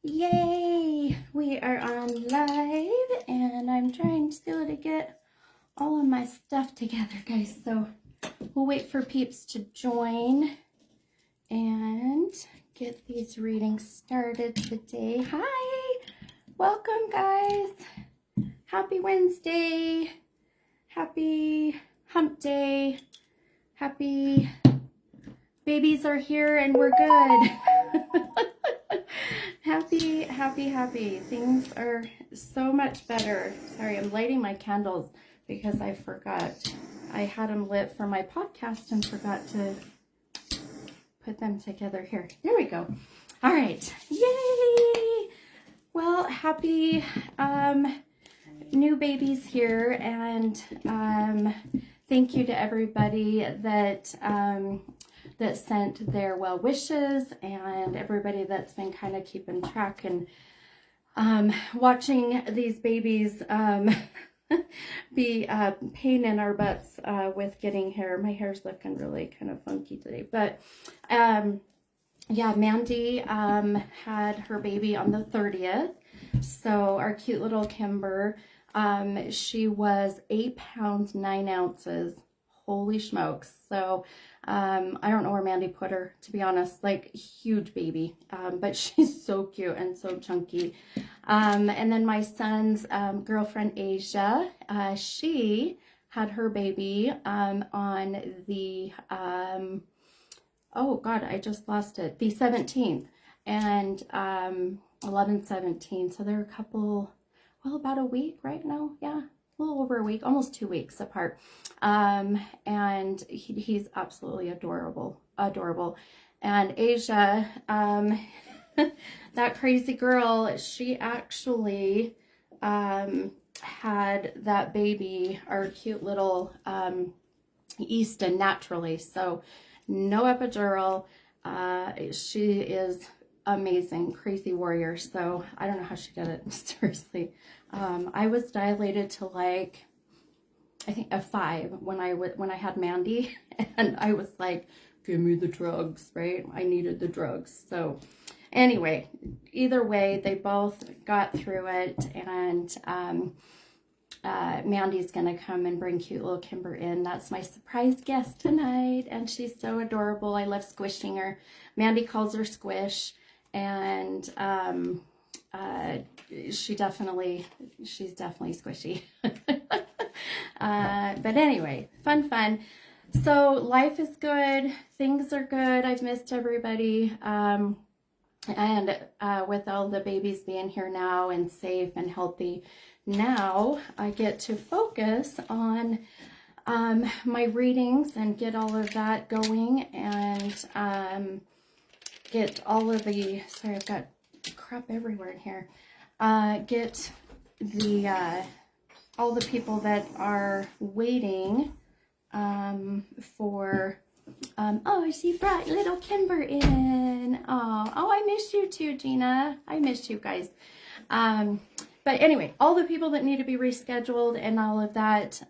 Yay! We are on live and I'm trying still to get all of my stuff together, guys. So we'll wait for peeps to join and get these readings started today. Hi! Welcome, guys. Happy Wednesday. Happy hump day. Happy babies are here and we're good. Happy. Things are so much better. Sorry, I'm lighting my candles because I forgot. I had them lit for my podcast and forgot to put them together here. There we go. All right. Yay! Well, happy new babies here, and thank you to everybody that that sent their well wishes, and everybody that's been kind of keeping track and watching these babies be pain in our butts with getting hair. My hair's looking really kind of funky today, but yeah, Mandy had her baby on the 30th. So our cute little Kimber, she was 8 pounds 9 ounces. Holy smokes. So I don't know where Mandy put her, to be honest. Like, huge baby, but she's so cute and so chunky. And then my son's girlfriend Asia, she had her baby on the oh god, I just lost it, the 17th, and 11/17. So they're a couple, well, about a week right now. Yeah, a little over a week, almost 2 weeks apart. And he's absolutely adorable. And Asia, that crazy girl, she actually had that baby, our cute little Easton, naturally. So no epidural. She is amazing, crazy warrior. So I don't know how she did it. Seriously. I was dilated to, like, I think a 5 when I had Mandy, and I was like, give me the drugs, right? I needed the drugs. So anyway, either way, they both got through it, and Mandy's gonna come and bring cute little Kimber in. That's my surprise guest tonight, and she's so adorable. I love squishing her. Mandy calls her Squish, and she's definitely squishy. But anyway, fun. So life is good. Things are good. I've missed everybody. And with all the babies being here now and safe and healthy, now I get to focus on my readings and get all of that going, and get all of the, sorry, I've got crap everywhere in here. Get the all the people that are waiting for oh, she brought little Kimber in. Oh, I missed you too, Gina. I missed you guys. But anyway, all the people that need to be rescheduled and all of that,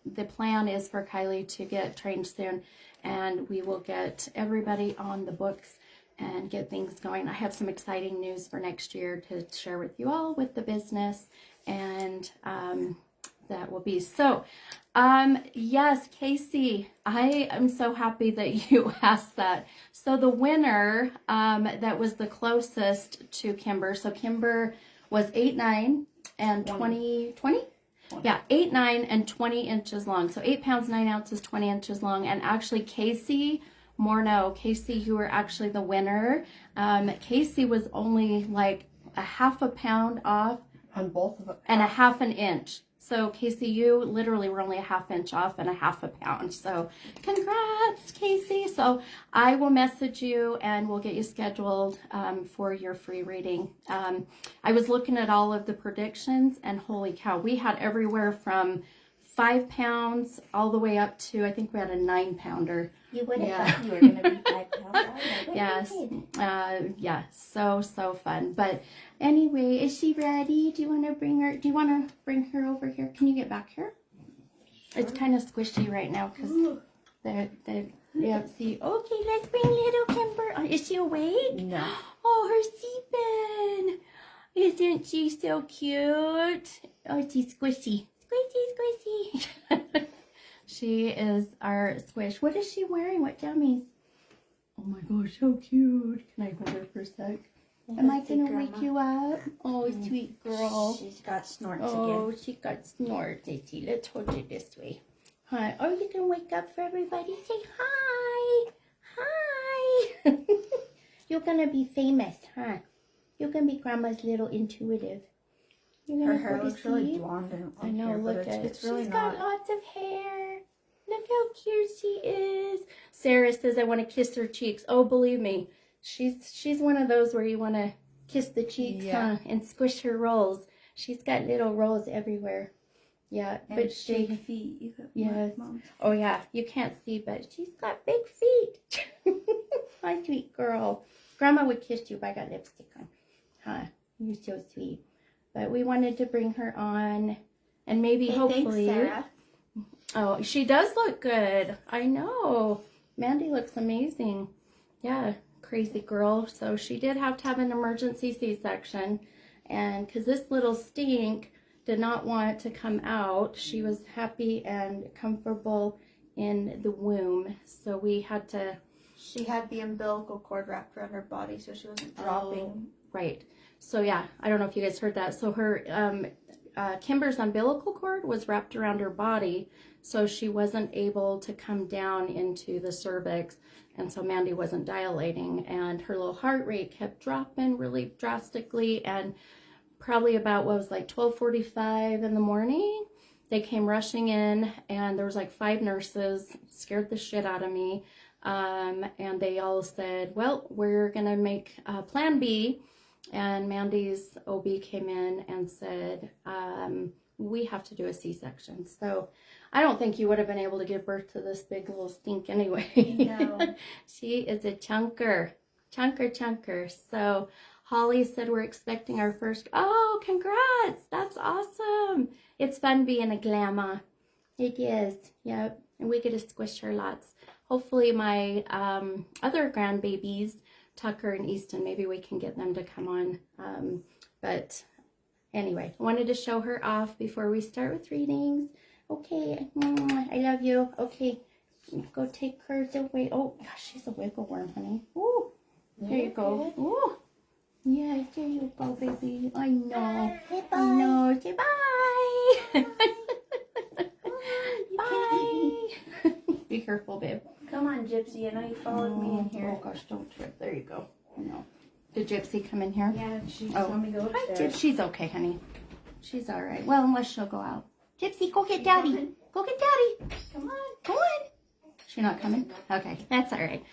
the plan is for Kylie to get trained soon, and we will get everybody on the books and get things going. I have some exciting news for next year to share with you all with the business, and that will be so. Yes, Casey, I am so happy that you asked that. So the winner that was the closest to Kimber, so Kimber was 8, 9, and 20. Yeah, 8, 9, and 20 inches long. So 8 pounds 9 ounces, 20 inches long. And actually, Casey Morneau, Casey, you were actually the winner. Casey was only like a half a pound off on both of them, and a half an inch. So Casey, you literally were only a half inch off and a half a pound. So congrats, Casey. So I will message you and we'll get you scheduled for your free reading. I was looking at all of the predictions, and holy cow, we had everywhere from 5 pounds all the way up to, I think we had a 9 pounder. You would have thought you were going to be 5 pounds. Yes. Yeah. So fun. But anyway, is she ready? Do you want to bring her over here? Can you get back here? Sure. It's kind of squishy right now because yeah, see. Okay, let's bring little Kimber. Is she awake? No. her sea pen. Isn't she so cute? Oh, she's squishy. Squishy, squishy. She is our squish. What is she wearing? What jammies? Oh my gosh, so cute. Can I hold her for a sec? Am I going to wake you up? Oh, sweet girl. She's got snorts Oh, again. she got snorts. Let's hold her this way. Hi. Are you going to wake up for everybody? Say hi. Hi. You're going to be famous, huh? You're going to be Grandma's little intuitive. You're Her gonna hair go to looks really sleep? blonde and I know, here, look but at it's really she's not. got lots of hair. Look how cute she is. Sarah says I want to kiss her cheeks. Oh, believe me, she's one of those where you want to kiss the cheeks, huh? And squish her rolls. She's got little rolls everywhere. Yeah, And but big feet. You got yes. Mom. Oh yeah, you can't see, but she's got big feet. My sweet girl. Grandma would kiss you if I got lipstick on. Huh? You're so sweet. But we wanted to bring her on, and maybe hopefully. Thanks, Sarah. Oh, she does look good. I know. Mandy looks amazing. Yeah, crazy girl. So she did have to have an emergency C-section, and because this little stink did not want to come out, she was happy and comfortable in the womb. So we had to. She had the umbilical cord wrapped around her body so she wasn't dropping. Right. So yeah, I don't know if you guys heard that. So her Kimber's umbilical cord was wrapped around her body, so she wasn't able to come down into the cervix, and so Mandy wasn't dilating, and her little heart rate kept dropping really drastically, and probably about what was like 12:45 in the morning, they came rushing in, and there was like 5 nurses, scared the shit out of me, and they all said, well, we're gonna make plan B. And Mandy's OB came in and said, we have to do a C-section. So I don't think you would have been able to give birth to this big little stink anyway. No. She is a chunker. So Holly said we're expecting our first. Oh, congrats. That's awesome. It's fun being a grandma. It is. Yep. And we get to squish her lots. Hopefully my other grandbabies, Tucker and Easton, maybe we can get them to come on. But anyway, I wanted to show her off before we start with readings. Okay, I love you. Okay, go take hers away. Oh, gosh, she's a wiggle worm, honey. Ooh, there you go. Ooh, yeah, there you go, baby. I know. Say bye. I know. Say bye. Bye. Be careful, babe. Come on, Gypsy. I know you followed me in here. Oh gosh, don't trip. There you go. No. Did Gypsy come in here? Yeah, she just Oh. want me to go Hi, upstairs. Gypsy. She's okay, honey. She's all right. Well, unless she'll go out. Gypsy, go get Daddy. coming? Go get Daddy. Come on. Go on. She's not coming? Okay, that's all right.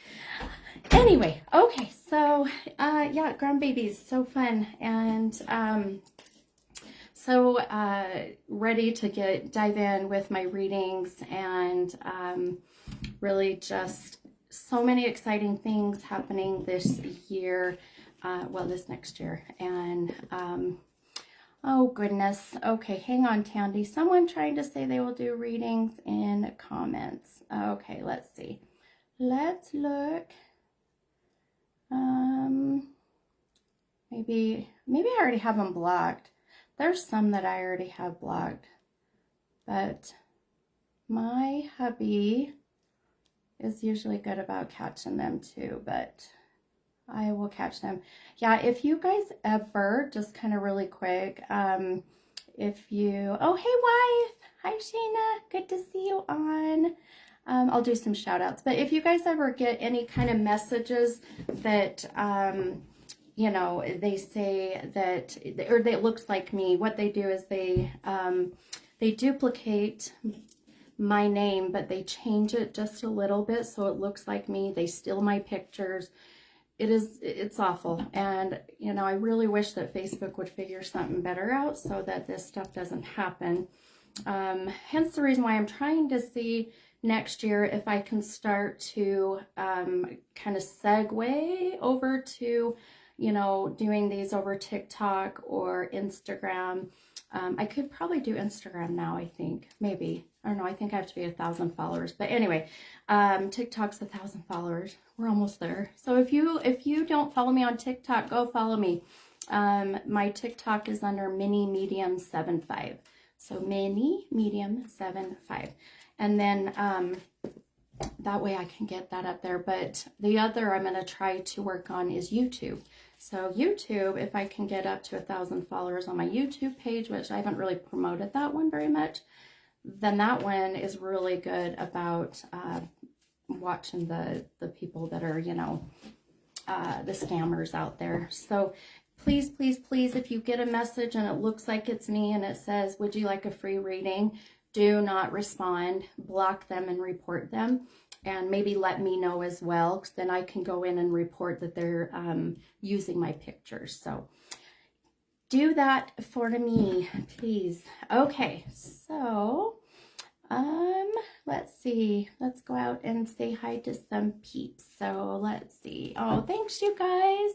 Anyway, okay, so, yeah, grandbabies, so fun. And, so ready to dive in with my readings, and really just so many exciting things happening this year, this next year. And oh goodness, okay, hang on, Tandy. Someone trying to say they will do readings in comments. Okay, let's see. Let's look. Maybe I already have them blocked. There's some that I already have blocked, but my hubby is usually good about catching them too, but I will catch them. Yeah, if you guys ever, just kind of really quick, if you, oh, hey, wife. Hi, Shayna. Good to see you on. I'll do some shout outs, but if you guys ever get any kind of messages that, you know, they say that, or they looks like me, what they do is they duplicate my name, but they change it just a little bit so it looks like me. They steal my pictures. It's awful. And, you know, I really wish that Facebook would figure something better out so that this stuff doesn't happen. Hence the reason why I'm trying to see next year if I can start to kind of segue over to, you know, doing these over TikTok or Instagram. I could probably do Instagram now, I think. Maybe. I don't know, I think I have to be 1,000 followers. But anyway, TikTok's 1,000 followers. We're almost there. So if you don't follow me on TikTok, go follow me. My TikTok is under Mini Medium 75. So Mini Medium 75. And then that way I can get that up there. But the other I'm going to try to work on is YouTube. So YouTube, if I can get up to 1,000 followers on my YouTube page, which I haven't really promoted that one very much, then that one is really good about watching the people that are, you know, the scammers out there. So please, please, please, if you get a message and it looks like it's me and it says, would you like a free reading? Do not respond, block them and report them. And maybe let me know as well, because then I can go in and report that they're using my pictures. So do that for me, please. Okay, so let's see. Let's go out and say hi to some peeps. So let's see. Oh, thanks you guys.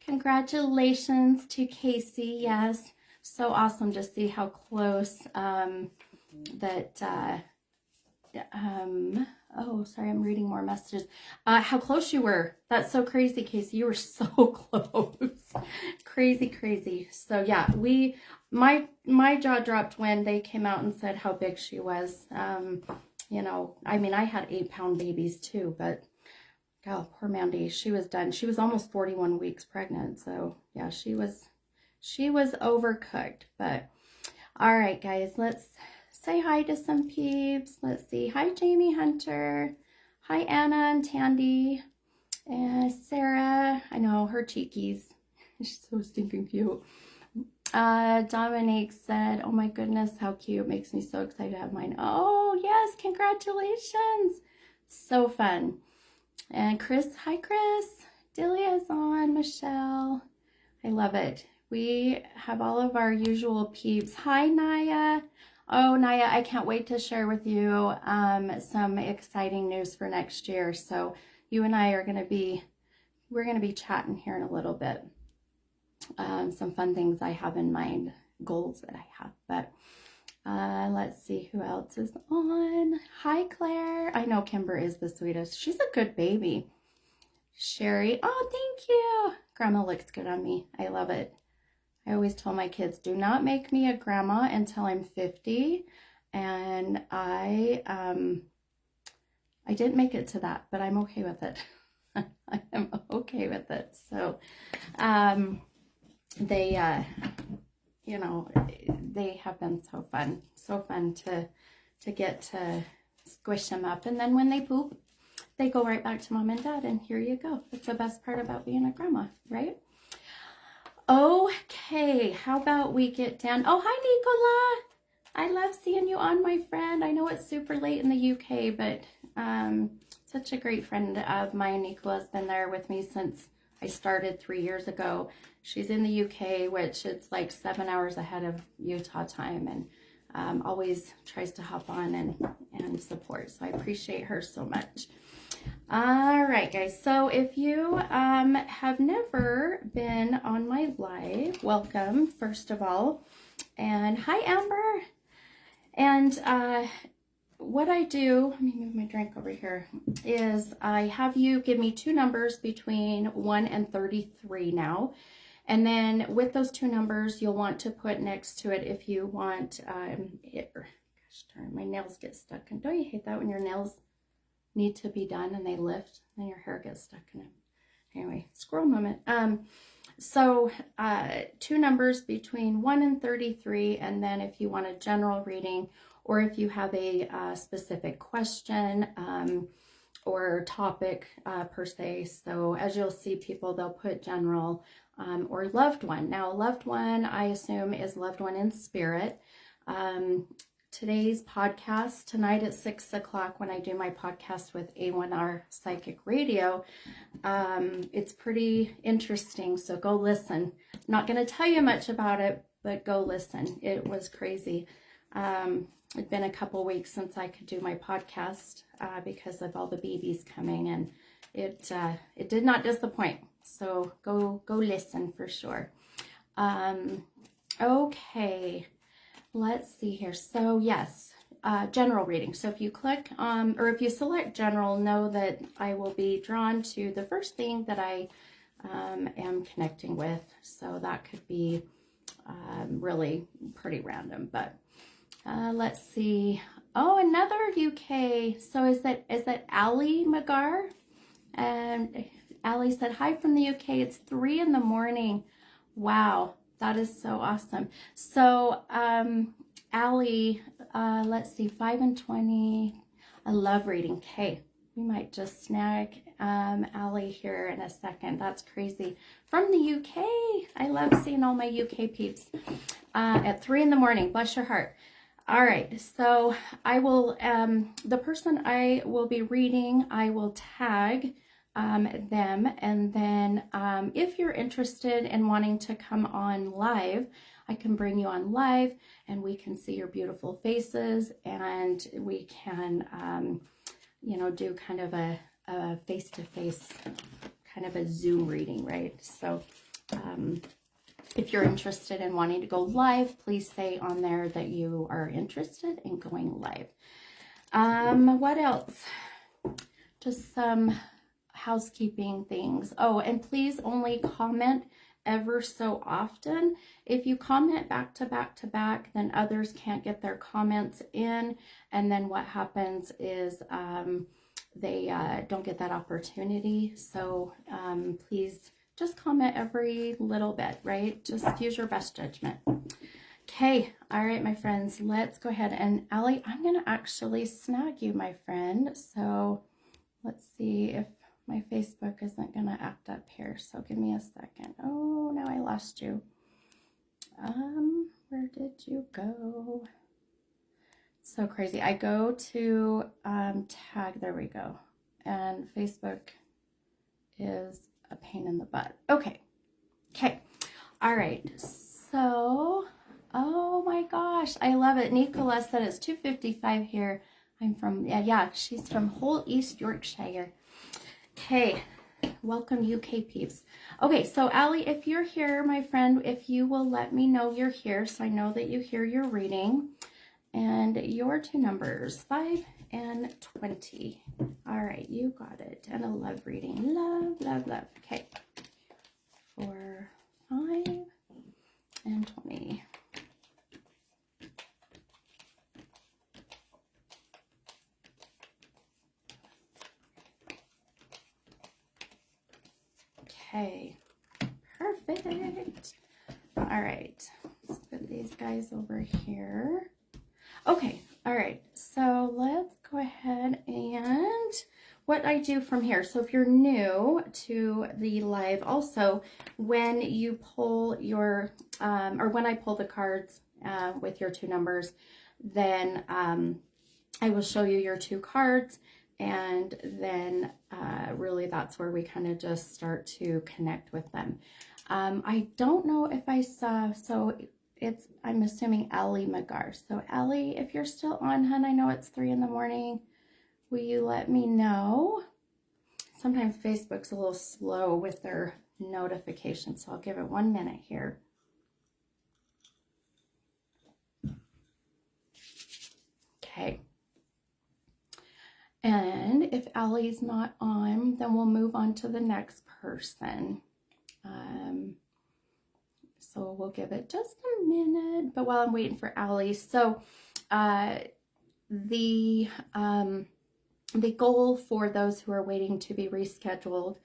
Congratulations to Casey. Yes, so awesome to see how close oh, sorry, I'm reading more messages. How close you were. That's so crazy, Casey. You were so close. Crazy, crazy. So yeah, my jaw dropped when they came out and said how big she was. You know, I mean, I had 8-pound babies too, but God, poor Mandy, she was done. She was almost 41 weeks pregnant. So yeah, she was overcooked. But all right, guys, let's say hi to some peeps. Let's see. Hi, Jamie Hunter. Hi, Anna and Tandy. And Sarah. I know, her cheekies. She's so stinking cute. Dominique said, oh my goodness, how cute. Makes me so excited to have mine. Oh, yes. Congratulations. So fun. And Chris. Hi, Chris. Delia's on. Michelle. I love it. We have all of our usual peeps. Hi, Naya. Oh, Naya, I can't wait to share with you some exciting news for next year. So you and I are we're going to be chatting here in a little bit. Some fun things I have in mind, goals that I have. But let's see who else is on. Hi, Claire. I know Kimber is the sweetest. She's a good baby. Sherry. Oh, thank you. Grandma looks good on me. I love it. I always tell my kids, do not make me a grandma until I'm 50. And I didn't make it to that, but I'm okay with it. I am okay with it. So, you know, they have been so fun to get to squish them up. And then when they poop, they go right back to mom and dad, and here you go. That's the best part about being a grandma, right? Okay, how about we get down? Oh, hi, Nicola. I love seeing you on, my friend. I know it's super late in the UK, but such a great friend of mine. Nicola's been there with me since I started 3 years ago. She's in the UK, which it's like 7 hours ahead of Utah time, and always tries to hop on and support. So I appreciate her so much. All right, guys. So if you have never been on my live, welcome, first of all. And hi, Amber. And what I do, let me move my drink over here, is I have you give me two numbers between 1 and 33 now. And then with those two numbers, you'll want to put next to it if you want, gosh darn, my nails get stuck. And don't you hate that when your nails need to be done and they lift and your hair gets stuck in it? Anyway, squirrel moment. So two numbers between 1 and 33, and then if you want a general reading or if you have a specific question or topic per se. So as you'll see, people, they'll put general or loved one. Now, loved one, I assume, is loved one in spirit. Today's podcast, tonight at 6 o'clock when I do my podcast with A1R Psychic Radio, it's pretty interesting, so go listen. I'm not going to tell you much about it, but go listen. It was crazy. It'd been a couple weeks since I could do my podcast because of all the babies coming, and it did not disappoint. So go listen for sure. Okay. Let's see here. So yes, general reading. So if you click or if you select general, know that I will be drawn to the first thing that I am connecting with. So that could be really pretty random, but let's see. Oh, another UK. So is that Ali Magar? And Ali said, hi from the UK. It's 3 in the morning. Wow, that is so awesome. So Ali, let's see, 5 and 20. I love reading. Okay, we might just snag Ali here in a second. That's crazy. From the UK. I love seeing all my UK peeps at 3 in the morning. Bless your heart. All right, so I will, the person I will be reading, I will tag them, and then if you're interested in wanting to come on live, I can bring you on live and we can see your beautiful faces, and we can, you know, do kind of a face-to-face, kind of a Zoom reading, right? So, if you're interested in wanting to go live, please say on there that you are interested in going live. What else? Just some housekeeping things. Oh, and please only comment ever so often. If you comment back to back to back, then others can't get their comments in. And then what happens is they don't get that opportunity. So please just comment every little bit, right? Just use your best judgment. Okay, all right, my friends, let's go ahead. And Ali, I'm going to actually snag you, my friend. So let's see if my Facebook isn't going to act up here. So give me a second. Oh, now I lost you. Where did you go? So crazy. I go to tag. There we go. And Facebook is a pain in the butt. Okay. All right. So, oh my gosh, I love it. Nicola said it's 2:55 here. I'm from, yeah, she's from whole East Yorkshire. Okay. Welcome, UK peeps. Okay, so Ali, if you're here, my friend, if you will let me know you're here, so I know that you hear your reading. And your 2 numbers, 5 and 20. All right, you got it. And a love reading. Love, love, love. Okay. 4, 5, and 20. Okay. Perfect. All right. Let's put these guys over here. Okay, all right, so let's go ahead and what I do from here. So if you're new to the live, also when you pull your, or when I pull the cards with your 2 numbers, then I will show you your 2 cards, and then really that's where we kind of just start to connect with them. I don't know if I saw, so I'm assuming Ali Magar. So Ali, if you're still on, hun, I know it's 3 in the morning. Will you let me know? Sometimes Facebook's a little slow with their notifications, so I'll give it 1 minute here. Okay. And if Ali's not on, then we'll move on to the next person. So we'll give it just a minute, but while I'm waiting for Ali, so the goal for those who are waiting to be rescheduled,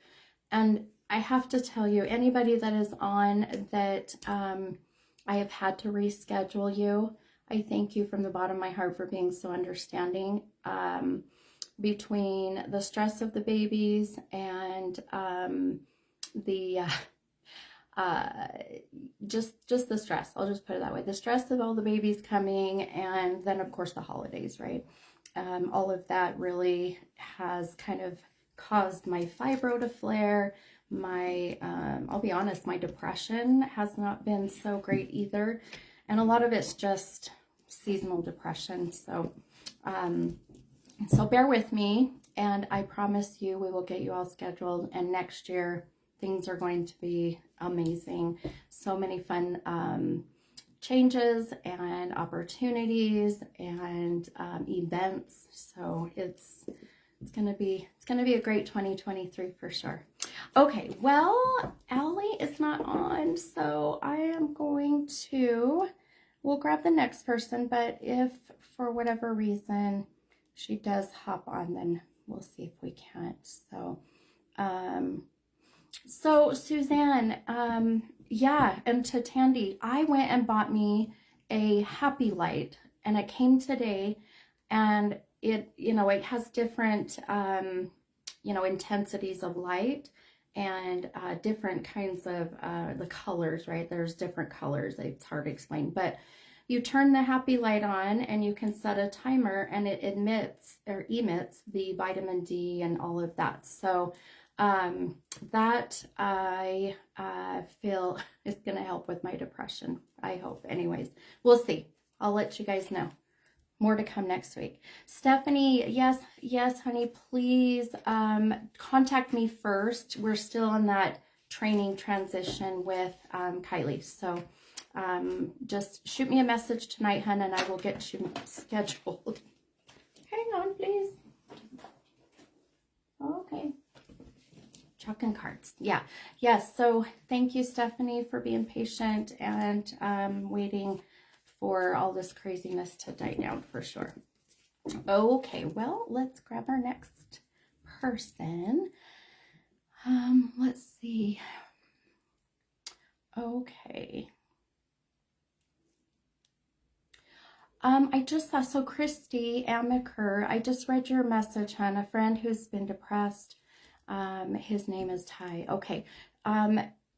and I have to tell you, anybody that is on that I have had to reschedule you, I thank you from the bottom of my heart for being so understanding. Between the stress of the babies and just the stress, I'll just put it that way, the stress of all the babies coming, and then of course the holidays, right? All of that really has kind of caused my fibro to flare. My I'll be honest, my depression has not been so great either, and a lot of it's just seasonal depression. So so bear with me, and I promise you we will get you all scheduled, and next year things are going to be amazing. So many fun changes and opportunities and events. So it's gonna be a great 2023 for sure. Okay, well, Allie is not on, so I am going to, we'll grab the next person, but if for whatever reason she does hop on, then we'll see if we can't. So Suzanne, yeah, and to Tandy, I went and bought me a Happy Light, and it came today, and it, it has different, intensities of light and different kinds of the colors, right? There's different colors. It's hard to explain, but you turn the Happy Light on and you can set a timer, and it emits the vitamin D and all of that. So that I feel is going to help with my depression. I hope. Anyways, we'll see. I'll let you guys know. More to come next week. Stephanie, yes, honey, please contact me first. We're still in that training transition with Kylie. So just shoot me a message tonight, hun, and I will get you scheduled. Hang on, please. Okay. Chucking cards. Yeah. Yes. So thank you, Stephanie, for being patient and waiting for all this craziness to die down for sure. Okay. Well, let's grab our next person. Let's see. Okay. I just saw, so Christy Amaker, I just read your message, hon, a friend who's been depressed. His name is Ty. Okay.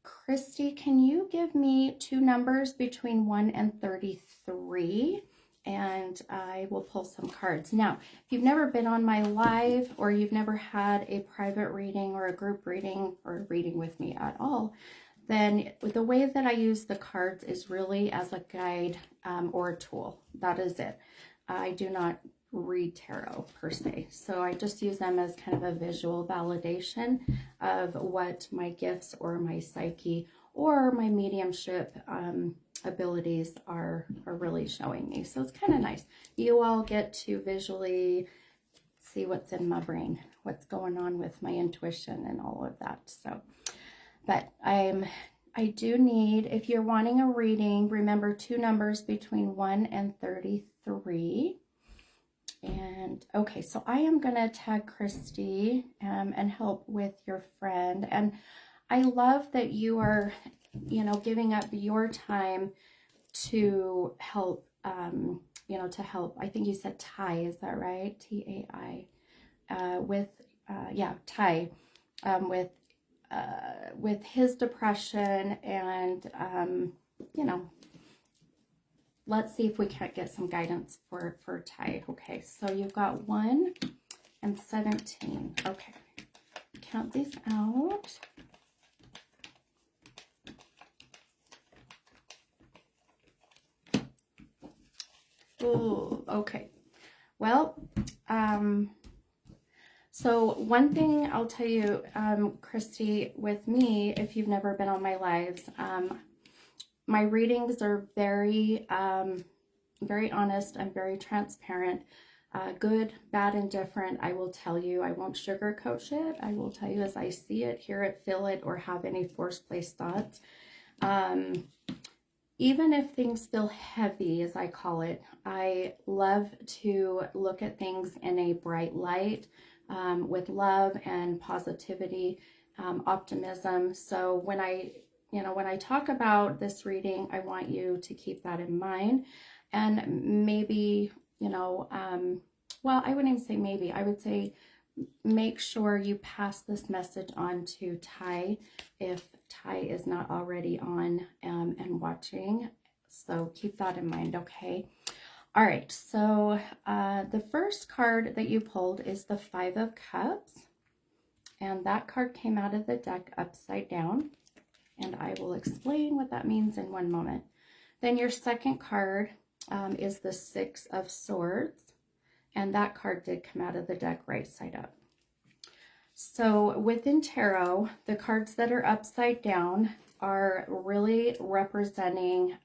Christy, can you give me 2 numbers between 1 and 33? And I will pull some cards. Now, if you've never been on my live, or you've never had a private reading or a group reading or a reading with me at all, then the way that I use the cards is really as a guide or a tool. That is it. I do not read tarot per se. So I just use them as kind of a visual validation of what my gifts or my psyche or my mediumship abilities are really showing me. So it's kind of nice. You all get to visually see what's in my brain, what's going on with my intuition and all of that. So, but I do need, if you're wanting a reading, remember 2 numbers between 1 and 33. And okay, so I am going to tag Christy and help with your friend. And I love that you are, giving up your time to help, to help. I think you said Ty, is that right? T-A-I, Ty, with his depression and, let's see if we can't get some guidance for Ty. Okay, so you've got 1 and 17. Okay, count these out. Oh, okay. Well, so one thing I'll tell you, Christy, with me, if you've never been on my lives, my readings are very, very honest and very transparent. Good, bad, and different. I will tell you. I won't sugarcoat shit. I will tell you as I see it, hear it, feel it, or have any force-placed thoughts. Even if things feel heavy, as I call it, I love to look at things in a bright light, with love and positivity, optimism. So when I talk about this reading, I want you to keep that in mind. And maybe, well, I wouldn't even say maybe. I would say make sure you pass this message on to Ty if Ty is not already on and watching. So keep that in mind, okay? All right, so the first card that you pulled is the 5 of Cups. And that card came out of the deck upside down. And I will explain what that means in one moment. Then your second card is the 6 of Swords. And that card did come out of the deck right side up. So within tarot, the cards that are upside down are really representing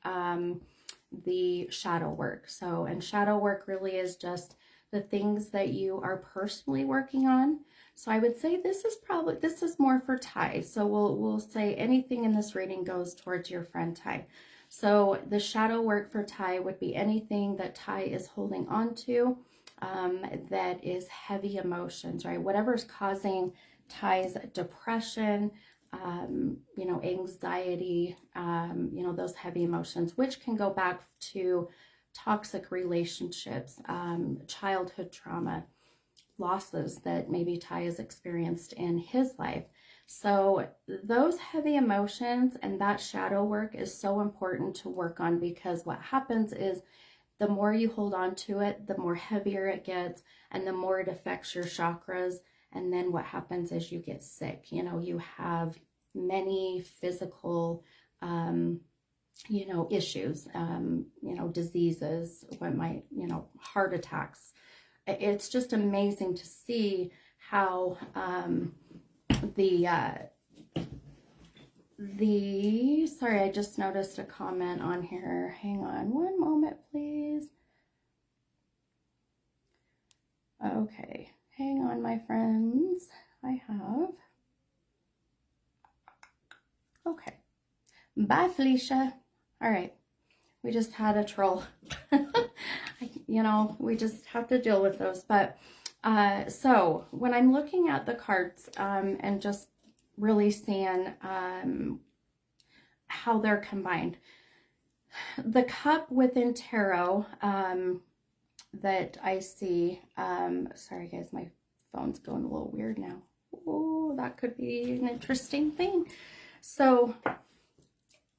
the shadow work. So, and shadow work really is just the things that you are personally working on. So I would say this is more for Ty. So we'll say anything in this reading goes towards your friend Ty. So the shadow work for Ty would be anything that Ty is holding on to, that is heavy emotions, right? Whatever's causing Ty's depression, anxiety, those heavy emotions, which can go back to toxic relationships, childhood trauma, losses that maybe Ty has experienced in his life. So those heavy emotions and that shadow work is so important to work on, because what happens is the more you hold on to it, the more heavier it gets, and the more it affects your chakras. And then what happens is you get sick. You have many physical, issues, diseases, heart attacks. It's just amazing to see how sorry, I just noticed a comment on here. Hang on one moment, please. Okay, hang on, my friends. I have. Okay. Bye, Felicia. All right. We just had a troll. We just have to deal with those. But so when I'm looking at the cards and just really seeing how they're combined, the cup within tarot that I see, sorry guys, my phone's going a little weird now. Oh, that could be an interesting thing. So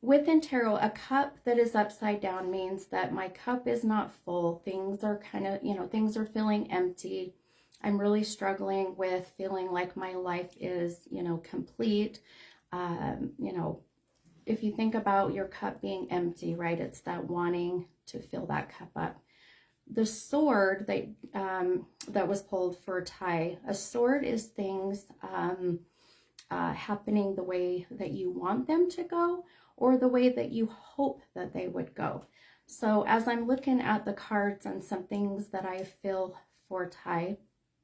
within tarot, a cup that is upside down means that my cup is not full. Things are things are feeling empty. I'm really struggling with feeling like my life is, complete. If you think about your cup being empty, right, it's that wanting to fill that cup up. The sword that was pulled for Ty, a sword is things happening the way that you want them to go, or the way that you hope that they would go. So as I'm looking at the cards and some things that I feel for Ty,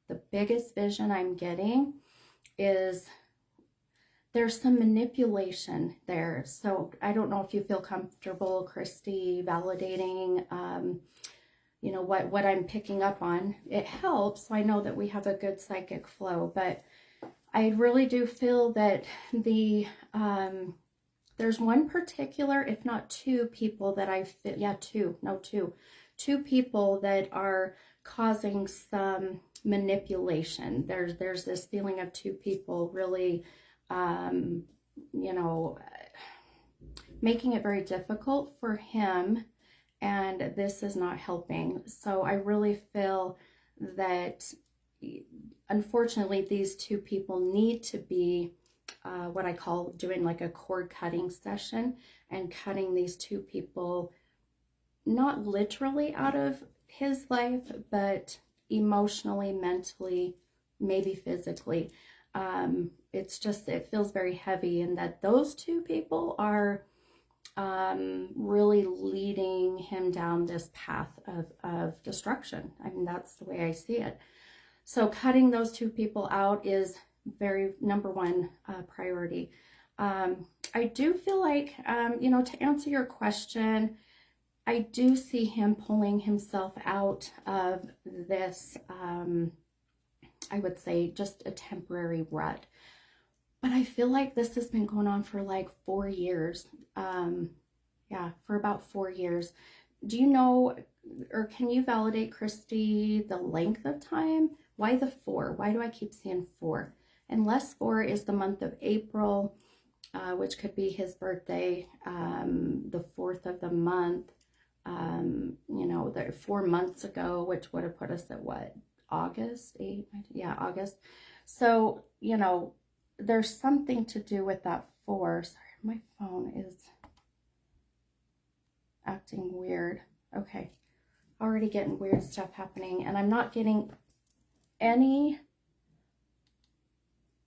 the biggest vision I'm getting is there's some manipulation there. So I don't know if you feel comfortable, Christy, validating what I'm picking up on. It helps, so I know that we have a good psychic flow, but I really do feel that there's one particular, if not two people that I feel, two people that are causing some manipulation. There's this feeling of two people really, making it very difficult for him, and this is not helping. So I really feel that, unfortunately, these two people need to be what I call doing like a cord cutting session and cutting these two people, not literally out of his life, but emotionally, mentally, maybe physically. It feels very heavy, and that those two people are really leading him down this path of destruction. I mean, that's the way I see it. So cutting those two people out is very number one priority. I do feel like, to answer your question, I do see him pulling himself out of this, I would say just a temporary rut. But I feel like this has been going on for like 4 years. For about 4 years. Do you know, or can you validate, Christy, the length of time? Why the 4? Why do I keep seeing 4? Unless 4 is the month of April, which could be his birthday, the 4th of the month, 4 months ago, which would have put us at what? August? August. So, there's something to do with that 4. Sorry, my phone is acting weird. Okay. Already getting weird stuff happening, and I'm not getting any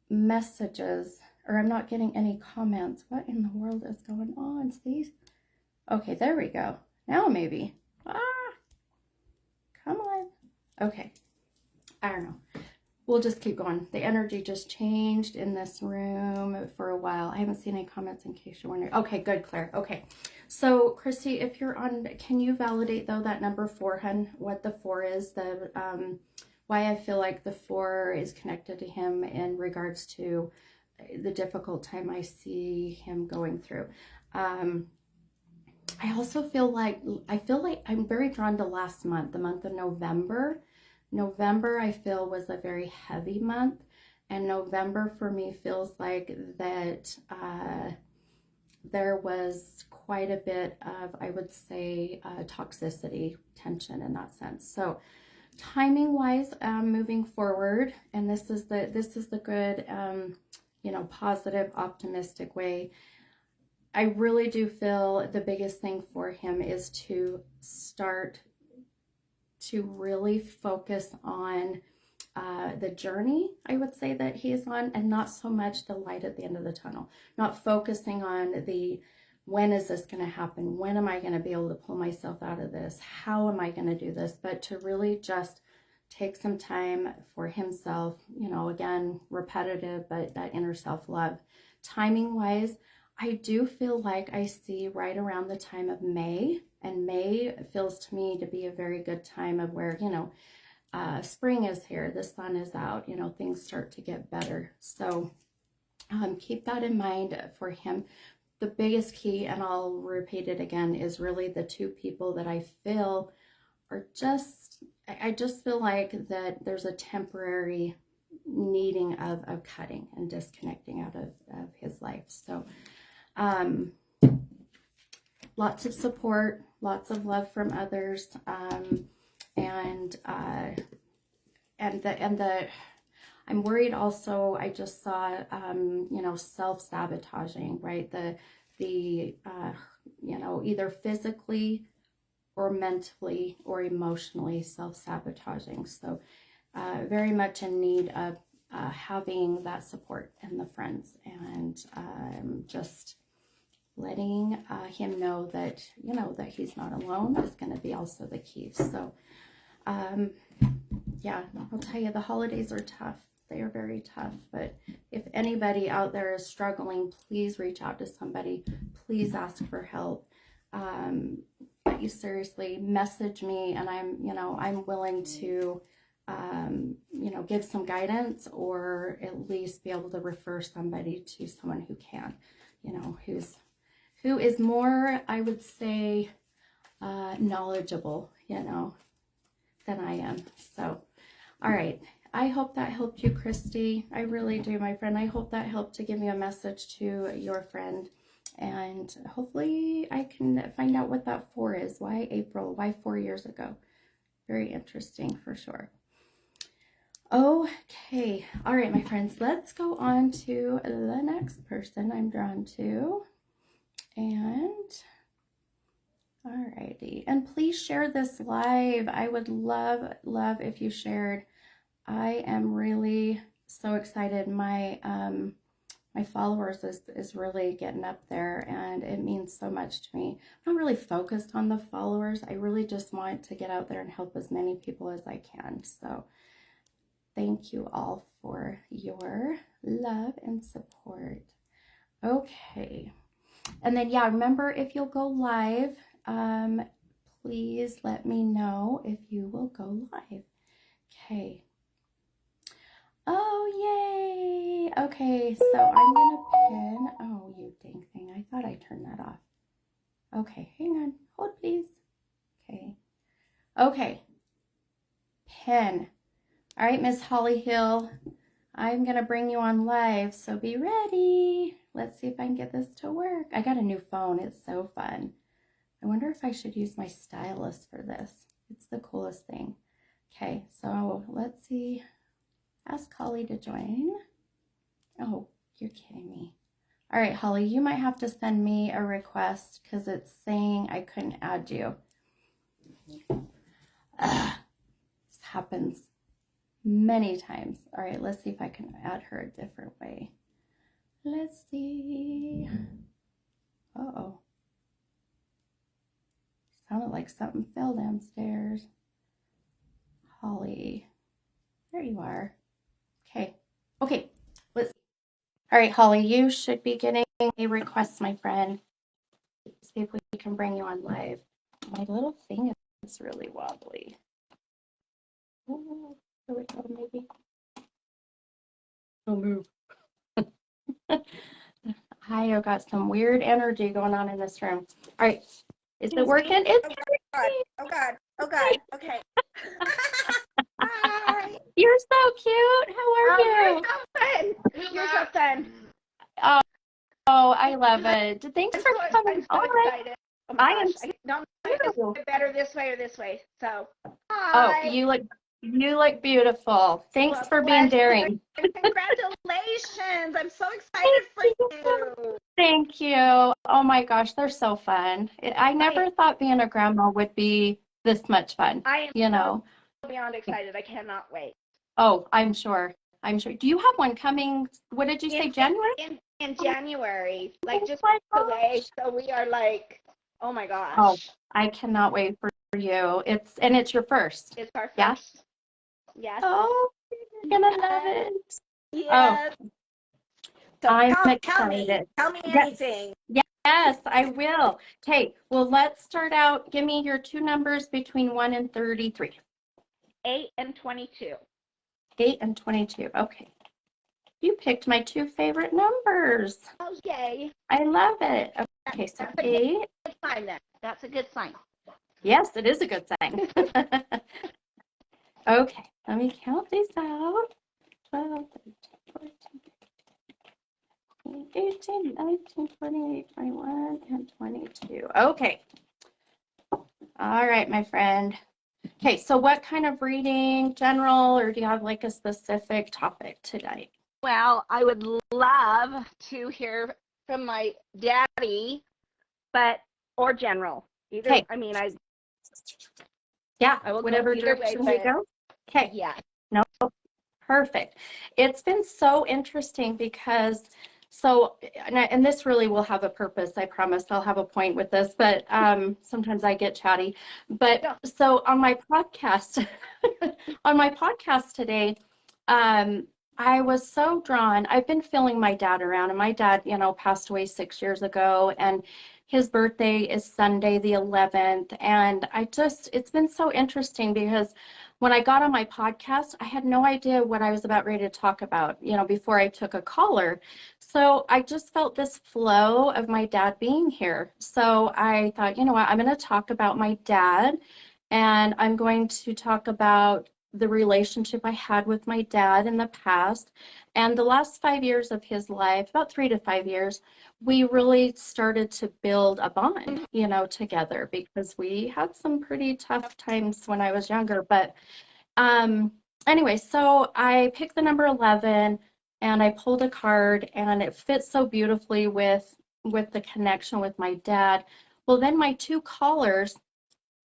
messages, or I'm not getting any comments. What in the world is going on, Steve? Okay, there we go. Now maybe. Come on. Okay. I don't know. We'll just keep going. The energy just changed in this room for a while. I haven't seen any comments in case you're wondering. Okay, good, Claire. Okay. So, Christy, if you're on, can you validate, though, that number 4, hun? What the 4 is? Why I feel like the 4 is connected to him in regards to the difficult time I see him going through. I also feel like I'm very drawn to last month, the month of November. November, I feel, was a very heavy month, and November for me feels like that there was quite a bit of, I would say, toxicity, tension in that sense. So timing wise, moving forward, and this is the good, positive, optimistic way. I really do feel the biggest thing for him is to start to really focus on the journey, I would say, that he is on, and not so much the light at the end of the tunnel. Not focusing on the, when is this going to happen? When am I going to be able to pull myself out of this? How am I going to do this? But to really just take some time for himself, again, repetitive, but that inner self-love. Timing wise, I do feel like I see right around the time of May, and May feels to me to be a very good time of where, spring is here, the sun is out, things start to get better. So keep that in mind for him. The biggest key, and I'll repeat it again, is really the 2 people that I feel are I just feel like that there's a temporary needing of cutting and disconnecting out of his life. So lots of support, lots of love from others, I'm worried also. I just saw self-sabotaging, right? Either physically or mentally or emotionally self-sabotaging. So very much in need of having that support and the friends, and just letting him know that, that he's not alone is going to be also the key. So, yeah, I'll tell you, the holidays are tough. They are very tough. But if anybody out there is struggling, please reach out to somebody. Please ask for help. You seriously message me, and I'm willing to, give some guidance, or at least be able to refer somebody to someone who can, who is more, I would say, knowledgeable, than I am. So, all right. I hope that helped you, Christy. I really do, my friend. I hope that helped to give you a message to your friend. And hopefully I can find out what that 4 is. Why April? Why 4 years ago? Very interesting for sure. Okay. All right, my friends. Let's go on to the next person I'm drawn to. And alrighty, and please share this live. I would love if you shared. I am really so excited. My my followers is really getting up there, and it means so much to me. I'm not really focused on the followers. I really just want to get out there and help as many people as I can. So thank you all for your love and support. Okay. And then, yeah, remember, if you'll go live, please let me know if you will go live. Okay. Oh, yay. Okay, so I'm going to pin. Oh, you dang thing. I thought I turned that off. Okay, hang on. Hold, please. Okay. Okay. Pin. All right, Miss Holly Hill. I'm going to bring you on live, so be ready. Let's see if I can get this to work. I got a new phone. It's so fun. I wonder if I should use my stylus for this. It's the coolest thing. Okay, so let's see. Ask Holly to join. Oh, you're kidding me. All right, Holly, you might have to send me a request because it's saying I couldn't add you. This happens many times. All right, let's see if I can add her a different way. Let's see. Uh-oh. Sounded like something fell downstairs. Holly, there you are. Okay. Okay. Let's. All right, Holly, you should be getting a request, my friend. Let's see if we can bring you on live. My little thing is really wobbly. Oh, there we go, maybe. Don't move. Hi, I've got some weird energy going on in this room. All right. Is it working? It's Oh God. Oh God. Okay. Hi. You're so cute. How are you? You're so fun. You're so fun. Oh, I love it. Thanks for coming. I'm so excited. Oh my I am gosh. I don't know if this is better this way or this way. So, Oh, hi. you look beautiful. Thanks Well, for being daring. and congratulations. I'm so excited for you. Thank you. Oh my gosh, they're so fun. I never thought being a grandma would be this much fun. I am so beyond excited. I cannot wait. Oh, I'm sure. I'm sure. Do you have one coming? What did you say, January? In January, like just my away. So we are like, oh my gosh. Oh, I cannot wait for you. It's your first. It's our first. Yeah? Yes. Oh, you're gonna love it. Yes. Oh, So I'm tell excited. me anything. Yes, I will. Okay, well, let's start out. Give me your two numbers between 1 and 33. 8 and 22. 8 and 22. Okay. You picked my two favorite numbers. Oh, yay. I love it. Okay, so 8. Good sign then. That's a good sign. Yes, it is a good sign. Okay, let me count these out. 12, 13, 14, 18, 19, 20, 21, and 22. Okay. All right, my friend. Okay, so what kind of reading, general, or do you have like a specific topic tonight? Well, I would love to hear from my daddy, or general. Either, Okay. I mean, Yeah, I will whatever go either direction way, we go. Okay. Yeah. No, perfect. It's been so interesting because and this really will have a purpose. I promise I'll have a point with this, but sometimes I get chatty. But so on my podcast, today, I was so drawn. I've been feeling my dad around, and my dad, passed away 6 years ago, and his birthday is Sunday, the 11th. And it's been so interesting because when I got on my podcast, I had no idea what I was about ready to talk about, before I took a caller. So I just felt this flow of my dad being here. So I thought, you know what, I'm going to talk about my dad, and I'm going to talk about the relationship I had with my dad in the past. And the last 5 years of his life, about 3 to 5 years, we really started to build a bond, together, because we had some pretty tough times when I was younger. But anyway, so I picked the number 11, and I pulled a card, and it fits so beautifully with the connection with my dad. Well, then my two callers,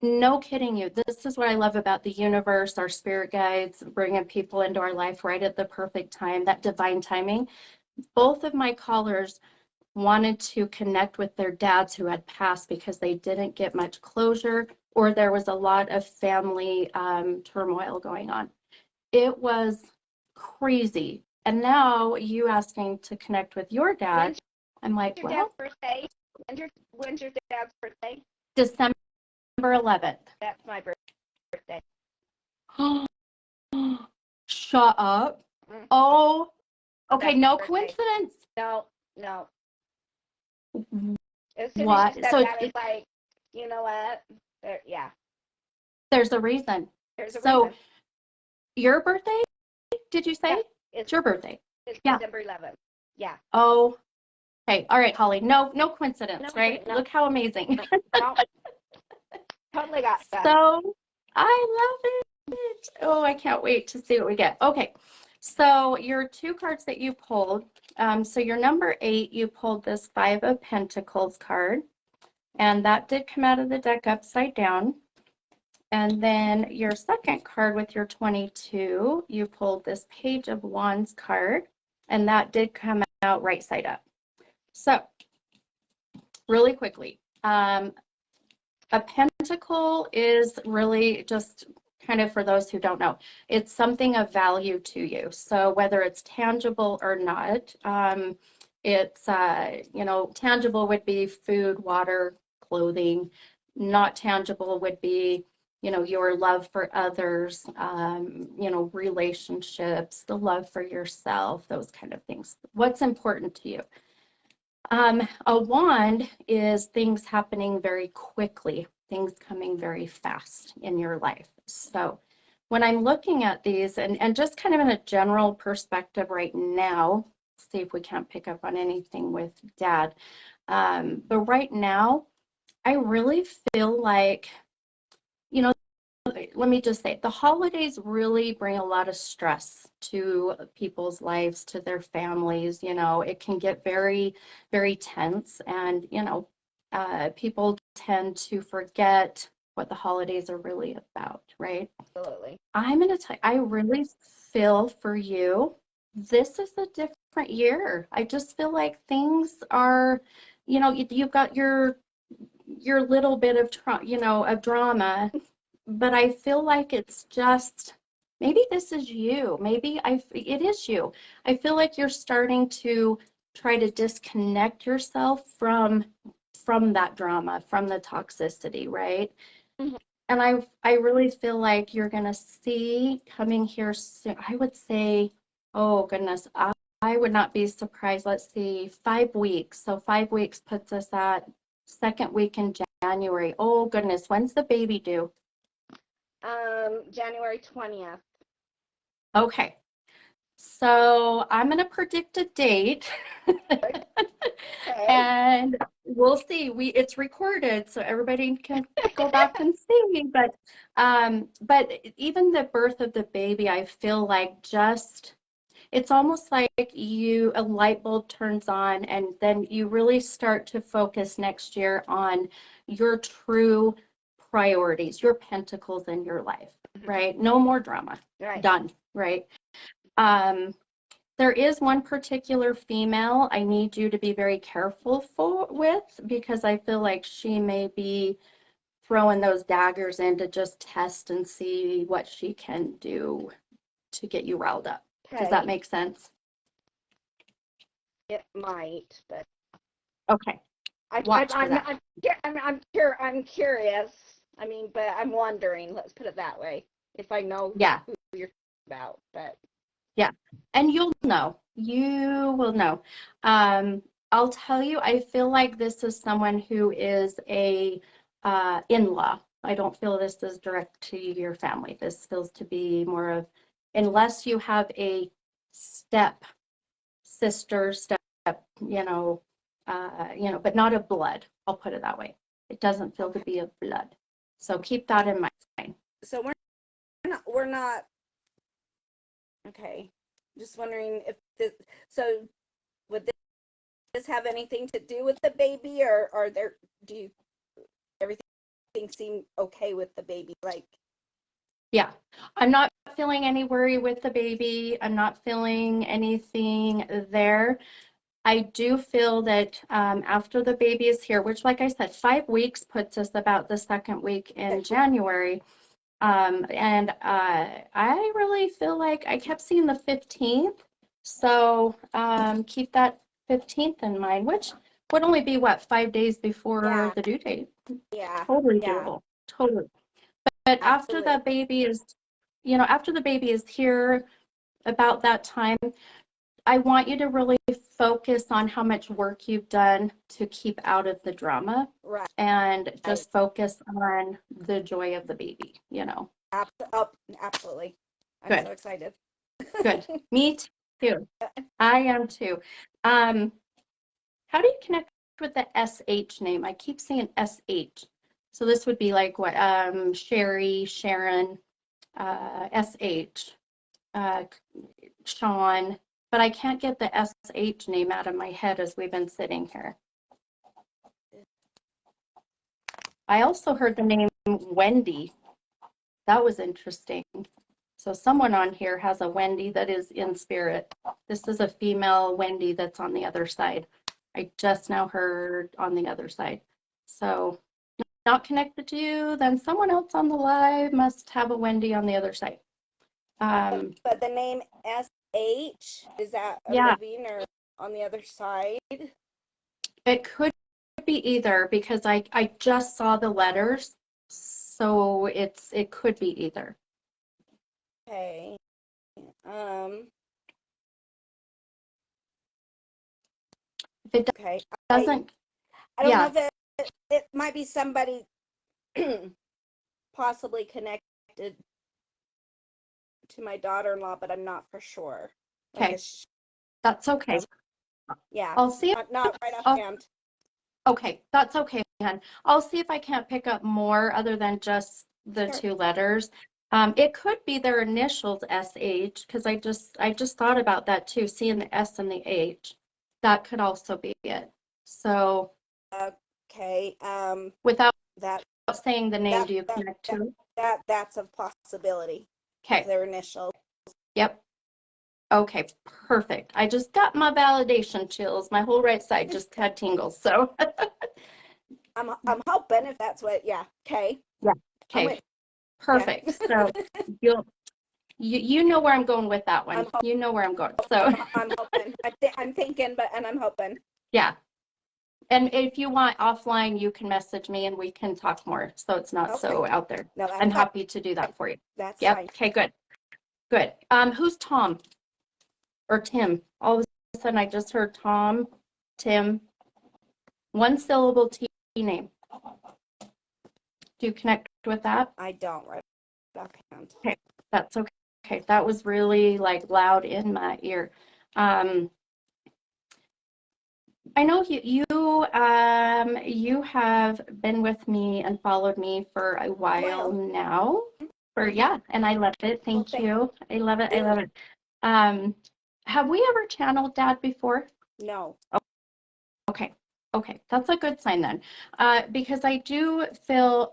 no kidding you, this is what I love about the universe, our spirit guides, bringing people into our life right at the perfect time, that divine timing. Both of my callers wanted to connect with their dads who had passed because they didn't get much closure, or there was a lot of family turmoil going on. It was crazy. And now you asking to connect with your dad, I'm like, well, dad's birthday? When's your dad's birthday? December 11th. That's my birthday. Shut up. Oh, okay. No coincidence. No. As soon What? as you said that, it's like, you know what? Yeah. There's a reason. There's a reason. Your birthday, did you say? Yeah, it's your birthday. It's December 11th. Yeah. Oh, okay. All right, Holly. No coincidence, No, right? no. Look how amazing. No. Totally got that. So I love it. Oh, I can't wait to see what we get. Okay. So your two cards that you pulled, so your number 8, you pulled this 5 of Pentacles card, and that did come out of the deck upside down. And then your second card with your 22, you pulled this Page of Wands card, and that did come out right side up. So really quickly, A pentacle is really just kind of for those who don't know, it's something of value to you. So whether it's tangible or not, it's, tangible would be food, water, clothing. Not tangible would be, your love for others, relationships, the love for yourself, those kind of things. What's important to you? A wand is things happening very quickly, things coming very fast in your life. So when I'm looking at these and just kind of in a general perspective right now, see if we can't pick up on anything with Dad. But right now, I really feel like, you know, let me just say, the holidays really bring a lot of stress to people's lives, to their families. It can get very, very tense, and people tend to forget what the holidays are really about, right? Absolutely. I'm gonna tell you, I really feel for you. This is a different year. I just feel like things are, you've got your little bit of of drama, but I feel like it's just maybe this is you. Maybe it is you. I feel like you're starting to try to disconnect yourself from that drama, from the toxicity, right? Mhm. And I really feel like you're gonna see coming here soon. I would say, oh goodness, I would not be surprised. Let's see, 5 weeks. So 5 weeks puts us at second week in January. Oh goodness, when's the baby due? January 20th. Okay, so I'm going to predict a date Okay. and we'll see. It's recorded, so everybody can go back and see. But even the birth of the baby, I feel like it's almost like a light bulb turns on, and then you really start to focus next year on your true priorities, your pentacles in your life, right? No more drama. Right. Done, right? Um, there is one particular female I need you to be very careful with, because I feel like she may be throwing those daggers in to just test and see what she can do to get you riled up. Does that Okay. make sense? It might, but Okay, watch for that. I'm curious. I mean, but I'm wondering. Let's put it that way. If I know Yeah, who you're about, but yeah. And you'll know. You will know. I'll tell you, I feel like this is someone who is a in-law. I don't feel this is direct to your family. This feels to be more of, unless you have a step sister, but not of blood. I'll put it that way. It doesn't feel to okay. be of blood. So keep that in mind. So we're not okay. Just wondering if this. So would this have anything to do with the baby, or are there? Do you everything seem okay with the baby? Like, Yeah, I'm not feeling any worry with the baby. I'm not feeling anything there. I do feel that after the baby is here, which, like I said, 5 weeks puts us about the second week in January. And I really feel like I kept seeing the 15th. So keep that 15th in mind, which would only be what, 5 days before yeah, the due date. yeah, Totally yeah, doable. Totally. But absolutely. after the baby is here, about that time, I want you to really focus on how much work you've done to keep out of the drama Right. and just focus on the joy of the baby. Absolutely. I'm so Good, excited. good. Me too. I am too. Um, how do you connect with the SH name? I keep saying SH. So this would be like what? Sherry, Sharon, SH, uh, Sean, but I can't get the SH name out of my head as we've been sitting here. I also heard the name Wendy. That was interesting. So someone on here has a Wendy that is in spirit. This is a female Wendy that's on the other side. I just now heard on the other side. So not connected to you, then someone else on the live must have a Wendy on the other side. But the name SH, is that a Yeah, living or on the other side? it could be either because I just saw the letters, so it could be either. Okay. If it Okay. doesn't, I don't know yeah, if it might be somebody possibly connected to my daughter-in-law, but I'm not for sure. Like okay, that's okay. yeah, I'll see if not right I'll, offhand. okay, that's okay, hon. I'll see if I can't pick up more other than just the Sure. two letters. It could be their initials SH because I just thought about that too, seeing the S and the H. That could also be it. So Okay. without That saying the name, that do you that connect that, to it? that's a possibility of Okay. their initials. Yep. Okay, perfect. I just got my validation chills. My whole right side just had tingles. So I'm hoping if that's what. Yeah. Okay. yeah. I'm Okay, with. Yeah. perfect. So you know where I'm going with that one. You know where I'm going. So I'm hoping. I'm thinking, and I'm hoping. yeah. And if you want offline, you can message me and we can talk more. So it's not so out there. No, that's I'm fine. happy to do that for you. That's Yep. fine. Okay, good. Good. Who's Tom or Tim? All of a sudden I just heard Tom, Tim, one syllable T name. Do you connect with that? I don't right offhand. Okay, that's okay. Okay, that was really like loud in my ear. I know you have been with me and followed me for a while now. Yeah, and I love it. Thank you. I love it. I love it. Have we ever channeled Dad before? No. Okay. Okay, that's a good sign then. Because I do feel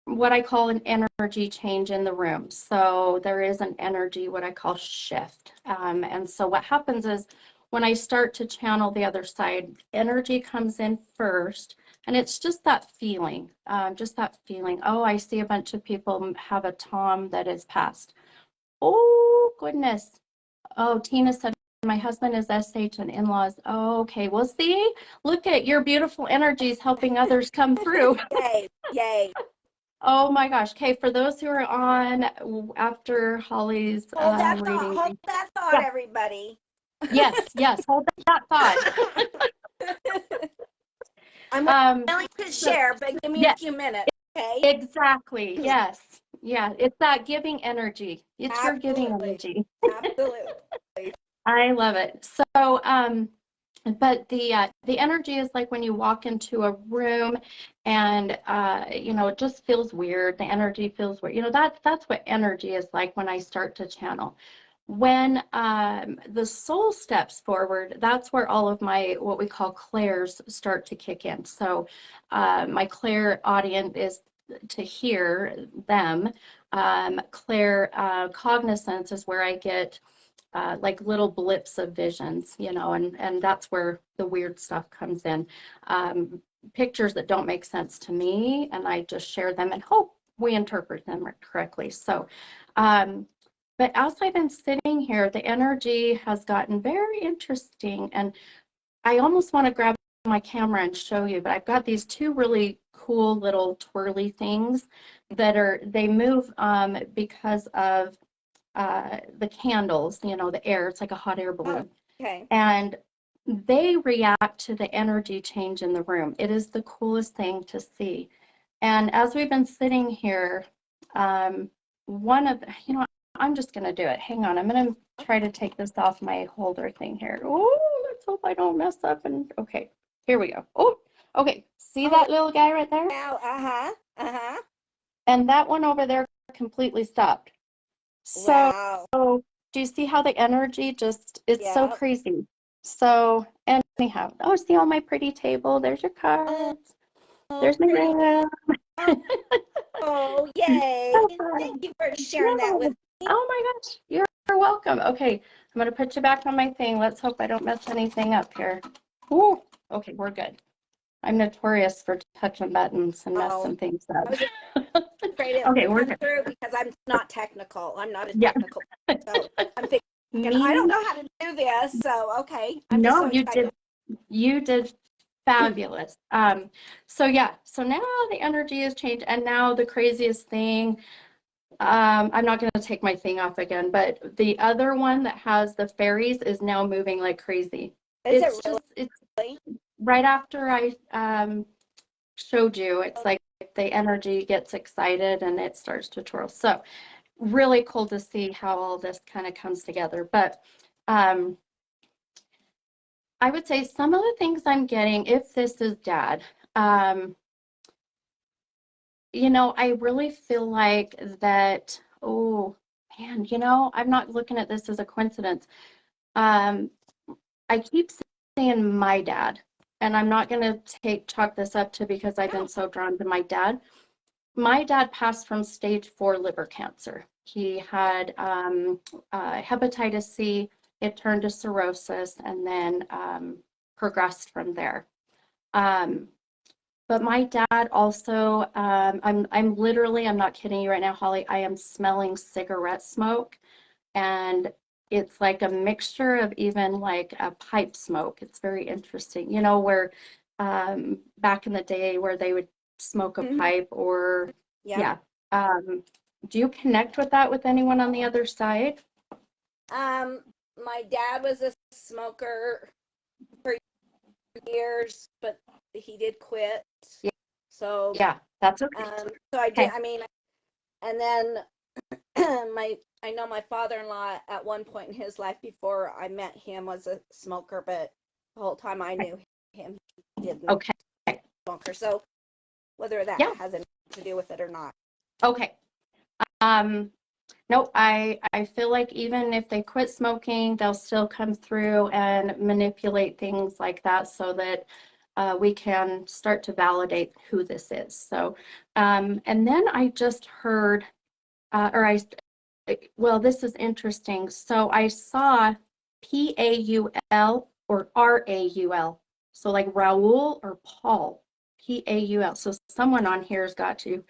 what I call an energy change in the room. So there is an energy, what I call shift. And so what happens is when I start to channel the other side, energy comes in first, and it's just that feeling, Oh, I see a bunch of people have a Tom that is passed. Oh, goodness. Oh, Tina said, my husband is SH and in-laws. Oh, okay. Well, see, look at your beautiful energies helping others come through. Yay. Yay. Oh my gosh. Okay, for those who are on after Holly's Hold that thought. reading. Hold that thought, Yeah. everybody. Yes, hold that thought. I'm willing to share, but give me a few minutes, okay? Exactly. Yes. Yeah, it's that giving energy. It's your giving energy. Absolutely. I love it. So, but the energy is like when you walk into a room and it just feels weird. The energy feels weird. That's what energy is like when I start to channel. When the soul steps forward, that's where all of my what we call clairs start to kick in. So my clair audience is to hear them. Clair cognizance is where I get like little blips of visions, and that's where the weird stuff comes in. Pictures that don't make sense to me, and I just share them and hope we interpret them correctly. So, but as I've been sitting here, the energy has gotten very interesting, and I almost want to grab my camera and show you, but I've got these two really cool little twirly things they move because of the candles, the air. It's like a hot air balloon. Okay. And they react to the energy change in the room. It is the coolest thing to see. And as we've been sitting here, I'm just going to do it. Hang on. I'm going to try to take this off my holder thing here. Oh, let's hope I don't mess up. And okay, here we go. Oh, okay. See that little guy right there? Wow. And that one over there completely stopped. So, Wow. do you see how the energy it's so Yep. crazy. So, anyhow, see all my pretty table. There's your cards. There's my room. Oh, yay. Thank you for sharing that with me. Oh my gosh, you're welcome. Okay, I'm gonna put you back on my thing. Let's hope I don't mess anything up here. Ooh, okay, we're good. I'm notorious for touching buttons and Oh, messing things I up. was afraid it Okay, would we're come good. through because I'm not technical. I'm not a Yeah. technical. So I'm thinking, I don't Me? know how to do this. So, okay. I'm just No, so excited. you did fabulous. So yeah, so now the energy has changed, and now the craziest thing, I'm not going to take my thing off again, but the other one that has the fairies is now moving like crazy. Is It's it just, it's really? right after I showed you, it's like the energy gets excited and it starts to twirl. So really cool to see how all this kind of comes together. But I would say some of the things I'm getting, if this is dad, you know, I really feel like that, oh man, you know, I'm not looking at this as a coincidence. Um, I keep saying my dad, and I'm not going to chalk this up to because I've been so drawn to my dad. My dad passed from stage 4 liver cancer. He had hepatitis C, it turned to cirrhosis, and then progressed from there. But my dad also, I'm literally, I'm not kidding you right now, Holly, I am smelling cigarette smoke, and it's like a mixture of even like a pipe smoke. It's very interesting, you know, where back in the day where they would smoke a pipe or, Yeah. yeah. Do you connect with that with anyone on the other side? My dad was a smoker for years, but he did quit. Yeah, So, yeah, that's okay. so I did. Okay. I mean, and then I know my father-in-law at one point in his life before I met him was a smoker, but the whole time I knew him, he didn't Okay. smoker. So whether that Yeah. has anything to do with it or not. Okay. No, I feel like even if they quit smoking, they'll still come through and manipulate things like that so that we can start to validate who this is. So, and then I just heard, well, this is interesting. So I saw Paul or Raul. So like Raul or Paul, Paul. So someone on here has got to.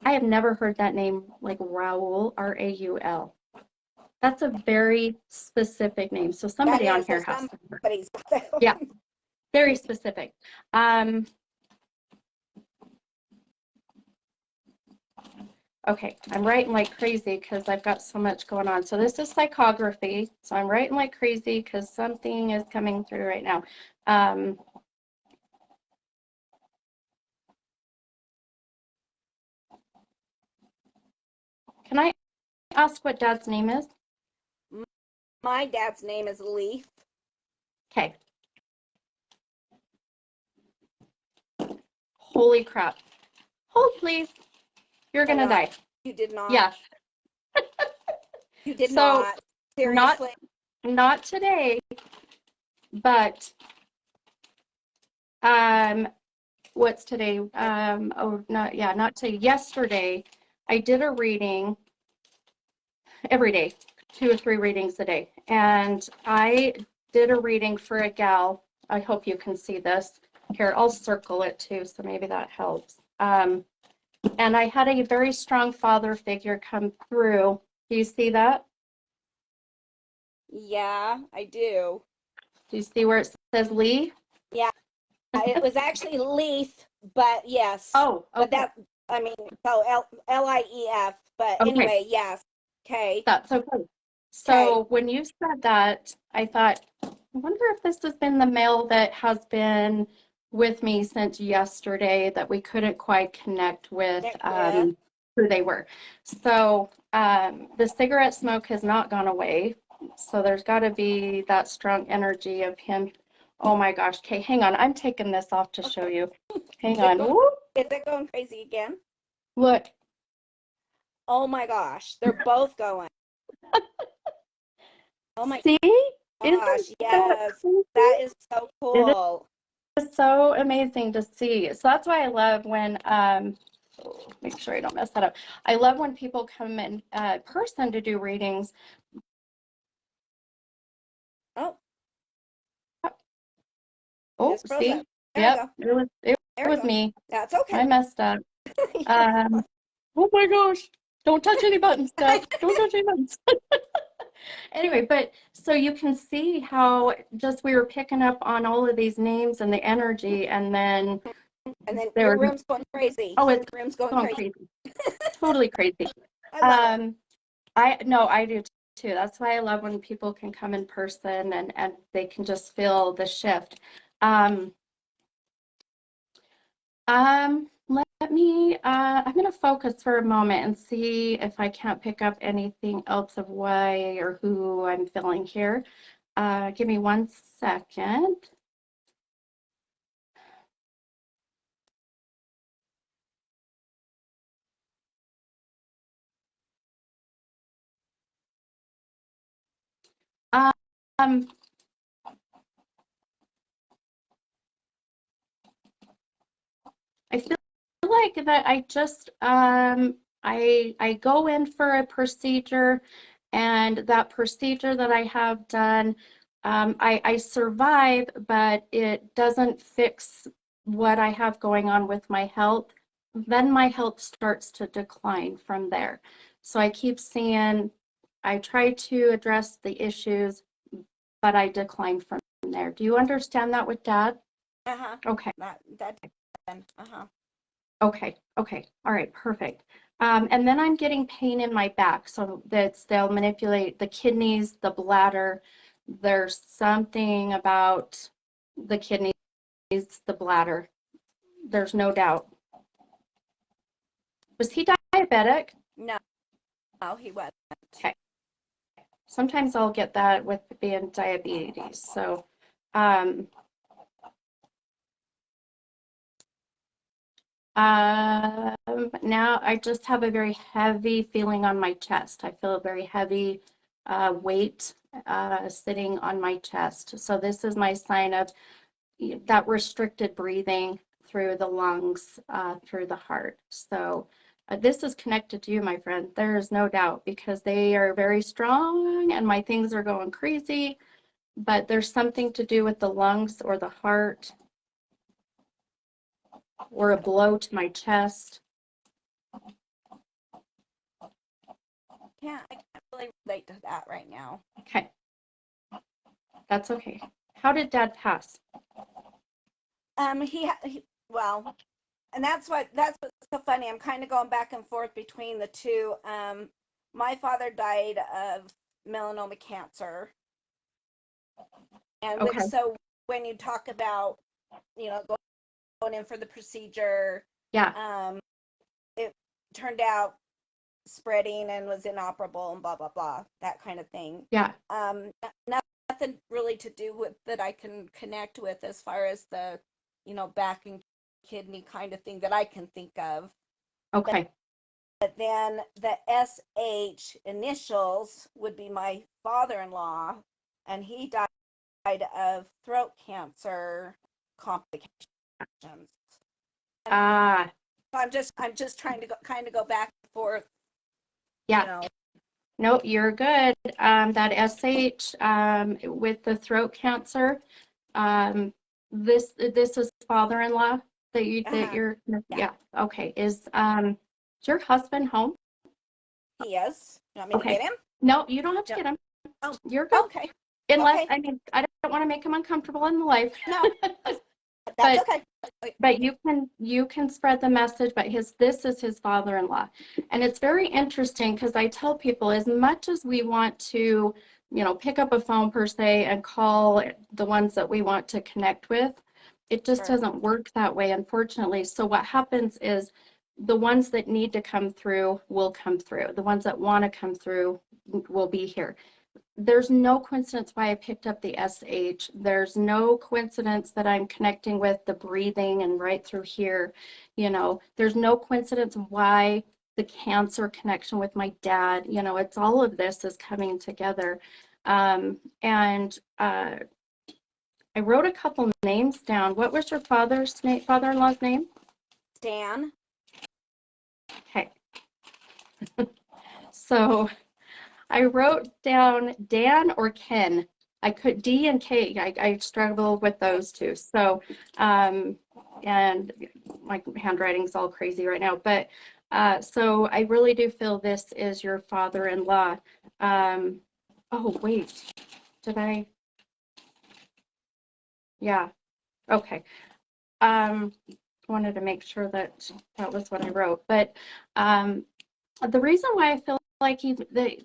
I have never heard that name like Raul, Raul. That's a very specific name. So somebody on here has to. Somebody's Yeah, very specific. Okay, I'm writing like crazy because I've got so much going on. So this is psychography. So I'm writing like crazy because something is coming through right now. Can I ask what Dad's name is? My dad's name is Leaf. Okay. Holy crap. Hold, please. You're going to die. You did not. Yeah. You did So, not. Seriously. Not today, but what's today? Not today. Yesterday, I did a reading every day, 2 or 3 readings a day. And I did a reading for a gal. I hope you can see this. Here, I'll circle it too, so maybe that helps. And I had a very strong father figure come through. Do you see that? Yeah, I do. Do you see where it says Lee? Yeah, it was actually Leaf, but yes. Oh, okay. But that, I mean, so Lief. But Okay. anyway, yes. Okay. That's okay. So when you said that, I thought, I wonder if this has been the male that has been with me since yesterday that we couldn't quite connect with who they were. So the cigarette smoke has not gone away. So there's got to be that strong energy of him. Oh my gosh. Okay, hang on. I'm taking this off to show you. Hang on. Is it going crazy again? Look. Oh my gosh. They're both going. Oh my See? gosh. Yes. That is so cool. It's so amazing to see. So that's why I love when, make sure I don't mess that up. I love when people come in person to do readings. Oh. Oh, see? There Yep. It There we was go. me. That's I okay. messed up. Oh my gosh. Don't touch any buttons, Deb. Don't touch any buttons. Anyway, but so you can see how just we were picking up on all of these names and the energy, and then And then there, your room's going crazy. oh, it's Your room's going going crazy. crazy. Totally crazy. I love it. I do too. That's why I love when people can come in person and they can just feel the shift. Um, Let me, I'm going to focus for a moment and see if I can't pick up anything else of why or who I'm feeling here. Give me 1 second. Um, I feel like that I just I go in for a procedure, and that procedure that I have done, I survive, but it doesn't fix what I have going on with my health. Then my health starts to decline from there. So I keep seeing, I try to address the issues, but I decline from there. Do you understand that with Dad? Uh-huh. Okay. That uh-huh. Okay, okay, all right, perfect. And then I'm getting pain in my back, so they'll manipulate the kidneys, the bladder. There's something about the kidneys, the bladder. There's no doubt. Was he diabetic? No, he wasn't. Okay. Sometimes I'll get that with being diabetes. So, um, now I just have a very heavy feeling on my chest. I feel a very heavy weight sitting on my chest. So this is my sign of that restricted breathing through the lungs, through the heart. So this is connected to you, my friend. There is no doubt, because they are very strong and my things are going crazy, but there's something to do with the lungs or the heart, or a blow to my chest. I can't really relate to that right now. Okay, that's okay. How did Dad pass? Well, and that's what's so funny. I'm kind of going back and forth between the two. My father died of melanoma cancer, and Okay, when you talk about, going in for the procedure, yeah, it turned out spreading and was inoperable and blah blah blah, that kind of thing. yeah, Nothing really to do with that I can connect with as far as the, back and kidney kind of thing that I can think of. okay. But then the SH initials would be my father-in-law, and he died of throat cancer complications. Ah, I'm just trying to kind of go back and forth, you yeah. know. No, you're good. That SH with the throat cancer, this is father-in-law that Uh-huh. you're, Yeah, yeah, okay. Is your husband home? he is. You want me to Okay. get him? No, you don't have to No. get him. Oh, You're good. okay. Unless, Okay. I mean, I don't want to make him uncomfortable in the life. No, that's But okay. but you can spread the message, but this is his father-in-law. And it's very interesting, because I tell people, as much as we want to, pick up a phone per se and call the ones that we want to connect with, it just Sure. doesn't work that way, unfortunately. So what happens is the ones that need to come through will come through. The ones that want to come through will be here. There's no coincidence why I picked up the SH. There's no coincidence that I'm connecting with the breathing and right through here. There's no coincidence why the cancer connection with my dad. It's all of this is coming together. And I wrote a couple names down. What was your father-in-law's name? Stan. Okay. So I wrote down Dan or Ken. I could D and K. I struggled with those two. So and my handwriting's all crazy right now, but so I really do feel this is your father-in-law. Oh, wait, did I? Yeah, okay. Wanted to make sure that that was what I wrote, but the reason why I feel like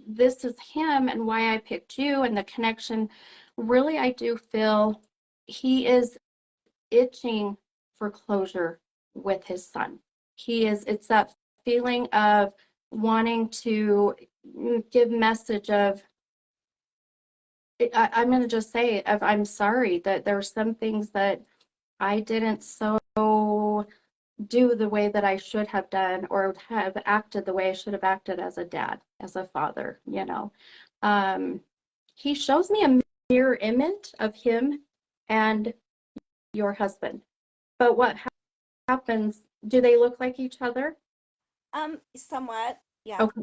this is him and why I picked you and the connection, really, I do feel he is itching for closure with his son. It's that feeling of wanting to give message of, I'm going to just say, of I'm sorry that there were some things that I didn't so do the way that I should have done or have acted the way I should have acted as a dad, as a father, you know. Um, he shows me a mirror image of him and your husband. But what happens, do they look like each other? Somewhat, yeah. Okay.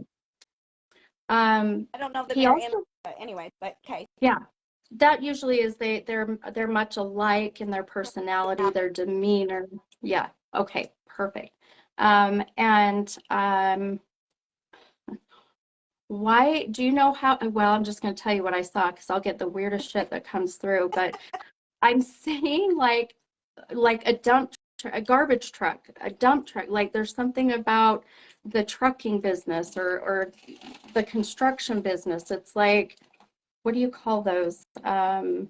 I don't know the He mirror also, image, but anyway, but okay. yeah, that usually is they're much alike in their personality, their demeanor. Yeah, okay, perfect. And why do you know how? Well, I'm just going to tell you what I saw because I'll get the weirdest shit that comes through. But I'm seeing like a garbage truck, a dump truck. Like there's something about the trucking business or the construction business. It's like, what do you call those? What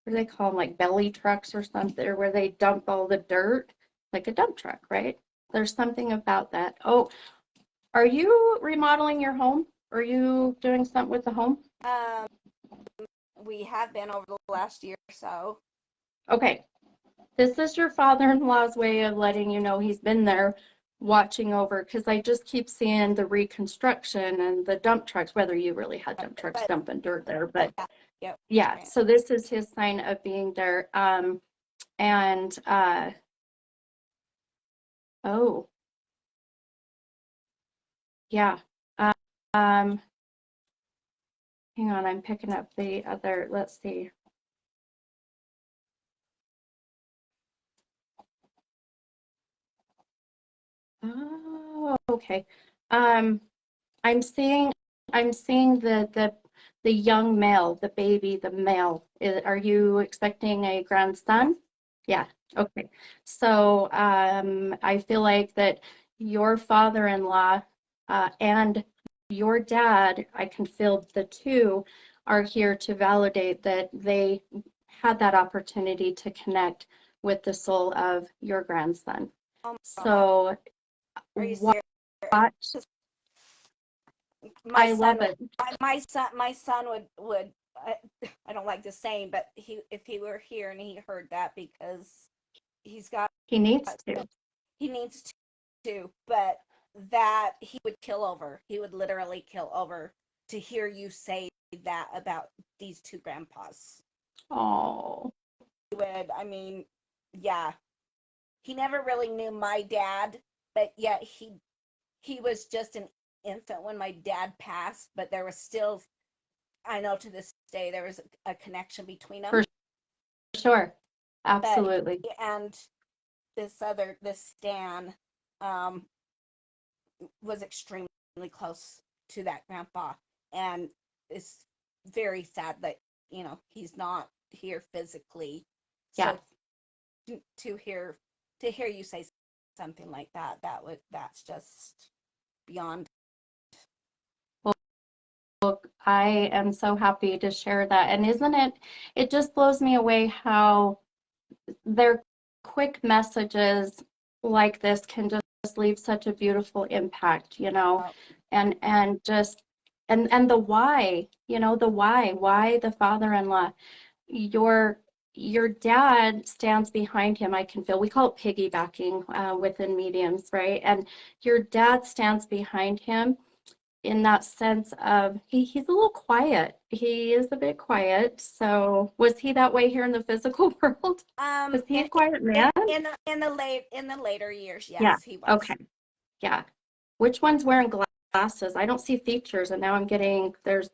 do they call them? Like belly trucks or something, or where they dump all the dirt, like a dump truck, right? There's something about that. Oh, are you remodeling your home? Are you doing something with the home? Um, we have been over the last year or so. Okay. This is your father-in-law's way of letting you know he's been there watching over, because I just keep seeing the reconstruction and the dump trucks, whether you really had dump trucks But dumping dirt there, but yeah, yeah, right. so this is his sign of being there. And oh, yeah. Um, hang on, I'm picking up the other, let's see. Oh, okay. Um, I'm seeing the young male, the baby, the male. Are you expecting a grandson? Yeah. Okay. So I feel like that your father-in-law and your dad, I can feel the two are here to validate that they had that opportunity to connect with the soul of your grandson. Oh my God. So Are you what? serious? My I son love would, it. my son would I don't like this saying, but if he were here and he heard that, because he's got He needs to. he needs to, but that he would kill over. He would literally kill over to hear you say that about these two grandpas. Oh, He would, I mean, yeah. He never really knew my dad, but yet he was just an infant when my dad passed, but there was still, I know to this day, there was a connection between them. for sure. But, Absolutely. and this Stan, um, was extremely close to that grandpa. And it's very sad that, he's not here physically. Yeah. So to hear you say something like that, that's just beyond. Well, I am so happy to share that. And isn't it, it just blows me away how their quick messages like this can just leave such a beautiful impact, and just and the why, why the father-in-law, your your dad stands behind him. I can feel, we call it piggybacking within mediums, right? And your dad stands behind him in that sense of he's a little quiet. He is a bit quiet. So was he that way here in the physical world? Was he a quiet man? In the later years, Yeah. yes, he was. Okay. Yeah. Which one's wearing glasses? I don't see features, and now I'm getting there's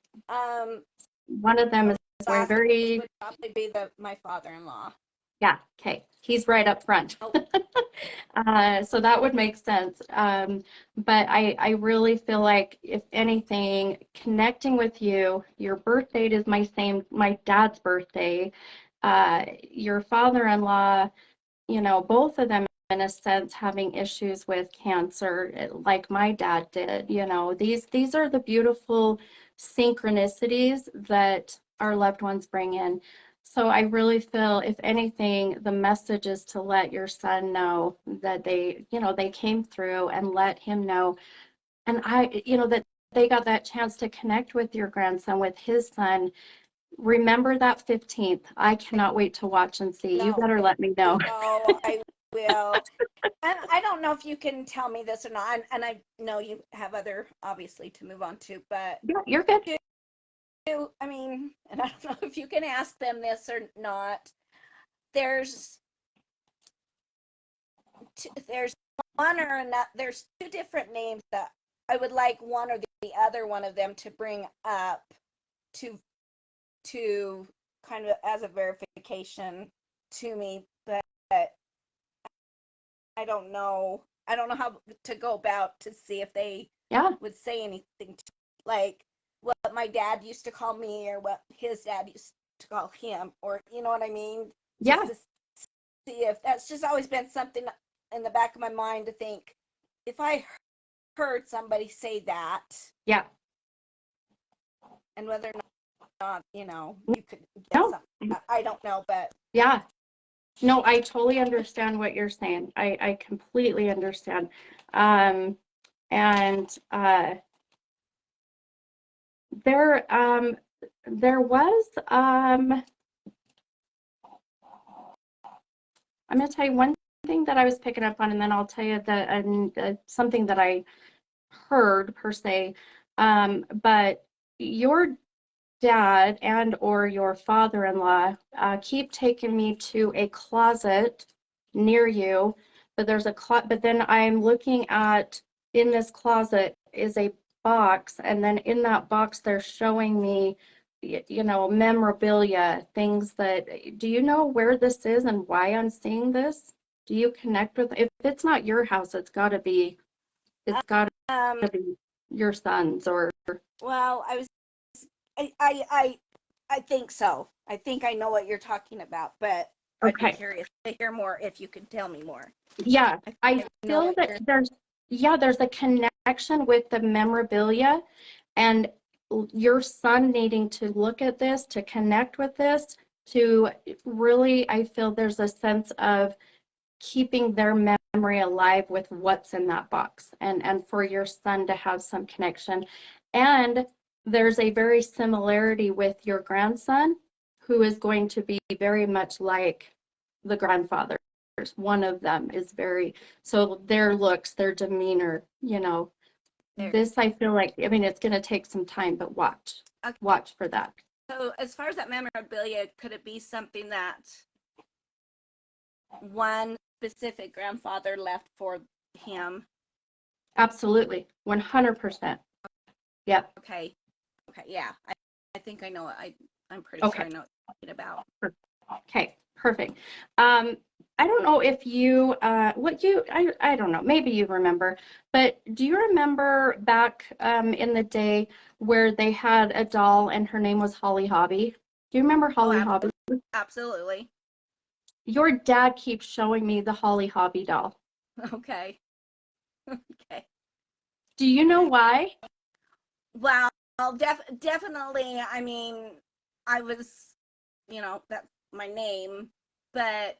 one of them is wearing very, would probably be my father-in-law. yeah. Okay. He's right up front. Oh, So that would make sense. But I really feel like, if anything, connecting with you, your birth date is my dad's birthday. Your father-in-law, both of them, in a sense, having issues with cancer, like my dad did. These are the beautiful synchronicities that our loved ones bring in. So I really feel, if anything, the message is to let your son know that they came through, and let him know. And that they got that chance to connect with your grandson, with his son. Remember that 15th. I cannot wait to watch and see. You no, better let me know. no, I will. And I don't know if you can tell me this or not, and I know you have other, obviously, to move on to, but Yeah, you're good. I mean, and I don't know if you can ask them this or not. There's there's one or another. There's two different names that I would like one or the other one of them to bring up to kind of as a verification to me, but I don't know. I don't know how to go about to see if they Yeah. would say anything like what my dad used to call me or what his dad used to call him, or you know what I mean? Yeah. Just to see if that's just always been something in the back of my mind to think, if I heard somebody say that, Yeah. and whether or not, you could get No. something. I don't know, but Yeah. No, I totally understand what you're saying. I completely understand. And there was I'm going to tell you one thing that I was picking up on, and then I'll tell you something that I heard, per se. But your dad and or your father-in-law keep taking me to a closet near you, but but then I'm looking at, in this closet is a box, and then in that box they're showing me memorabilia, things that, do you know where this is and why I'm seeing this? Do you connect with, if it's not your house, it's got um to be your son's, or well, I I I I think so. I think I know what you're talking about, but I'd be okay. curious to hear more if you could tell me more. Yeah, I I know feel what that you're there's a connection with the memorabilia, and your son needing to look at this, to connect with this, to really, I feel there's a sense of keeping their memory alive with what's in that box, and for your son to have some connection. And there's a very similarity with your grandson, who is going to be very much like the grandfather. One of them is very, so their looks, their demeanor, there. this, I feel like, I mean, it's going to take some time, but Okay. watch for that. So as far as that memorabilia, could it be something that one specific grandfather left for him? Absolutely. 100%. Yep. Okay. Okay. Yeah. I think I know it. I'm pretty sure Okay. I know what you're talking about. Okay, perfect. I don't know if you, I don't know, maybe you remember, but do you remember back in the day where they had a doll and her name was Holly Hobby? Do you remember Oh, Holly Hobby? absolutely. Your dad keeps showing me the Holly Hobby doll. Okay. Okay. Do you know why? Well, definitely. I mean, I was, that's my name, but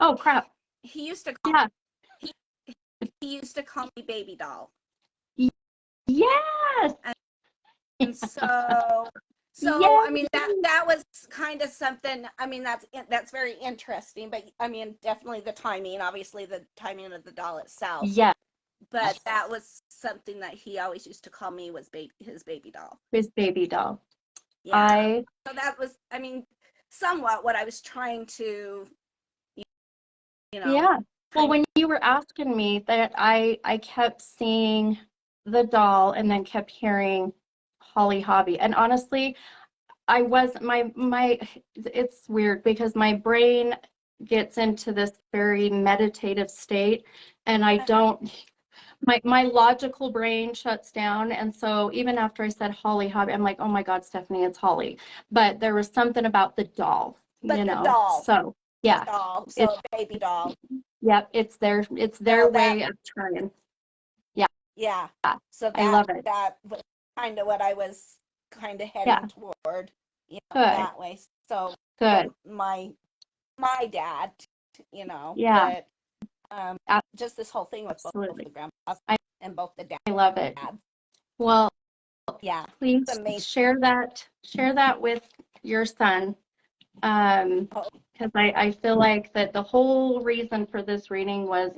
Oh, crap. he used to call Yeah. he, he used to call me baby doll. Yes. And so I Yes. mean, that was kind of something. I mean, that's very interesting, but I mean, definitely the timing, obviously the timing of the doll itself, Yes. but that was something that he always used to call me, was his baby doll. His baby doll. Yeah. I So that was, I mean, somewhat what I was trying to, you know, Yeah. Well, kind when you were asking me that, I kept seeing the doll and then kept hearing Holly Hobby. And honestly, I was my it's weird because my brain gets into this very meditative state, and I don't, my logical brain shuts down. And so even after I said Holly Hobbie, I'm like, oh my God, Stephanie, it's Holly. But there was something about the doll, But you the know. doll, So yeah, doll, it's, so baby doll. yep, it's their So way of turning. Yeah, yeah. So I love it. that was kind of what I was kind of Yeah, heading toward, good, that way. So, but good. my dad, Yeah, but just this whole thing with both absolutely. the grandpas I, and both the I love it. dads. Well, Yeah, please it's amazing. share that with your son. Oh, Because I feel like that the whole reason for this reading was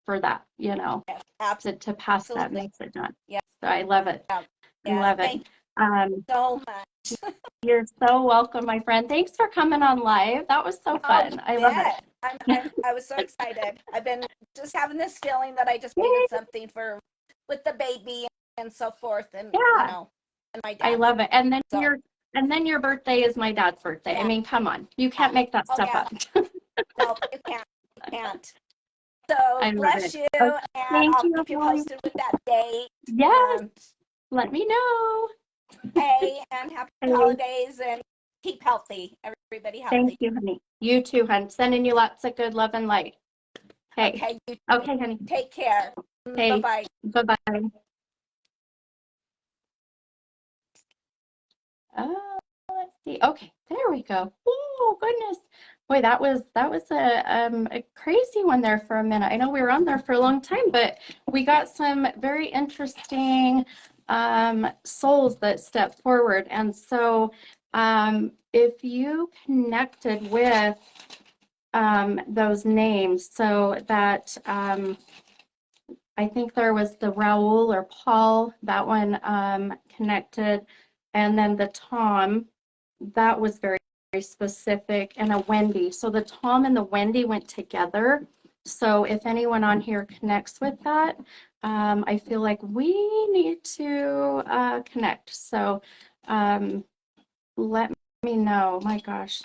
for that, yes, to pass that absolutely. message on. Yeah, So I love it. I yes. love it. Thank Um, you so much. you're so welcome, my friend. Thanks for coming on live. That was so Oh, fun. I love bet. it. I was so excited. I've been just having this feeling that I just needed Yay. something with the baby and so forth, and Yeah, and my I dad. love it. So And then your birthday is my dad's birthday. I yeah, mean, come on. You yeah. can't make that Oh stuff yeah. up. No, you can't. You can't. So I love bless it. you, Okay, and thank I'll you, keep you Holly. posted with that date. Yes, And let me know. hey, and happy Hey, holidays, and keep healthy. Everybody thank healthy. you, honey. You too, hon. Sending you lots of good love and light. Hey. Okay, you Okay, honey. take care. Bye Hey. bye. Bye-bye. Let's see. Okay, there we go. Oh, goodness. Boy, that was a crazy one there for a minute. I know we were on there for a long time, but we got some very interesting souls that stepped forward. And so if you connected with those names, so that I think there was the Raul or Paul, that one connected, and then the Tom, that was very, very specific, and a Wendy. So the Tom and the Wendy went together. So if anyone on here connects with that, I feel like we need to connect. So let me know. My gosh,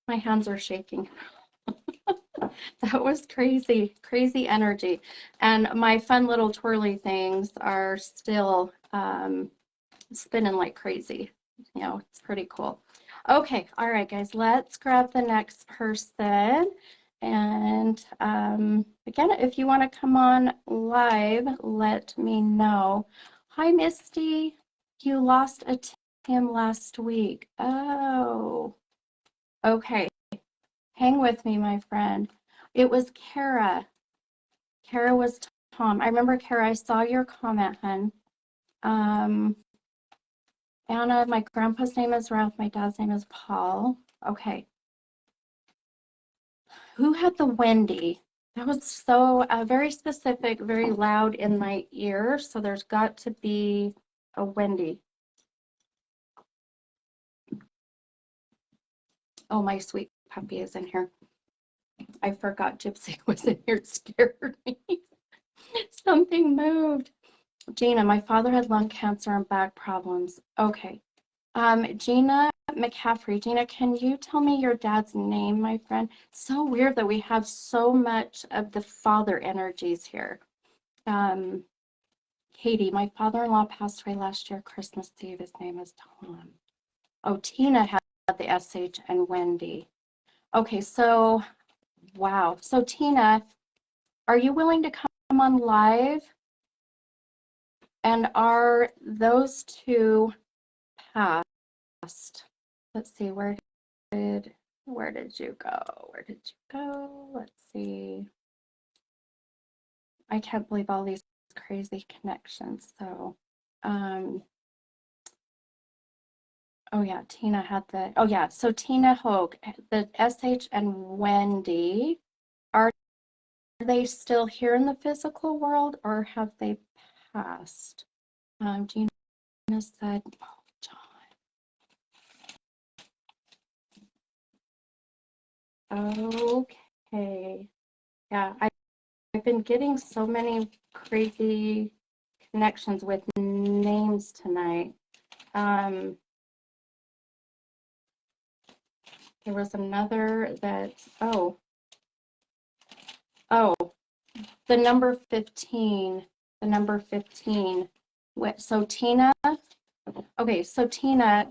my hands are shaking. That was crazy, crazy energy. And my fun little twirly things are still spinning like crazy. It's pretty cool. Okay, all right, guys, let's grab the next person. And again, if you want to come on live, let me know. Hi, Misty. You lost a Tim last week. Oh, okay. Hang with me, my friend. It was Kara. Kara was Tom. I remember, Kara, I saw your comment, hun. Anna, my grandpa's name is Ralph. My dad's name is Paul. Okay. Who had the Wendy? That was so very specific, very loud in my ear. So there's got to be a Wendy. Oh, my sweet puppy is in here. I forgot Gypsy was in here. It scared me. Something moved. Gina, my father had lung cancer and back problems. Okay. Gina McCaffrey. Gina, can you tell me your dad's name, my friend? So weird that we have so much of the father energies here. Katie, my father-in-law passed away last year, Christmas Eve. His name is Tom. Oh, Tina had the SH and Wendy. Okay, so, wow. So, Tina, are you willing to come on live? And are those two passed? Let's see, where did you go? Where did you go? Let's see. I can't believe all these crazy connections. So, oh yeah, Tina had oh yeah, so Tina Hogue, the SH and Wendy, are they still here in the physical world or have they passed? Gina said, oh, John. Okay. Yeah, I've been getting so many crazy connections with names tonight. There was another that, the number 15, So Tina, okay, so Tina,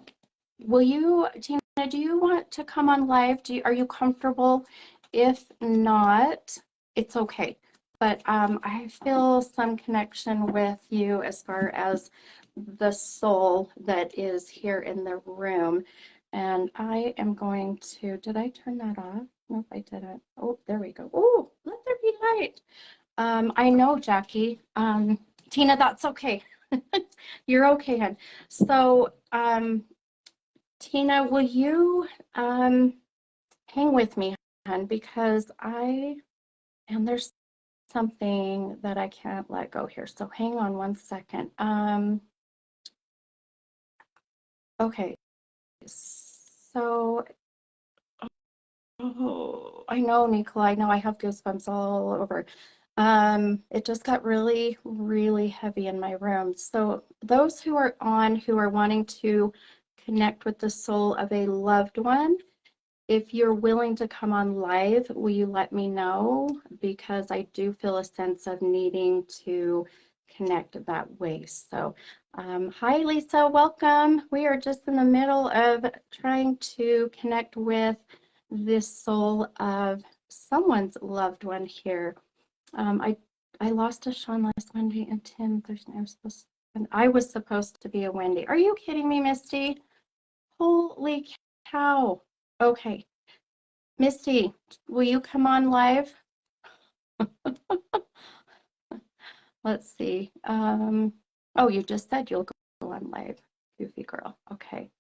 Tina, do you want to come on live? Are you comfortable? If not, it's okay. But I feel some connection with you as far as the soul that is here in the room. And I am going to, did I turn that off? Nope, I didn't. Oh, there we go. Oh, let there be light. I know, Jackie. Tina, that's okay. You're okay, hon. So, Tina, will you hang with me, hon? Because and there's something that I can't let go here. So hang on one second. Okay. So, oh, I know, Nicola, I know I have goosebumps all over. It just got really, really heavy in my room. So those who are wanting to connect with the soul of a loved one, if you're willing to come on live, will you let me know? Because I do feel a sense of needing to connect that way. So, hi, Lisa, welcome. We are just in the middle of trying to connect with this soul of someone's loved one here. I lost a Sean last Wendy and Tim Thursday. I was supposed to be a Wendy. Are you kidding me, Misty? Holy cow. Okay. Misty, will you come on live? Let's see. Oh, you just said you'll go on live. Goofy girl. Okay.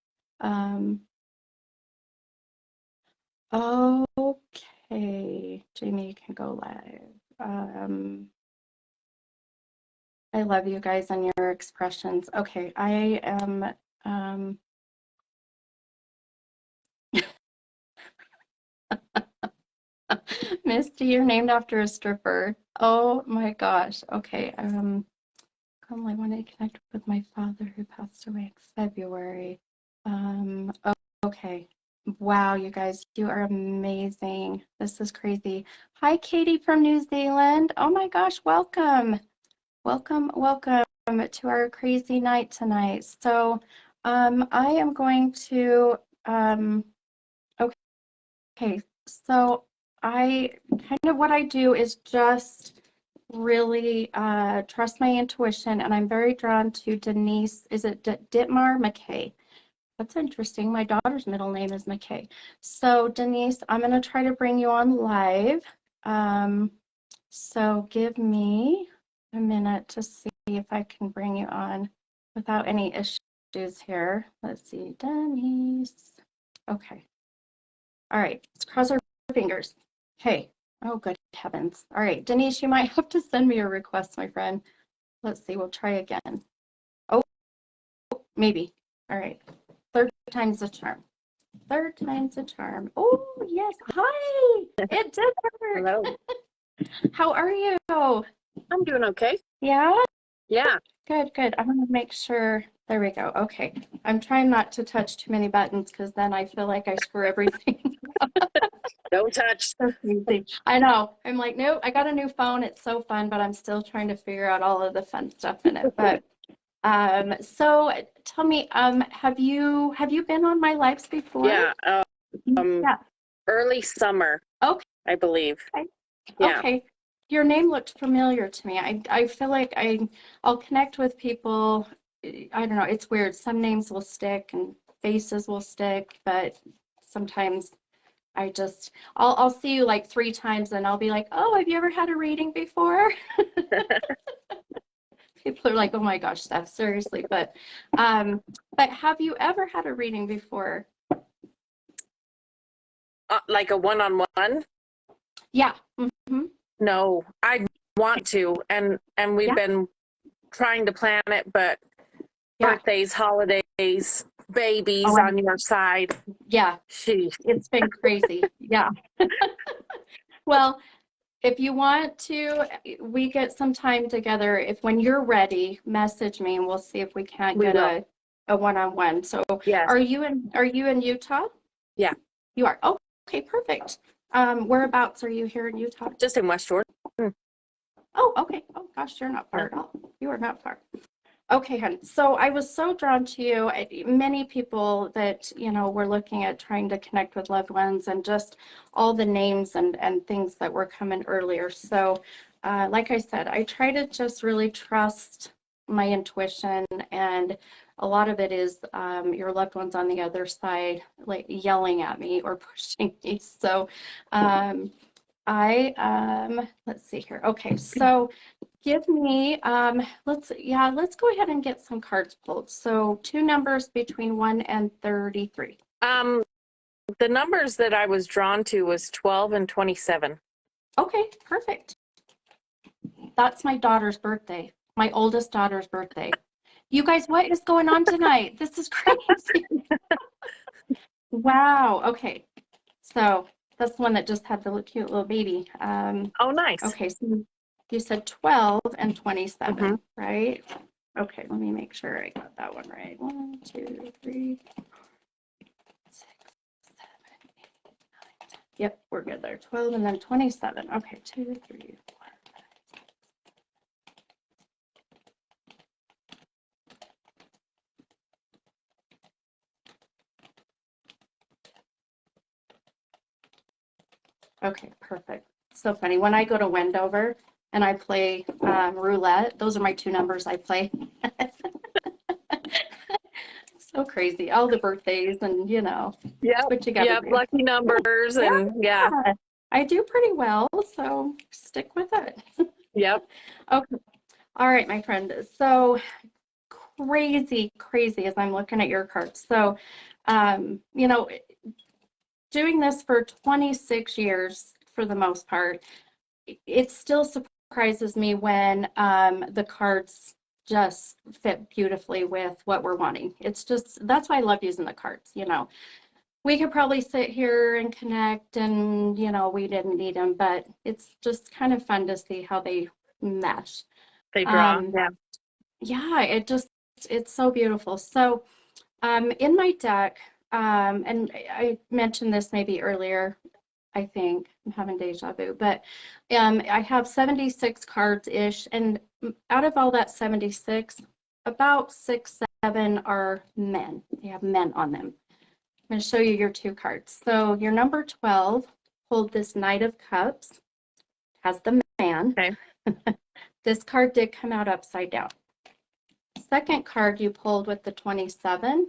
Okay. Jamie, you can go live. I love you guys and your expressions. Okay, I am Misty, you're named after a stripper. Oh my gosh. Okay. I want to connect with my father who passed away in February. Okay. Wow, you guys, you are amazing. This is crazy. Hi, Katie from New Zealand. Oh my gosh, welcome. Welcome to our crazy night tonight. So, I am going to, okay, so what I do is just really trust my intuition, and I'm very drawn to Denise. Is it Ditmar McKay? That's interesting. My daughter's middle name is McKay. So Denise, I'm going to try to bring you on live. So give me a minute to see if I can bring you on without any issues here. Let's see, Denise. Okay. All right, let's cross our fingers. Hey, oh, good heavens. All right, Denise, you might have to send me a request, my friend. Let's see, we'll try again. Oh, maybe. All right, third time's a charm. Third time's a charm. Oh, yes. Hi, it did work. Hello. How are you? I'm doing okay. Yeah? Yeah. Good, good. I'm going to make sure. There we go. Okay. I'm trying not to touch too many buttons because then I feel like I screw everything. Don't touch. So crazy. I know. I'm like, nope, I got a new phone. It's so fun, but I'm still trying to figure out all of the fun stuff in it. But so tell me, have you been on my lives before? Yeah. Yeah. Early summer. Okay. I believe. Okay. Yeah. Okay. Your name looked familiar to me. I feel like I'll connect with people. I don't know. It's weird. Some names will stick and faces will stick, but sometimes I'll see you like 3 times and I'll be like, oh, have you ever had a reading before? People are like, oh my gosh, Steph, seriously. But have you ever had a reading before? Like a one-on-one? Yeah. Mm-hmm. No, I want to, and we've been trying to plan it, but birthdays, holidays, babies on your side. Yeah. It's been crazy. Yeah. Well, if you want to, we get some time together. When you're ready, message me and we'll see if we can't get a one-on-one. So yes. Are you in Utah? Yeah. You are. Oh, okay, perfect. Whereabouts are you here in Utah? Just in West Jordan. Oh, okay. Oh gosh, you're not far at all. You are not far. Okay, hon. So I was so drawn to you. Many people that, were looking at trying to connect with loved ones and just all the names and things that were coming earlier. So, like I said, I try to just really trust my intuition, and a lot of it is your loved ones on the other side, like yelling at me or pushing me. So, let's see here. Okay, so give me, let's go ahead and get some cards pulled. So 2 numbers between 1 and 33. The numbers that I was drawn to was 12 and 27. Okay, perfect. That's my daughter's birthday, my oldest daughter's birthday. You guys, what is going on tonight? This is crazy. Wow. Okay. So that's the one that just had the cute little baby. Oh, nice. Okay, so you said 12 and 27, right? Okay, let me make sure I got that one right. 1, 2, 3, 6, 7, 8, 9, 10. Yep, we're good there. 12 and then 27. Okay, 2, 3, 4, 5. Okay, perfect. So funny. When I go to Wendover and I play roulette, those are my 2 numbers I play. So crazy. All the birthdays and, what you got to do. Lucky numbers and yeah. I do pretty well, so stick with it. Yep. Okay. All right, my friend. So crazy as I'm looking at your cards. So, doing this for 26 years for the most part, it still surprises me when the cards just fit beautifully with what we're wanting. It's just, that's why I love using the cards. We could probably sit here and connect and, we didn't need them, but it's just kind of fun to see how they mesh. They draw. Yeah, it's so beautiful. So in my deck, and I mentioned this maybe earlier, I think I'm having deja vu, but I have 76 cards-ish, and out of all that 76, about 6, 7 are men. They have men on them. I'm going to show you your 2 cards. So your number 12, hold this Knight of Cups, has the man. Okay. This card did come out upside down. Second card you pulled with the 27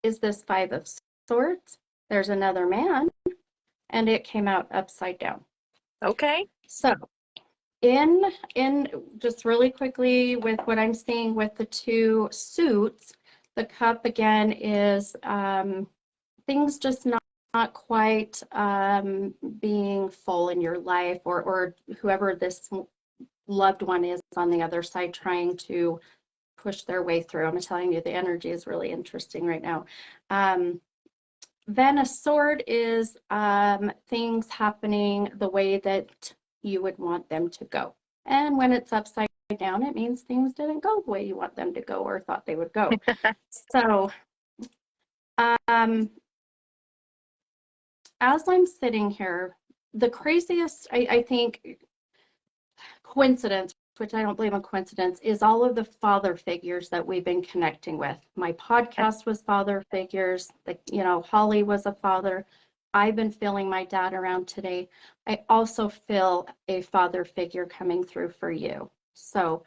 is this 5 of Swords. There's another man, and it came out upside down. Okay. So in just really quickly with what I'm seeing with the 2 suits, the cup again is things just not quite being full in your life, or whoever this loved one is on the other side trying to push their way through. I'm telling you, the energy is really interesting right now. Then a sword is things happening the way that you would want them to go. And when it's upside down, it means things didn't go the way you want them to go or thought they would go. So as I'm sitting here, the craziest, I think, coincidence, which I don't believe in coincidence, is all of the father figures that we've been connecting with. My podcast was father figures. Holly was a father. I've been feeling my dad around today. I also feel a father figure coming through for you. So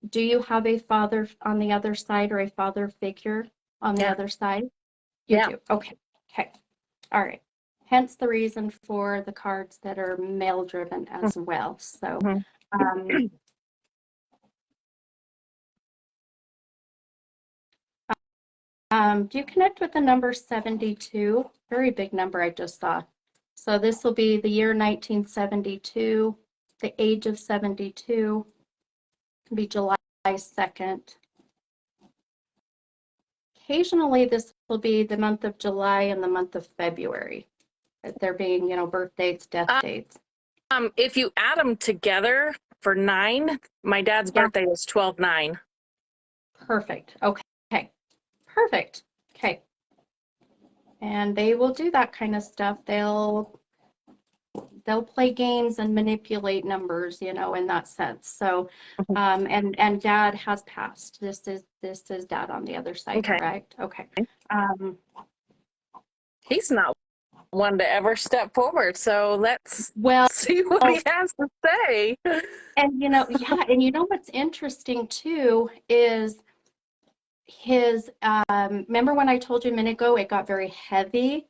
do you have a father on the other side or a father figure on the other side? You do. Okay. All right. Hence the reason for the cards that are male driven as well. So do you connect with the number 72? Very big number I just saw. So this will be the year 1972, the age of 72, can be July 2nd. Occasionally this will be the month of July and the month of February. There being, birth dates, death dates. If you add them together for 9, my dad's birthday is 12/9. Perfect. Okay. Perfect. Okay. and they will do that kind of stuff. They'll play games and manipulate numbers, you know, in that sense. So, and Dad has passed. This is Dad on the other side, Okay. correct? Okay. He's not one to ever step forward, so let's Well, see what he has to say. and you know, yeah, and you know what's interesting too is his. Remember when I told you a minute ago it got very heavy.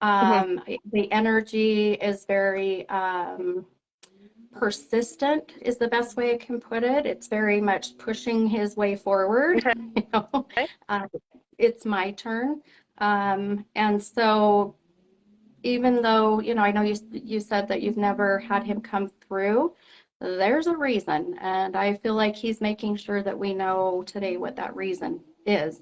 The energy is very persistent is the best way I can put it. It's very much pushing his way forward. Okay. You know, it's my turn, and so even though, you know, I know you said that you've never had him come through, there's a reason, and I feel like he's making sure that we know today what that reason is.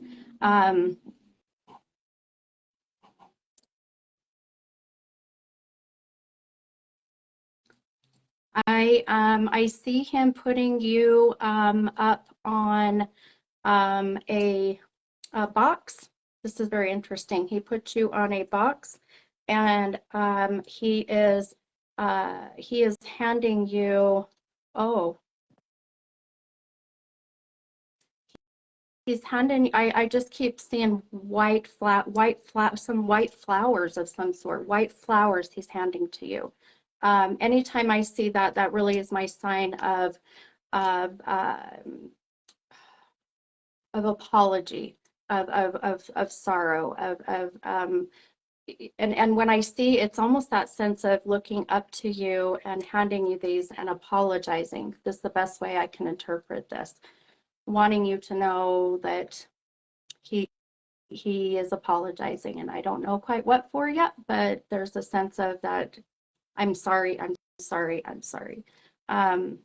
I see him putting you up on a box. This is very interesting. He put you on a box, and he is handing you. Oh, he's handing. I just keep seeing some white flowers of some sort. White flowers he's handing to you. Anytime I see that, that really is my sign of apology, of sorrow, and when I see, it's almost that sense of looking up to you and handing you these and apologizing. This is the best way I can interpret this. Wanting you to know that he is apologizing, and I don't know quite what for yet, but there's a sense of that. I'm sorry. I'm sorry. I'm sorry. You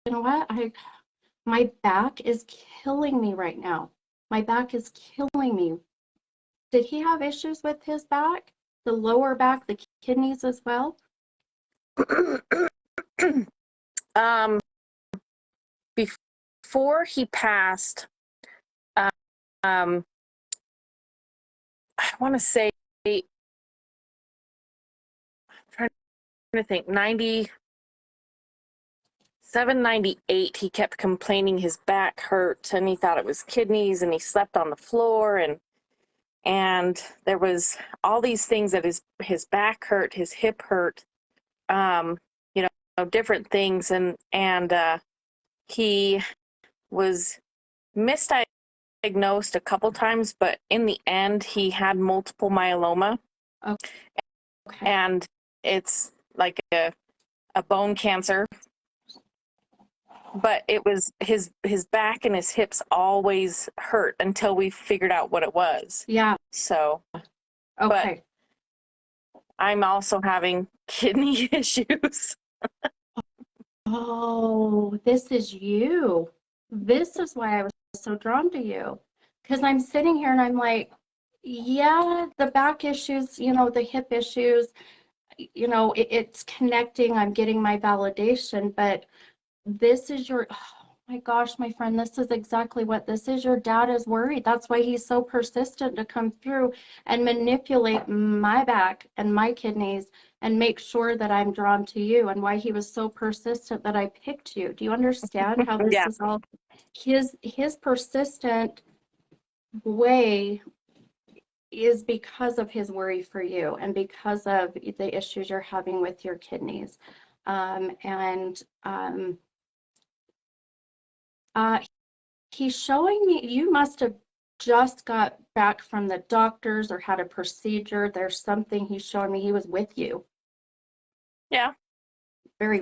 know what? My back is killing me right now. My back is killing me. Did he have issues with his back? The lower back, the kidneys as well? Before he passed, I want to say, I'm trying to think, 97, 98, he kept complaining his back hurt, and he thought it was kidneys, and he slept on the floor, and there was all these things that his back hurt, his hip hurt, you know, different things, and he was misdiagnosed a couple times, but in the end, he had multiple myeloma. Okay. And it's like a bone cancer. But it was his back and his hips always hurt until we figured out what it was. Yeah. So, okay. But I'm also having kidney issues. Oh, this is you. This is why I was so drawn to you. Because I'm sitting here and I'm like, yeah, the back issues, you know, the hip issues, you know, it's connecting. I'm getting my validation, but this is your, oh my gosh, my friend, this is exactly what this is. Your dad is worried. That's why he's so persistent to come through and manipulate my back and my kidneys and make sure that I'm drawn to you, and why he was so persistent that I picked you. Do you understand how this is all his persistent way is because of his worry for you and because of the issues you're having with your kidneys. He's showing me you must have just got back from the doctors or had a procedure. There's something he's showing me. He was with you. Yeah. Very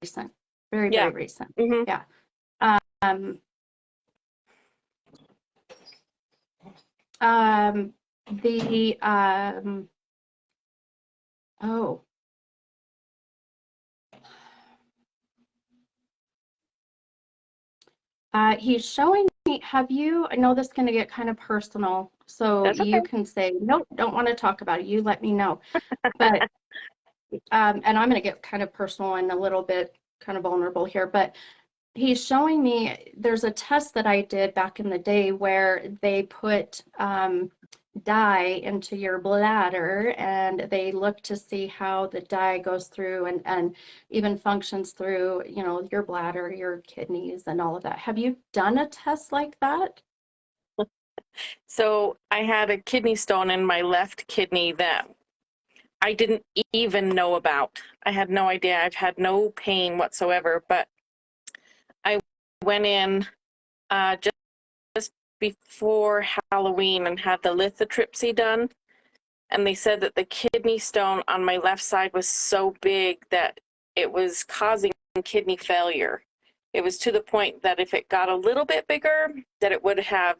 recent. Very recent. Mm-hmm. Yeah. Oh. He's showing me, have you, I know this is going to get kind of personal, so That's okay. you can say, nope, don't want to talk about it. You let me know. But and I'm going to get kind of personal and a little bit kind of vulnerable here, but he's showing me there's a test that I did back in the day where they put dye into your bladder and they look to see how the dye goes through and even functions through, you know, your bladder, your kidneys, and all of that. Have you done a test like that? So I had a kidney stone in my left kidney that I didn't even know about. I had no idea. I've had no pain whatsoever, but I went in just before Halloween and had the lithotripsy done. And they said that the kidney stone on my left side was so big that it was causing kidney failure. It was to the point that if it got a little bit bigger, that it would have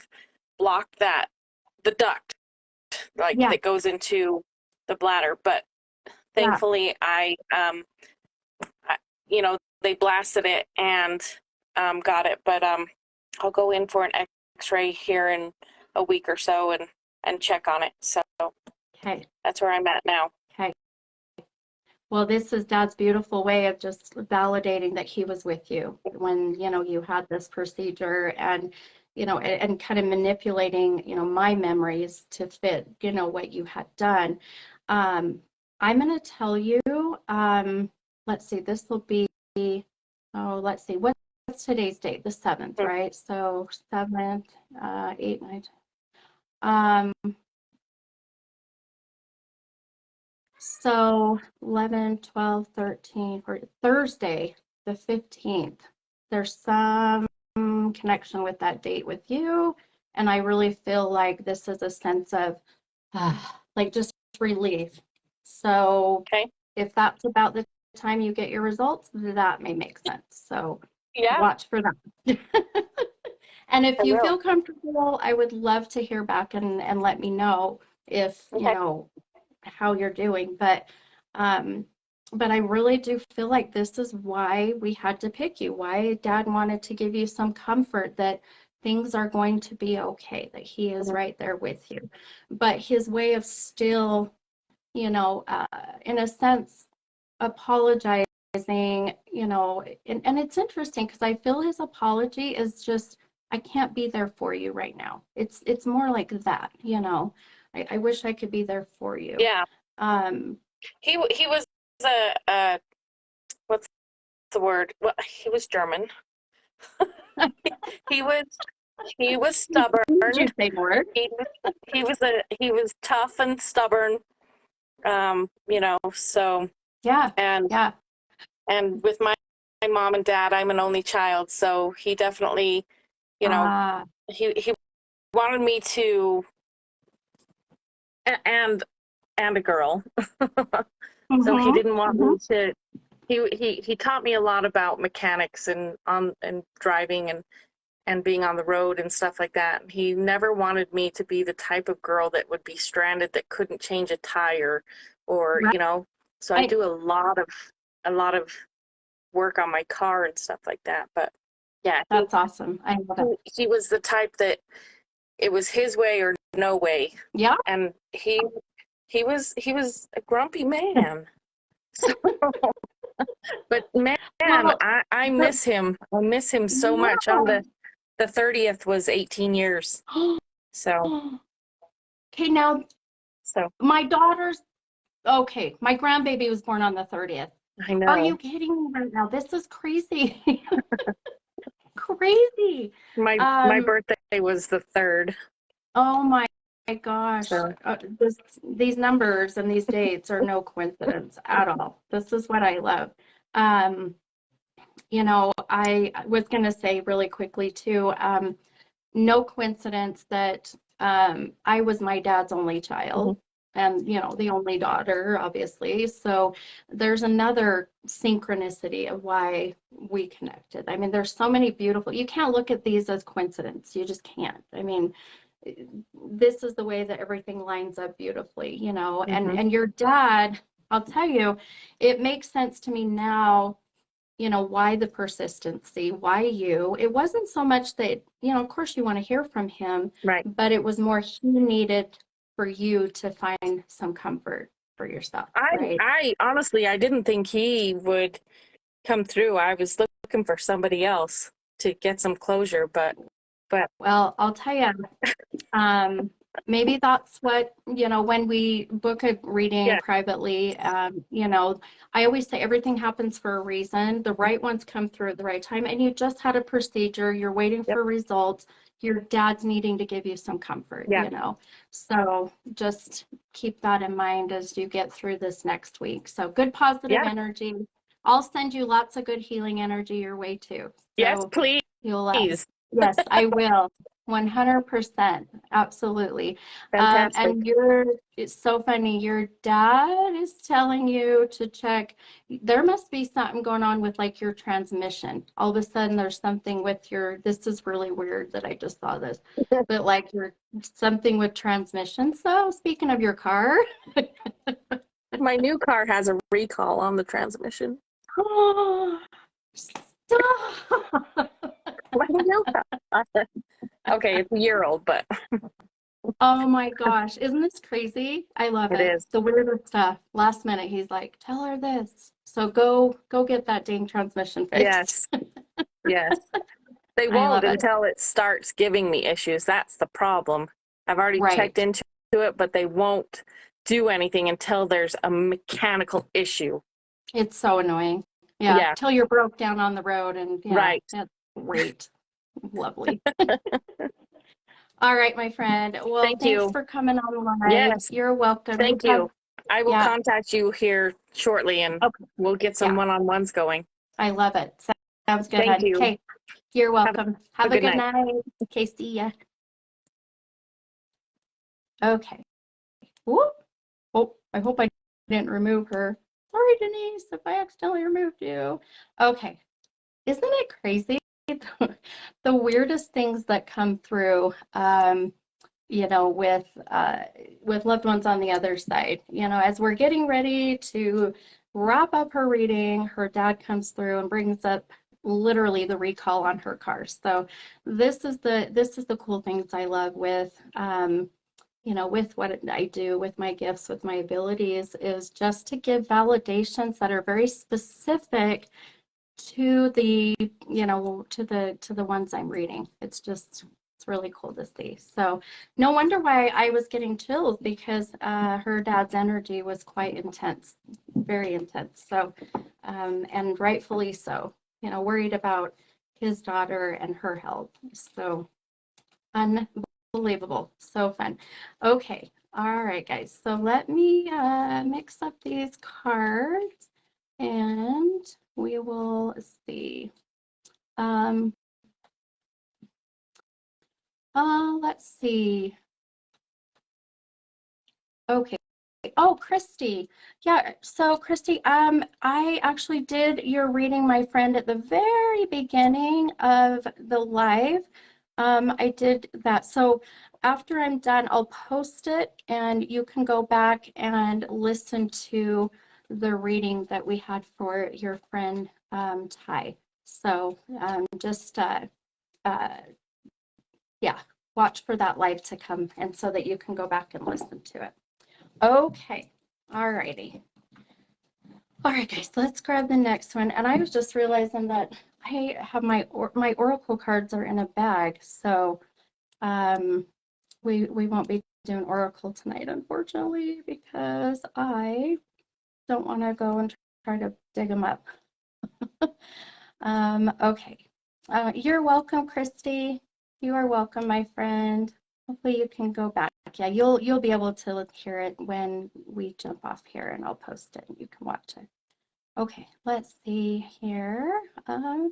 blocked the duct, like Yeah, that goes into the bladder. But yeah. thankfully, you know, they blasted it and got it. But I'll go in for an X-ray here in a week or so and check on it. So Okay. that's where I'm at now. Okay. Well, this is Dad's beautiful way of just validating that he was with you when, you know, you had this procedure and, you know, and kind of manipulating, you know, my memories to fit, you know, what you had done. I'm going to tell you, let's see, this will be, oh, let's see, what's today's date? The 7th, right? So 7th, 8, 9, so 11, 12, 13, for Thursday, the 15th, there's some connection with that date with you. And I really feel like this is a sense of like just relief. So Okay. if that's about the time you get your results, that may make sense. So Yeah, watch for that. And if I you will. feel comfortable, I would love to hear back and let me know if, you Okay. know, how you're doing. But I really do feel like this is why we had to pick you, why Dad wanted to give you some comfort that things are going to be okay, that he is right there with you. But his way of still, you know, in a sense, apologizing, you know, and it's interesting because I feel his apology is just, I can't be there for you right now. It's more like that, you know. I wish I could be there for you. Yeah. Um, He was what's the word? Well, he was German. He was stubborn. did you say more? He he was tough and stubborn. You know, so Yeah, and yeah. with my mom and dad, I'm an only child, so he definitely, you know, Uh, he wanted me to and a girl. So he mhm, didn't want mhm. me to he taught me a lot about mechanics and driving and being on the road and stuff like that. He never wanted me to be the type of girl that would be stranded that couldn't change a tire or, you know. So I Right. do a lot of work on my car and stuff like that. But yeah, That's awesome. I love it. he was the type that it was his way or no way. Yeah. And he was a grumpy man. So, but man, Well, I but miss him. I miss him so much. On yeah. the 30th was 18 years. So Okay, now so my daughter's okay. My grandbaby was born on the 30th. I Are you know. kidding me right now? This is crazy. Crazy. My Um, birthday was the 3rd. oh my gosh. So These numbers and these dates are no coincidence at all. This is what I love. Um, you know, I was going to say really quickly too, no coincidence that I was my dad's only child mhm. and, you know, the only daughter, obviously. So there's another synchronicity of why we connected. I mean, there's so many beautiful, you can't look at these as coincidence. You just can't. I mean, this is the way that everything lines up beautifully, you know, Mhm. and your dad, I'll tell you, it makes sense to me now, you know, why the persistency, why you. It wasn't so much that, you know, of course you want to hear from him, Right. but it was more he needed for you to find some comfort. for yourself, I right? I honestly I didn't think he would come through. I was looking for somebody else to get some closure, but Well, I'll tell you, maybe that's what, when we book a reading yeah, privately, I always say everything happens for a reason. The right ones come through at the right time, and you just had a procedure, you're waiting yep, for results, your dad's needing to give you some comfort, yeah, So just keep that in mind as you get through this next week. So good positive yeah. energy. I'll send you lots of good healing energy your way too. Yes, So please. you'll, yes, I will. 100%. Absolutely. Fantastic. And it's so funny. Your dad is telling you to check. There must be something going on with like your transmission. All of a sudden, there's something with this is really weird that I just saw this, but like something with transmission. So, speaking of your car, My new car has a recall on the transmission. oh, stop. My new car. Okay, it's a year old, but Oh my gosh, isn't this crazy? I love it it. is. The weirdest stuff. Last minute, he's like, "Tell her this." So go get that dang transmission fixed. Yes, yes. They I won't love it. until it starts giving me issues. That's the problem. I've already checked Right. into it, but they won't do anything until there's a mechanical issue. It's so annoying. Yeah, Yeah, till you're broke down on the road and yeah, right. that's great. Lovely. All right, my friend. Well, Thank thanks you. for coming on live. Yes, You're welcome. You thank have, you. I will yeah, contact you here shortly and okay, we'll get some yeah, one-on-ones going. I love it. Sounds good, Thank hon. you. Okay, you're Have welcome. a Have a good good night. night. Okay, see ya. Okay. Whoop. Oh, I hope I didn't remove her. Sorry, Denise, if I accidentally removed you. Okay. Isn't it crazy? The weirdest things that come through, with loved ones on the other side. As we're getting ready to wrap up her reading, her dad comes through and brings up literally the recall on her car. So this is the cool things I love with what I do, with my gifts, with my abilities, is just to give validations that are very specific to the ones I'm reading. It's really cool to see. So no wonder why I was getting chills, because her dad's energy was quite intense, very intense. So and rightfully so. Worried about his daughter and her health. So unbelievable. So fun. Okay. All right, guys. So let me mix up these cards and we will see. Um, let's see. Okay. Oh, Christy. Yeah. So Christy, I actually did your reading, my friend, at the very beginning of the live. I did that. So after I'm done, I'll post it and you can go back and listen to the reading that we had for your friend, Ty. So just uh, yeah, watch for that live to come and so that you can go back and listen to it. Okay, all righty. All right, guys, let's grab the next one. And I was just realizing that I have my oracle cards are in a bag, so we won't be doing oracle tonight, unfortunately, because I don't want to go and try to dig them up. Okay. You're welcome, Christy. You are welcome, my friend. Hopefully you can go back. Yeah, you'll be able to hear it when we jump off here, and I'll post it and you can watch it. Okay, let's see here. The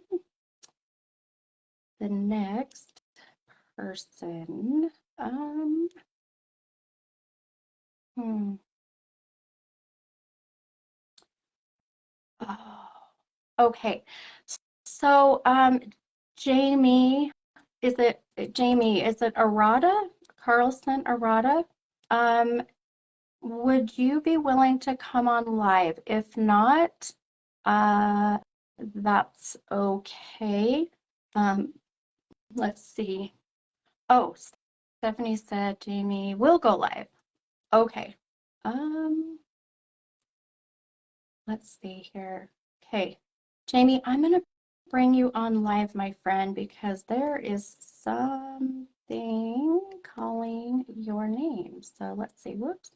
next person. Um, hmm. Oh, okay. So, Jamie, is it Arata? Carlson Arata? Um, would you be willing to come on live? If not, uh, that's okay. Um, let's see. Oh, Stephanie said Jamie will go live. Okay. Um, let's see here. Okay, Jamie, I'm going to bring you on live, my friend, because there is something calling your name. So let's see. Whoops.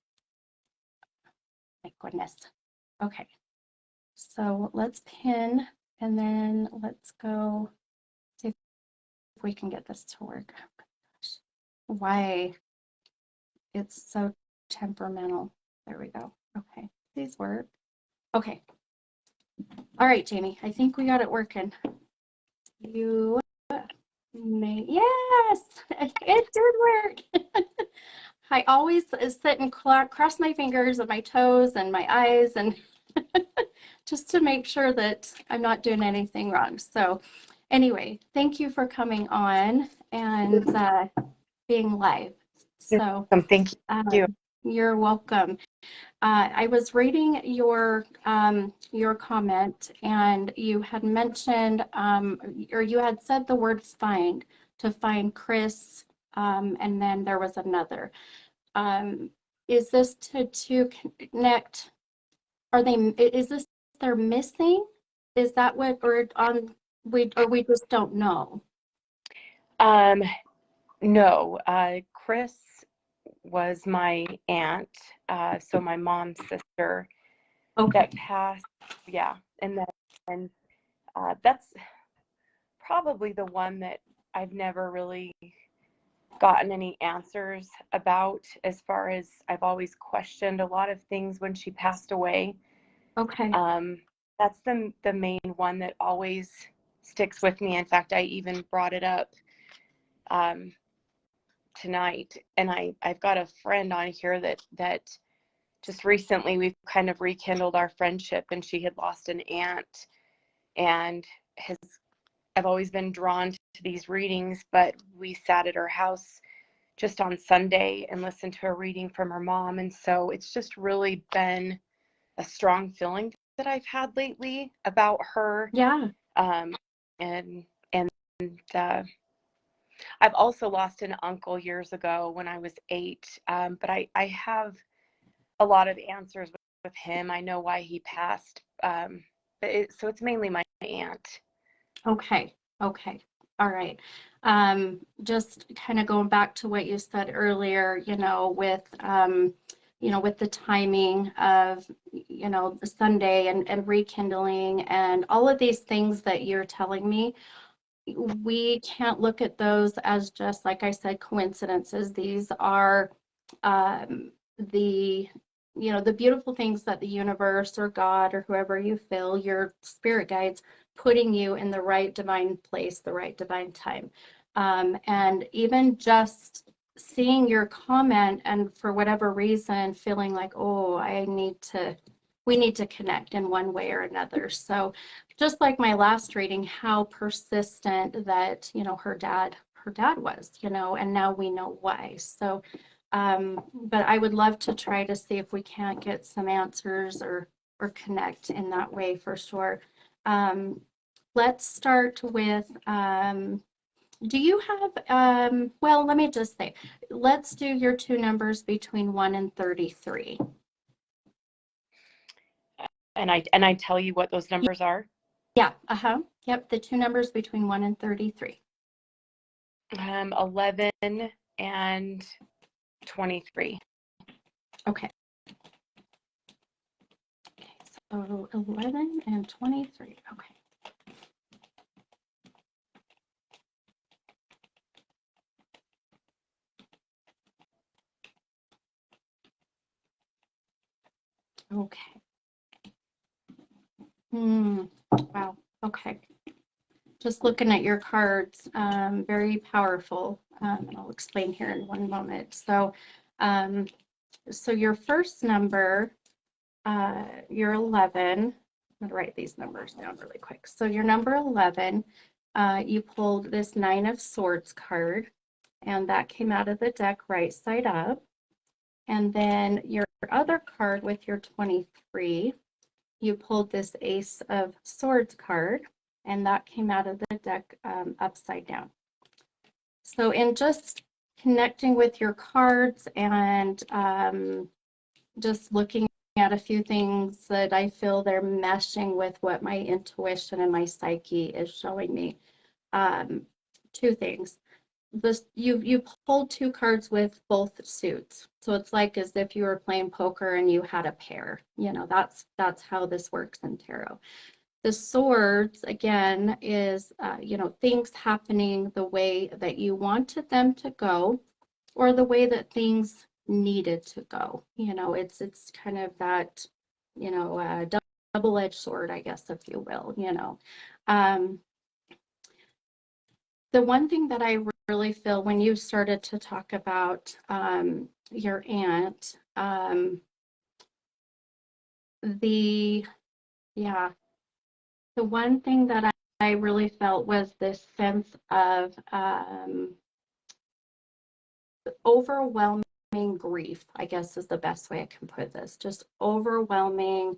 My goodness. Okay. So let's pin and then let's go see if we can get this to work. Oh, gosh. Why it's so temperamental. There we go. Okay. Please work. Okay. All right, Jamie. I think we got it working. You may, yes, it did work. I always sit and cross my fingers and my toes and my eyes and just to make sure that I'm not doing anything wrong. So anyway, thank you for coming on and being live. So Thank you. You're welcome. I was reading your comment, and you had mentioned, or you had said the words "find" to find Chris, and then there was another. Is this to connect? Are they? Is this they're missing? Is that what, or on we just don't know? No, Chris was my aunt, so my mom's sister Okay. that passed. Yeah, and then that's probably the one that I've never really gotten any answers about, as far as I've always questioned a lot of things when she passed away. Okay. That's the main one that always sticks with me. In fact, I even brought it up tonight, and I've got a friend on here that just recently we've kind of rekindled our friendship, and she had lost an aunt, and I've always been drawn to these readings, but we sat at her house just on Sunday and listened to a reading from her mom, and so it's just really been a strong feeling that I've had lately about her. Yeah. And I've also lost an uncle years ago when I was 8, but I have a lot of answers with him. I know why he passed, so it's mainly my aunt. Okay. Okay. All right. Just kind of going back to what you said earlier, with the timing of, the Sunday and rekindling and all of these things that you're telling me, we can't look at those as just, like I said, coincidences. These are the beautiful things that the universe or God or whoever you feel, your spirit guides, putting you in the right divine place, the right divine time. And even just seeing your comment and for whatever reason feeling like, oh, we need to connect in one way or another. So just like my last reading, how persistent that, her dad was, and now we know why. So, but I would love to try to see if we can't get some answers or connect in that way for sure. Let's start with, do you have, well, let me just say, let's do your two numbers between 1 and 33. And I tell you what those numbers are? Yeah, yep, the two numbers between 1 and 33. 11 and 23. Okay. So 11 and 23. Okay. Okay. Wow. Okay. Just looking at your cards, very powerful. And I'll explain here in one moment. So, so your first number, you're 11. I'm going to write these numbers down really quick. So your number 11, you pulled this 9 of Swords card, and that came out of the deck right side up. And then your other card with your 23, you pulled this Ace of Swords card, and that came out of the deck upside down. So in just connecting with your cards and just looking at a few things that I feel they're meshing with what my intuition and my psyche is showing me. Two things. You pulled two cards with both suits, so it's like as if you were playing poker and you had a pair. That's how this works in tarot. The swords again is things happening the way that you wanted them to go, or the way that things needed to go. It's kind of that double-edged sword, I guess, if you will. um, the one thing that I really feel when you started to talk about your aunt, the yeah, the one thing that I really felt was this sense of overwhelming grief, I guess is the best way I can put this. Just overwhelming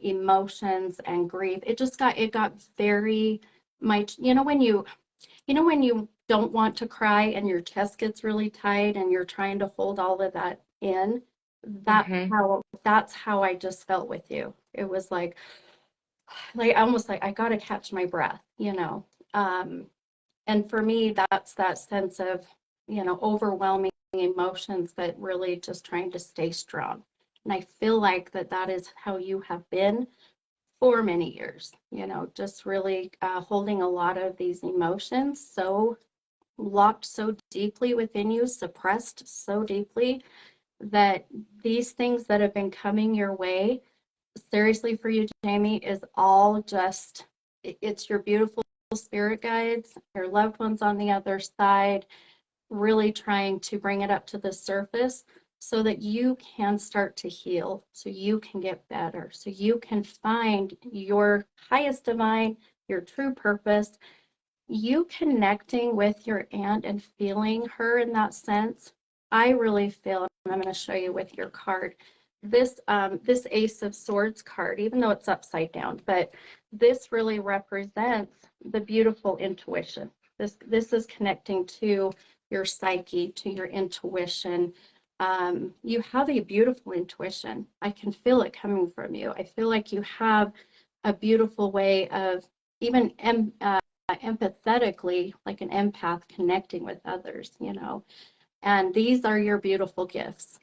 emotions and grief. It got very much, when you don't want to cry and your chest gets really tight and you're trying to hold all of that in. That's how I just felt with you. It was like almost like I got to catch my breath. And for me, that's that sense of, overwhelming emotions, but really just trying to stay strong. And I feel like that is how you have been for many years, just really holding a lot of these emotions so locked so deeply within you, suppressed so deeply, that these things that have been coming your way, seriously for you, Jamie, is all just, it's your beautiful spirit guides, your loved ones on the other side, really trying to bring it up to the surface so that you can start to heal, so you can get better, so you can find your highest divine, your true purpose. You connecting with your aunt and feeling her in that sense, I really feel, and I'm going to show you with your card, this Ace of Swords card, even though it's upside down, but this really represents the beautiful intuition. This is connecting to your psyche, to your intuition. You have a beautiful intuition. I can feel it coming from you. I feel like you have a beautiful way of even empathetically, like an empath, connecting with others, and these are your beautiful gifts.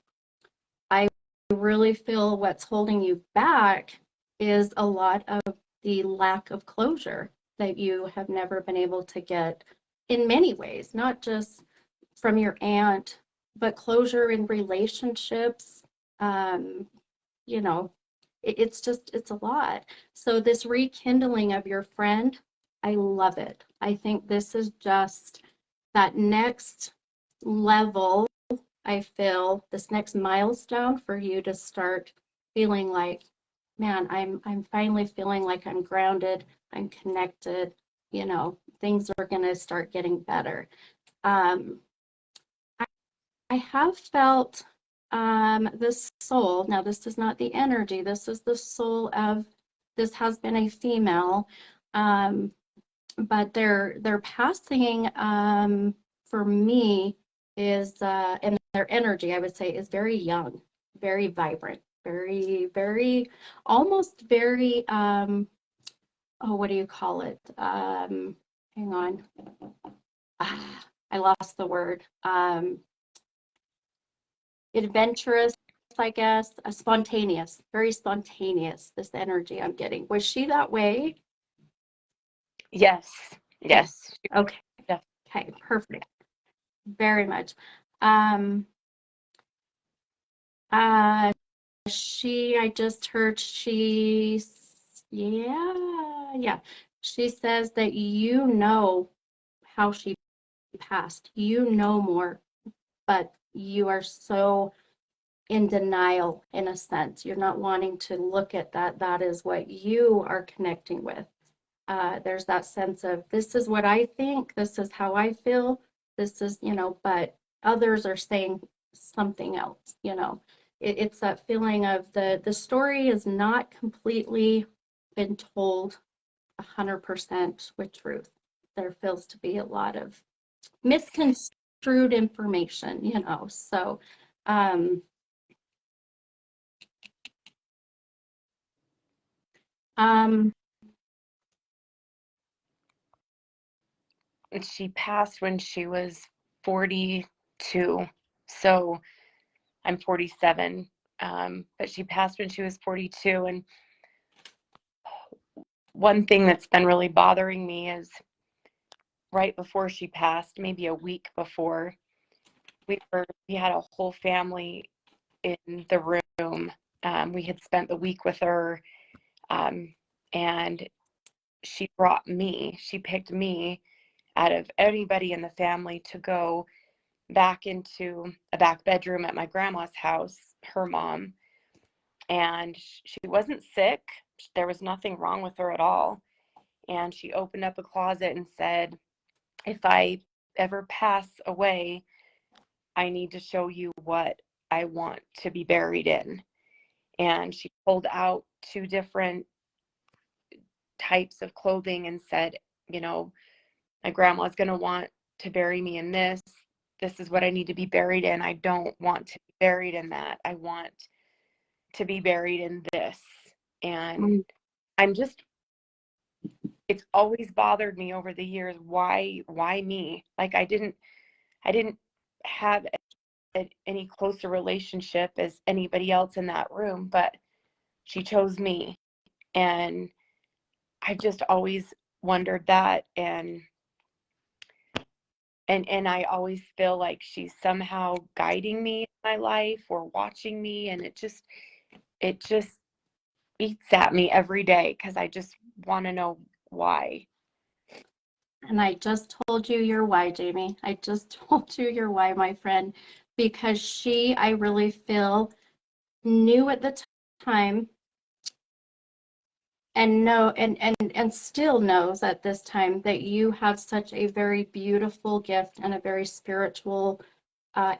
I really feel what's holding you back is a lot of the lack of closure that you have never been able to get in many ways, not just from your aunt, but closure in relationships. um, you know, it's a lot. So this rekindling of your friend, I love it. I think this is just that next level. I feel this next milestone for you to start feeling like, man, I'm finally feeling like I'm grounded, I'm connected, things are going to start getting better. Um, I have felt this soul. Now, this is not the energy. This is the soul of. This has been a female, but their passing for me is and their energy, I would say, is very young, very vibrant, very very almost very oh, what do you call it? Hang on, I lost the word. Adventurous, I guess, spontaneous, very spontaneous, this energy I'm getting. Was she that way? Yes. Yes. Okay. Yeah. Okay, perfect. Very much. Um, I just heard yeah. She says that how she passed. You know more, but you are so in denial in a sense. You're not wanting to look at that. That is what you are connecting with. There's that sense of, this is what I think, this is how I feel, this is, but others are saying something else. It's that feeling of the story is not completely been told 100% with truth. There feels to be a lot of misconstrued information. So um Um, She passed when she was 42. So I'm 47. But she passed when she was 42. And one thing that's been really bothering me is right before she passed, maybe a week before, we had a whole family in the room. We had spent the week with her, and she picked me out of anybody in the family to go back into a back bedroom at my grandma's house, her mom. And she wasn't sick. There was nothing wrong with her at all. And she opened up a closet and said, if I ever pass away, I need to show you what I want to be buried in. And she pulled out two different types of clothing and said, you know, my grandma's going to want to bury me in this. This is what I need to be buried in. I don't want to be buried in that. I want to be buried in this. And I'm just, it's always bothered me over the years. Why me? Like I didn't have any closer relationship as anybody else in that room, but she chose me. And I've just always wondered that. And I always feel like she's somehow guiding me in my life or watching me. And it just eats at me every day because I just want to know why. and I just told you your why, Jamie. I just told you your why, my friend, because she, I really feel, knew at the time and still knows at this time that you have such a very beautiful gift and a very spiritual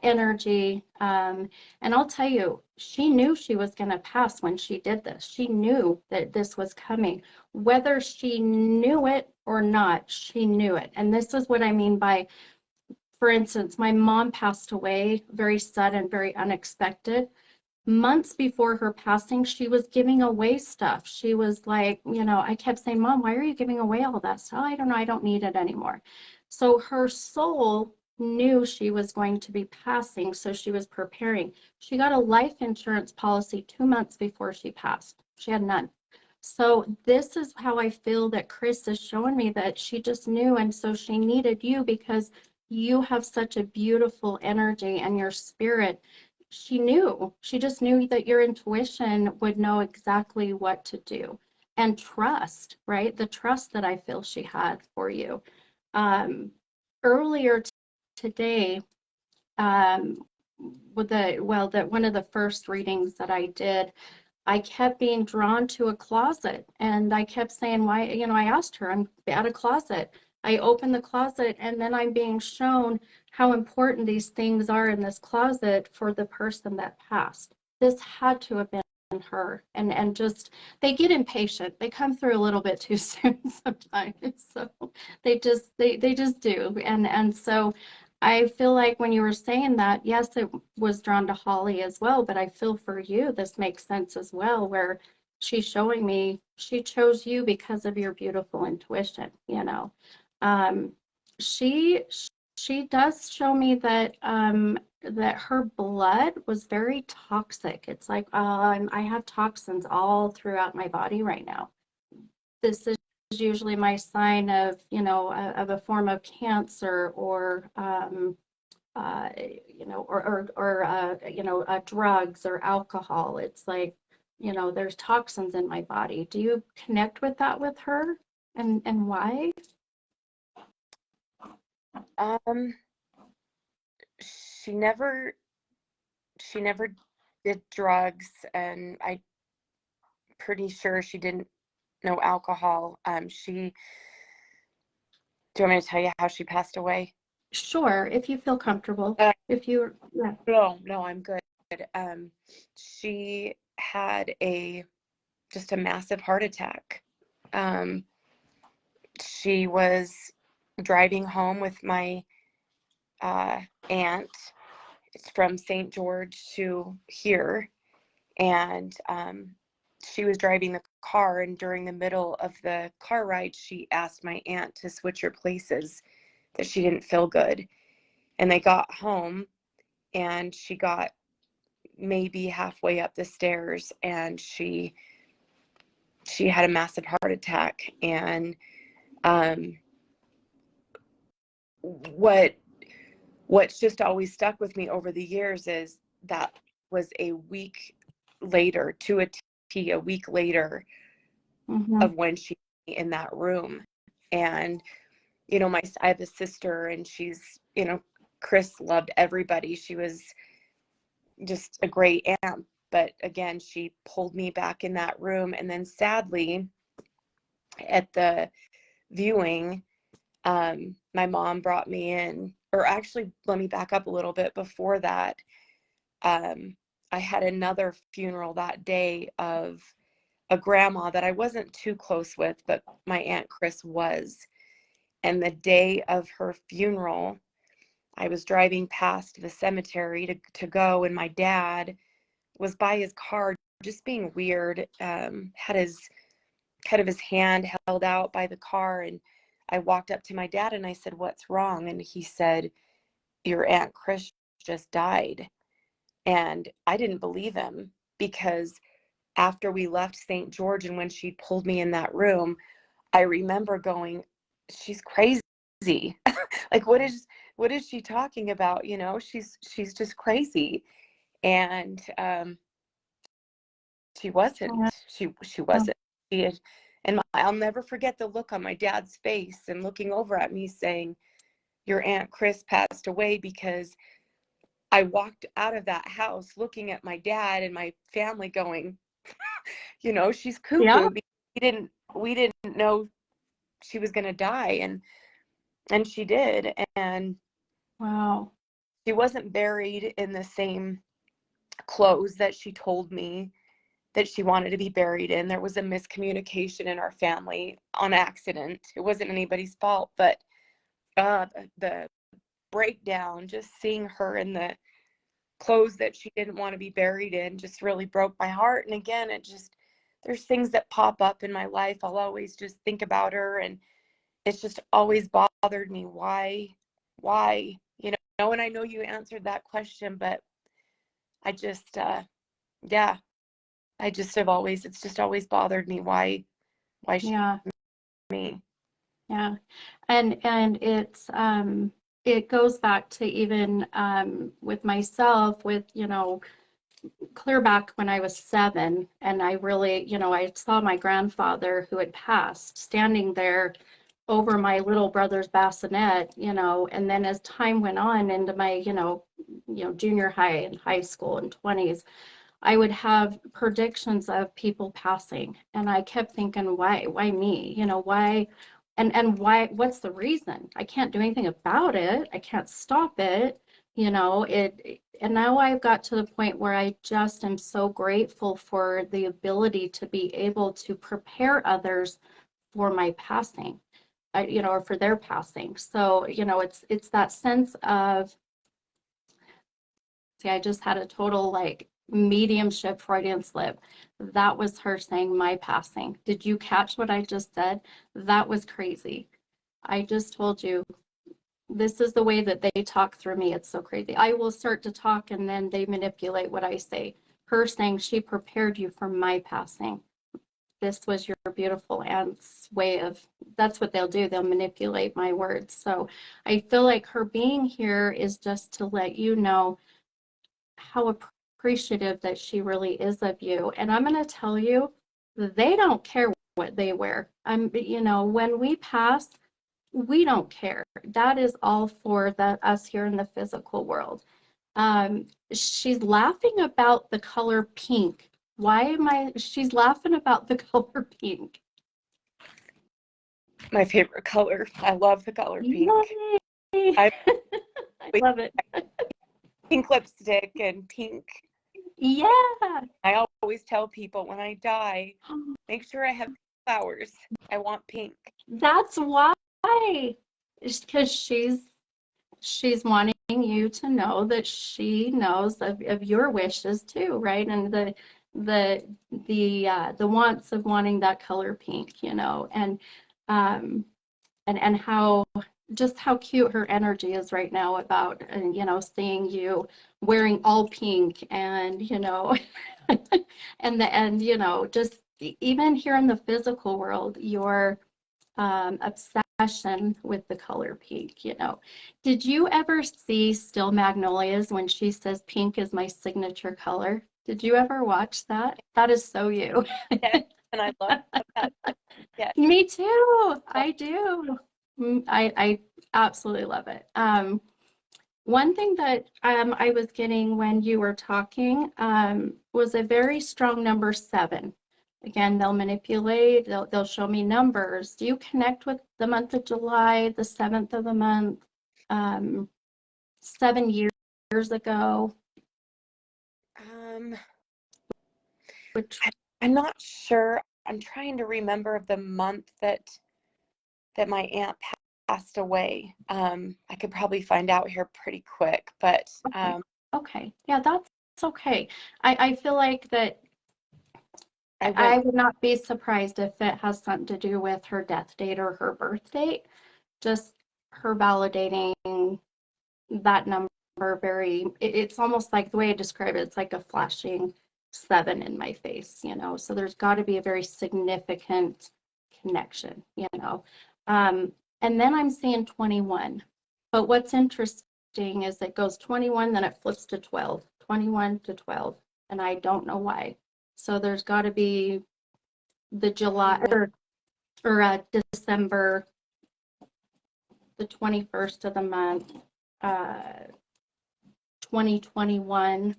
energy. And I'll tell you, she knew she was going to pass when she did this. She knew that this was coming. Whether she knew it or not, she knew it. And this is what I mean by, for instance, my mom passed away very sudden, very unexpected. Months before her passing, she was giving away stuff. She was like, I kept saying, Mom, why are you giving away all that stuff? I don't know. I don't need it anymore. So her soul knew she was going to be passing. So she was preparing. She got a life insurance policy 2 months before she passed. She had none. So this is how I feel that Chris is showing me that she just knew. And so she needed you because you have such a beautiful energy and your spirit. She just knew that your intuition would know exactly what to do. And trust, right? The trust that I feel she had for you. um, Earlier today, with that one of the first readings that I did, I kept being drawn to a closet, and I kept saying, why, I asked her, I'm at a closet. I opened the closet, and then I'm being shown how important these things are in this closet for the person that passed. This had to have been her. And just, they get impatient. They come through a little bit too soon sometimes. So they just do. And so I feel like when you were saying that, yes, it was drawn to Holly as well, but I feel for you, this makes sense as well, where she's showing me she chose you because of your beautiful intuition. Um, she she does show me that her blood was very toxic. It's like, I have toxins all throughout my body right now. This is usually my sign of a form of cancer or drugs or alcohol. It's like, there's toxins in my body. Do you connect with that with her, and why? Um, she never did drugs, and I'm pretty sure she didn't know alcohol. Do you want me to tell you how she passed away? Sure, if you feel comfortable. Uh, If you, yeah. no, I'm good. She had just a massive heart attack. She was driving home with my aunt. It's from St. George to here, and she was driving the car, and during the middle of the car ride, she asked my aunt to switch her places, that she didn't feel good. And they got home, and she got maybe halfway up the stairs, and she had a massive heart attack. And what's just always stuck with me over the years is that was a week later, to a T, a week later of when she was in that room. And you know, I have a sister, and she's, you know, Chris loved everybody. She was just a great aunt. But again, she pulled me back in that room. And then sadly, at the viewing, my mom brought me in, or actually, let me back up a little bit. Before that, I had another funeral that day of a grandma that I wasn't too close with, but my Aunt Chris was. And the day of her funeral, I was driving past the cemetery to go, and my dad was by his car just being weird, had his kind of his hand held out by the car. And I walked up to my dad and I said, "What's wrong?" And he said, "Your Aunt Chris just died." And I didn't believe him, because after we left St. George and when she pulled me in that room, I remember going, "She's crazy." Like, what is she talking about? You know, she's just crazy. And she wasn't. She wasn't. She had, and I'll never forget the look on my dad's face, and looking over at me saying, "Your Aunt Chris passed away," because I walked out of that house looking at my dad and my family going, you know, "She's cuckoo." Yeah. We didn't know she was going to die, and she did. And Wow. she wasn't buried in the same clothes that she told me that she wanted to be buried in. There was a miscommunication in our family on accident. It wasn't anybody's fault, but the breakdown, just seeing her in the clothes that she didn't want to be buried in, just really broke my heart. And again, there's things that pop up in my life. I'll always just think about her, and it's just always bothered me. Why, you know? And I know you answered that question, but I just, yeah, it's just always bothered me. Why she, Yeah. me? Yeah. And it's it goes back to even with myself, with, you know, clear back when I was 7, and I really, you know, I saw my grandfather who had passed standing there over my little brother's bassinet, you know. And then as time went on into my, junior high and high school and 20s, I would have predictions of people passing, and I kept thinking, why me? You know, why? And why? What's the reason? I can't do anything about it. I can't stop it. You know, and now I've got to the point where I just am so grateful for the ability to be able to prepare others for my passing, or for their passing. So, you know, it's that sense of, see, I just had a total like mediumship Freudian slip. That was her saying my passing. Did you catch what I just said? That was crazy. I just told you, this is the way that they talk through me. It's so crazy. I will start to talk and then they manipulate what I say. Her saying she prepared you for my passing. This was your beautiful aunt's way of, that's what they'll do. They'll manipulate my words. So I feel like her being here is just to let you know how appreciative that she really is of you. And I'm going to tell you, they don't care what they wear. When we pass, we don't care. That is all for us here in the physical world. She's laughing about the color pink. She's laughing about the color pink. My favorite color. I love the color pink. Yay. I love it. Pink lipstick and pink. Yeah. I always tell people when I die, make sure I have flowers. I want pink. That's why. It's because she's wanting you to know that she knows of your wishes too, right? And the wants of wanting that color pink, you know, and how just how cute her energy is right now about, you know, seeing you wearing all pink and, you know, and you know, just even here in the physical world, your obsession with the color pink, you know. Did you ever see Still Magnolias when she says pink is my signature color? Did you ever watch that? That is so you. Yes, and I love that. Yes. Me too. I do. I absolutely love it. One thing that I was getting when you were talking was a very strong number 7. Again, they'll manipulate, they'll show me numbers. Do you connect with the month of July, the 7th of the month, 7 years ago? Um, Which, I'm not sure. I'm trying to remember of the month that my aunt passed away. I could probably find out here pretty quick, but okay. Yeah, that's okay. I feel like that I I went. would not be surprised if it has something to do with her death date or her birth date. Just her validating that number very, it's almost like the way I describe it, it's like a flashing 7 in my face, you know. So there's got to be a very significant connection, you know. And then I'm seeing 21. But what's interesting is it goes 21, then it flips to 12, 21 to 12, and I don't know why. So there's got to be the July or December, the 21st of the month, 2021.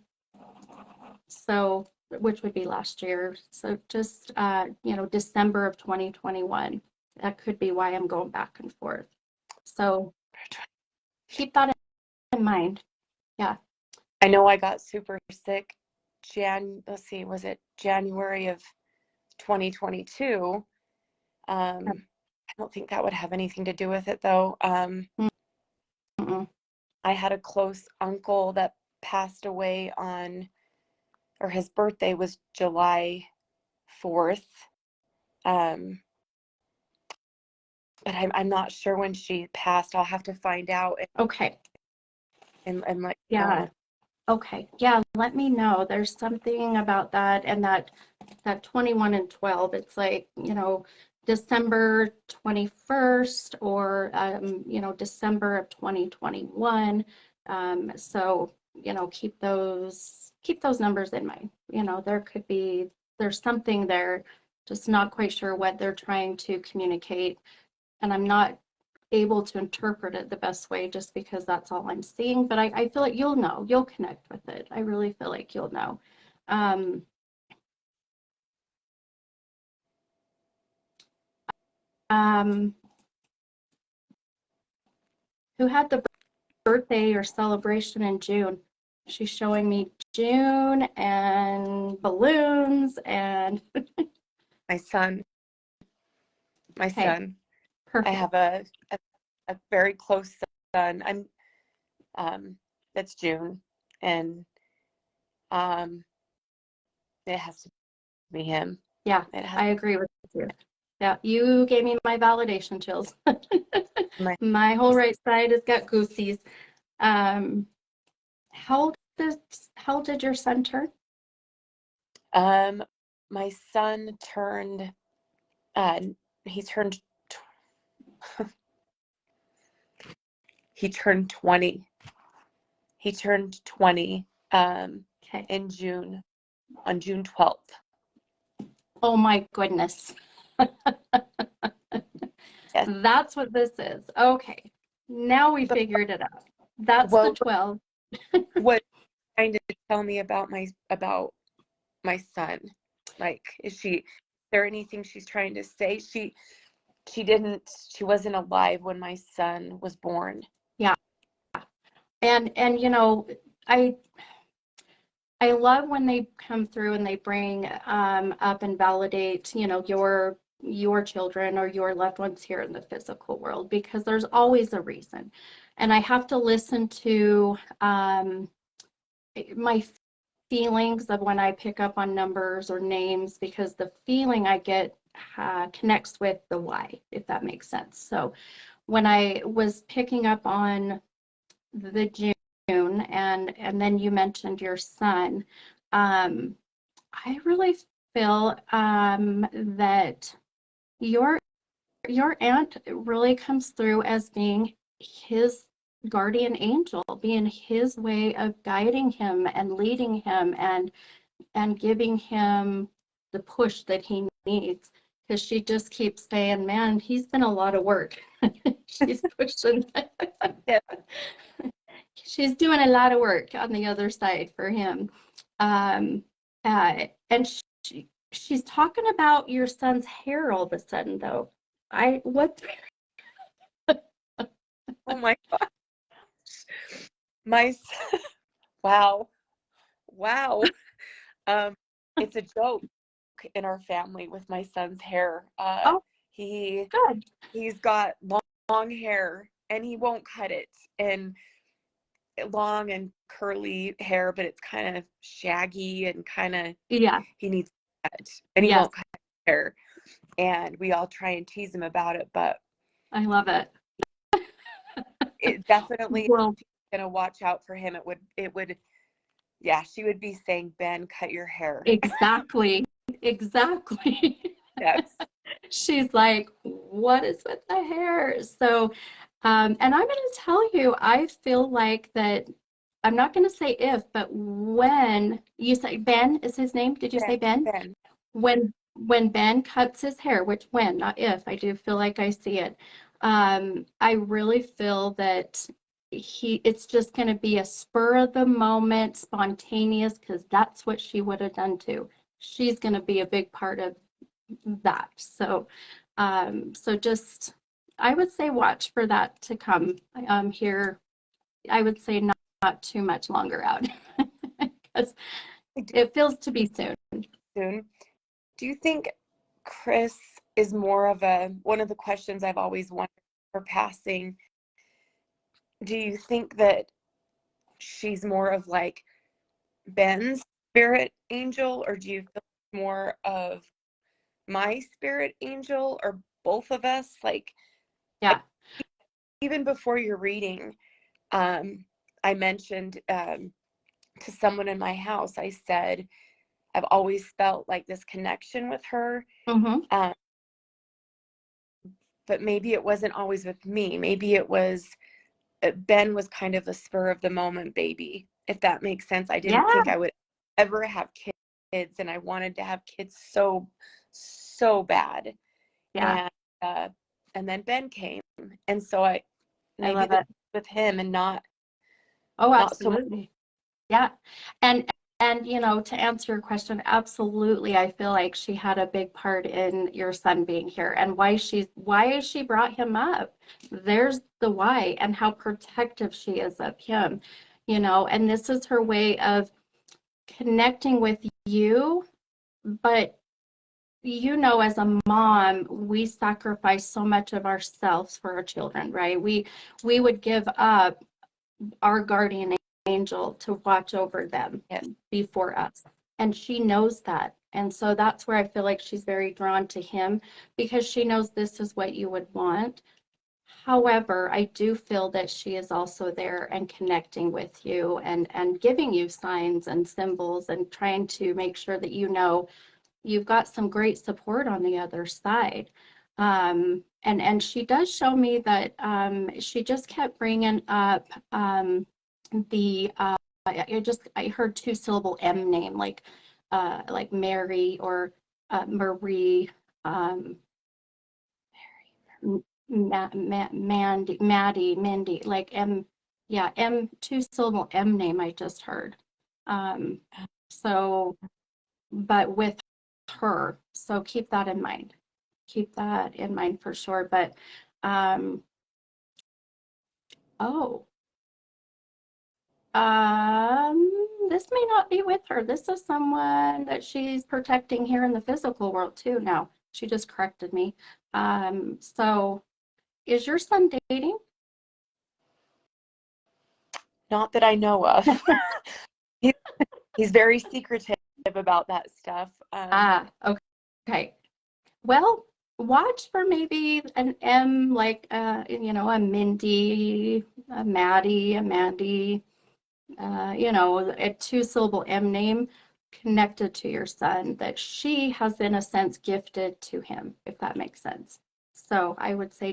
So, which would be last year. So just, you know, December of 2021. That could be why I'm going back and forth. So keep that in mind. Yeah. I know I got super sick let's see, was it January of 2022? I don't think that would have anything to do with it though. Mm-mm. I had a close uncle that passed away or his birthday was July 4th. But I'm not sure when she passed. I'll have to find out Okay. and let you Yeah. know. Okay. Yeah. Let me know. There's something about that and that 21 and 12. It's like, you know, December 21st or, you know, December of 2021. So, you know, keep those numbers in mind. You know, there's something there, just not quite sure what they're trying to communicate. And I'm not able to interpret it the best way just because that's all I'm seeing. But I feel like you'll connect with it. I really feel like you'll know. Um, um, who had the birthday or celebration in June? She's showing me June and balloons and My son. okay, I perfect. have a very close son. That's June, and it has to be him. Yeah, I agree with you. Yeah, you gave me my validation chills. My whole right side has got goosies. Um, how how did your son turn? My son turned. He turned. He turned 20. He turned 20 Okay. in June, on June 12th. Oh my goodness. Yes. That's what this is. Okay. Now we figured it out. That's the 12. What trying to tell me about my son? Like, is there anything she's trying to say? She wasn't alive when my son was born. Yeah. And you know, I love when they come through and they bring up and validate, you know, your children or your loved ones here in the physical world because there's always a reason. And I have to listen to my feelings of when I pick up on numbers or names, because the feeling I get connects with the why, if that makes sense. So when I was picking up on the June, and then you mentioned your son, I really feel that your your aunt really comes through as being his guardian angel, being his way of guiding him and leading him and giving him the push that he needs. Because she just keeps saying, man, he's been a lot of work. She's pushing. Yeah. She's doing a lot of work on the other side for him. And she's talking about your son's hair all of a sudden, though. What? Oh my God. My, wow. Wow. It's a joke in our family with my son's hair. Oh, He good. he's got long hair and he won't cut it, and long and curly hair, but it's kind of shaggy and kind of, Yeah. he needs to cut, and he Yes. won't cut his hair. And we all try and tease him about it, but I love it. it definitely Well, gonna watch out for him. It would, yeah, she would be saying, Ben, cut your hair. exactly. Exactly. Yes. She's like, what is with the hair? So, and I'm going to tell you, I feel like that, I'm not going to say if, but when you say Ben is his name, did you say Ben? Ben. When Ben cuts his hair, which when, not if, I do feel like I see it. I really feel that it's just going to be a spur of the moment, spontaneous, because that's what she would have done too. She's going to be a big part of that. So, so just, I would say watch for that to come here. I would say not too much longer out because it feels to be soon. Soon. Do you think Chris is more of one of the questions I've always wondered for passing? Do you think that she's more of like Ben's spirit angel, or do you feel more of my spirit angel, or both of us? Like, Yeah. even before your reading, I mentioned to someone in my house, I said, I've always felt like this connection with her. Mm-hmm. But maybe it wasn't always with me. Maybe it was, Ben was kind of a spur of the moment baby, if that makes sense. I didn't think I would ever have kids, and I wanted to have kids so bad. Yeah. And then Ben came, and so I love it. with him and not Oh, not so much. absolutely. Yeah. And you know, to answer your question, absolutely, I feel like she had a big part in your son being here and why she brought him up. There's the why, and how protective she is of him, you know, and this is her way of connecting with you. But you know, as a mom, we sacrifice so much of ourselves for our children, right? We would give up our guardian angel to watch over them before us. And she knows that. And so that's where I feel like she's very drawn to him, because she knows this is what you would want. However, I do feel that she is also there and connecting with you and giving you signs and symbols and trying to make sure that you know you've got some great support on the other side. And she does show me that she just kept bringing up the I heard two syllable M name, like Mary or Marie, Maddie, Mindy, like M, yeah, M, two syllable M name I just heard. Um, so, but with her, so keep that in mind. Keep that in mind for sure. But oh, this may not be with her. This is someone that she's protecting here in the physical world too now. She just corrected me. So is your son dating? Not that I know of. He's very secretive about that stuff. Okay. Well, watch for maybe an M, like a Mindy, a Maddie, a Mandy, a two-syllable M name connected to your son that she has in a sense gifted to him, if that makes sense. So I would say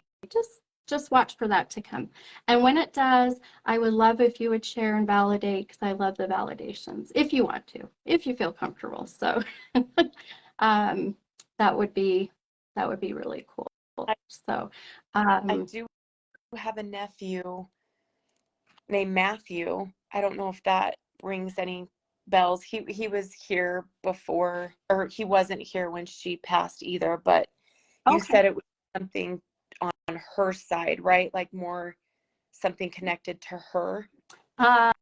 just watch for that to come. And when it does, I would love if you would share and validate, because I love the validations, if you want to, if you feel comfortable. So um, that would be really cool. So I do have a nephew named Matthew. I don't know if that rings any bells. He was here before, or he wasn't here when she passed either, but you okay. said it was something on her side, right? Like more something connected to her. Her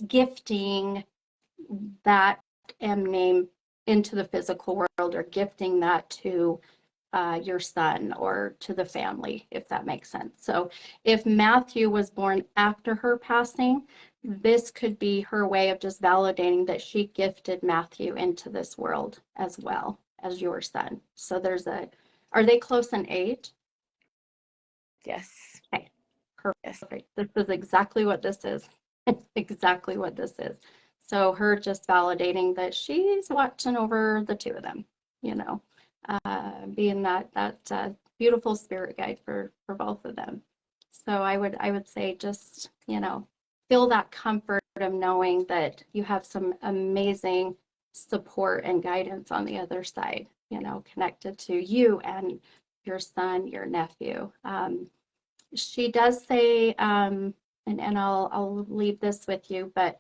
gifting that M name into the physical world, or gifting that to your son or to the family, if that makes sense. So if Matthew was born after her passing, this could be her way of just validating that she gifted Matthew into this world as well as your son. So are they close in age? Yes. Okay, Yes. perfect. This is exactly what this is. It's exactly what this is. So her just validating that she's watching over the two of them, being that beautiful spirit guide for both of them. So I would say just, feel that comfort of knowing that you have some amazing support and guidance on the other side, connected to you and your son, your nephew. She does say, and I'll leave this with you, but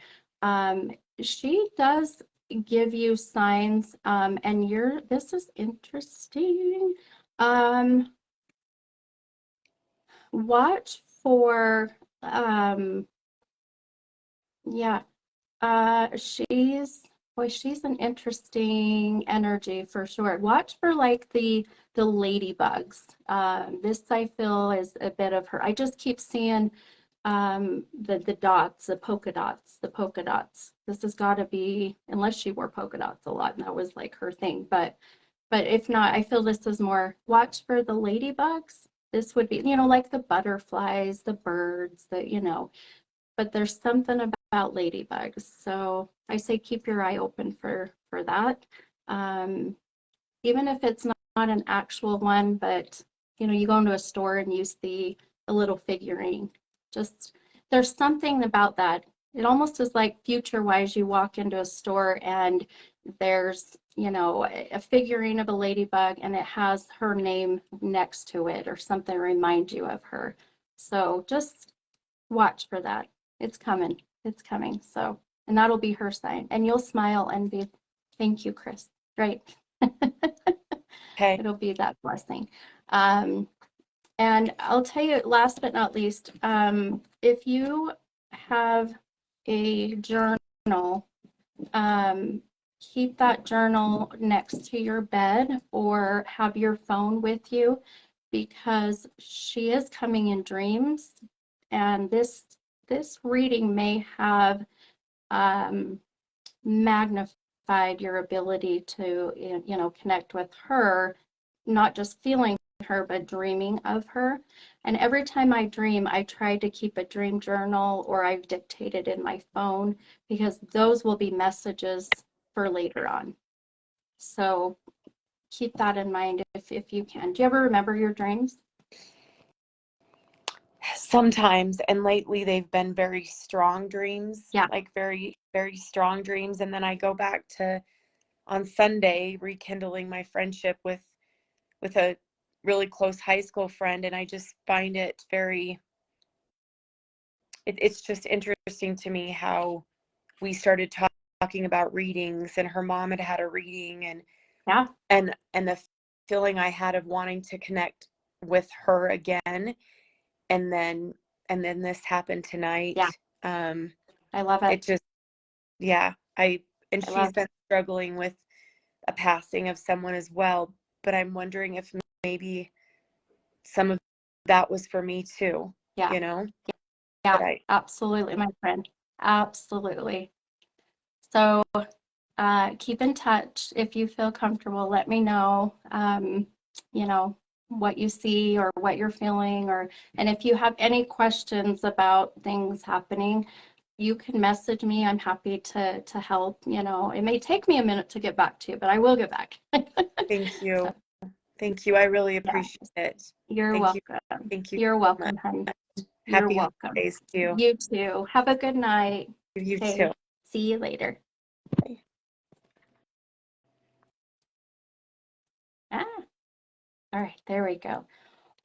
she does give you signs, and this is interesting. Watch for, yeah, she's an interesting energy for sure. Watch for like the ladybugs. This I feel is a bit of her. I just keep seeing the dots, the polka dots. This has got to be, unless she wore polka dots a lot and that was like her thing. But if not, I feel this is more watch for the ladybugs. This would be, like the butterflies, the birds, but there's something about ladybugs. So I say keep your eye open for that. Even if it's not an actual one, but you go into a store and you see a little figurine. Just there's something about that. It almost is like future wise. You walk into a store and there's a figurine of a ladybug and it has her name next to it or something to remind you of her. So just watch for that. It's coming. It's coming. So, and that'll be her sign. And you'll smile and be, thank you, Chris. Right. Okay. It'll be that blessing. And I'll tell you, last but not least, if you have a journal, keep that journal next to your bed or have your phone with you, because she is coming in dreams, and this reading may have magnified your ability to connect with her, not just feeling her but dreaming of her. And every time I dream, I try to keep a dream journal, or I've dictated in my phone, because those will be messages for later on. So keep that in mind if you can. Do you ever remember your dreams? Sometimes, and lately they've been very strong dreams. Yeah. Like very, very strong dreams. And then I go back to on Sunday rekindling my friendship with a really close high school friend, and I just find it very it's just interesting to me how we started talking about readings, and her mom had a reading, and Yeah. and the feeling I had of wanting to connect with her again, and then this happened tonight. Yeah. I love it. It just, yeah, she's been struggling with a passing of someone as well, but I'm wondering if maybe some of that was for me too. Yeah. Yeah, Yeah, absolutely, my friend. Absolutely. So keep in touch if you feel comfortable. Let me know, you know, what you see or what you're feeling, and if you have any questions about things happening, you can message me. I'm happy to help. You know, it may take me a minute to get back to you, but I will get back. Thank you. So, Thank you. I really yeah, appreciate it. you're Thank you. welcome. Thank you You're so much. welcome, honey. You're Happy welcome. holidays too. You too. Have a good night. You Okay. too. See you later. Bye. Ah, all right. There we go.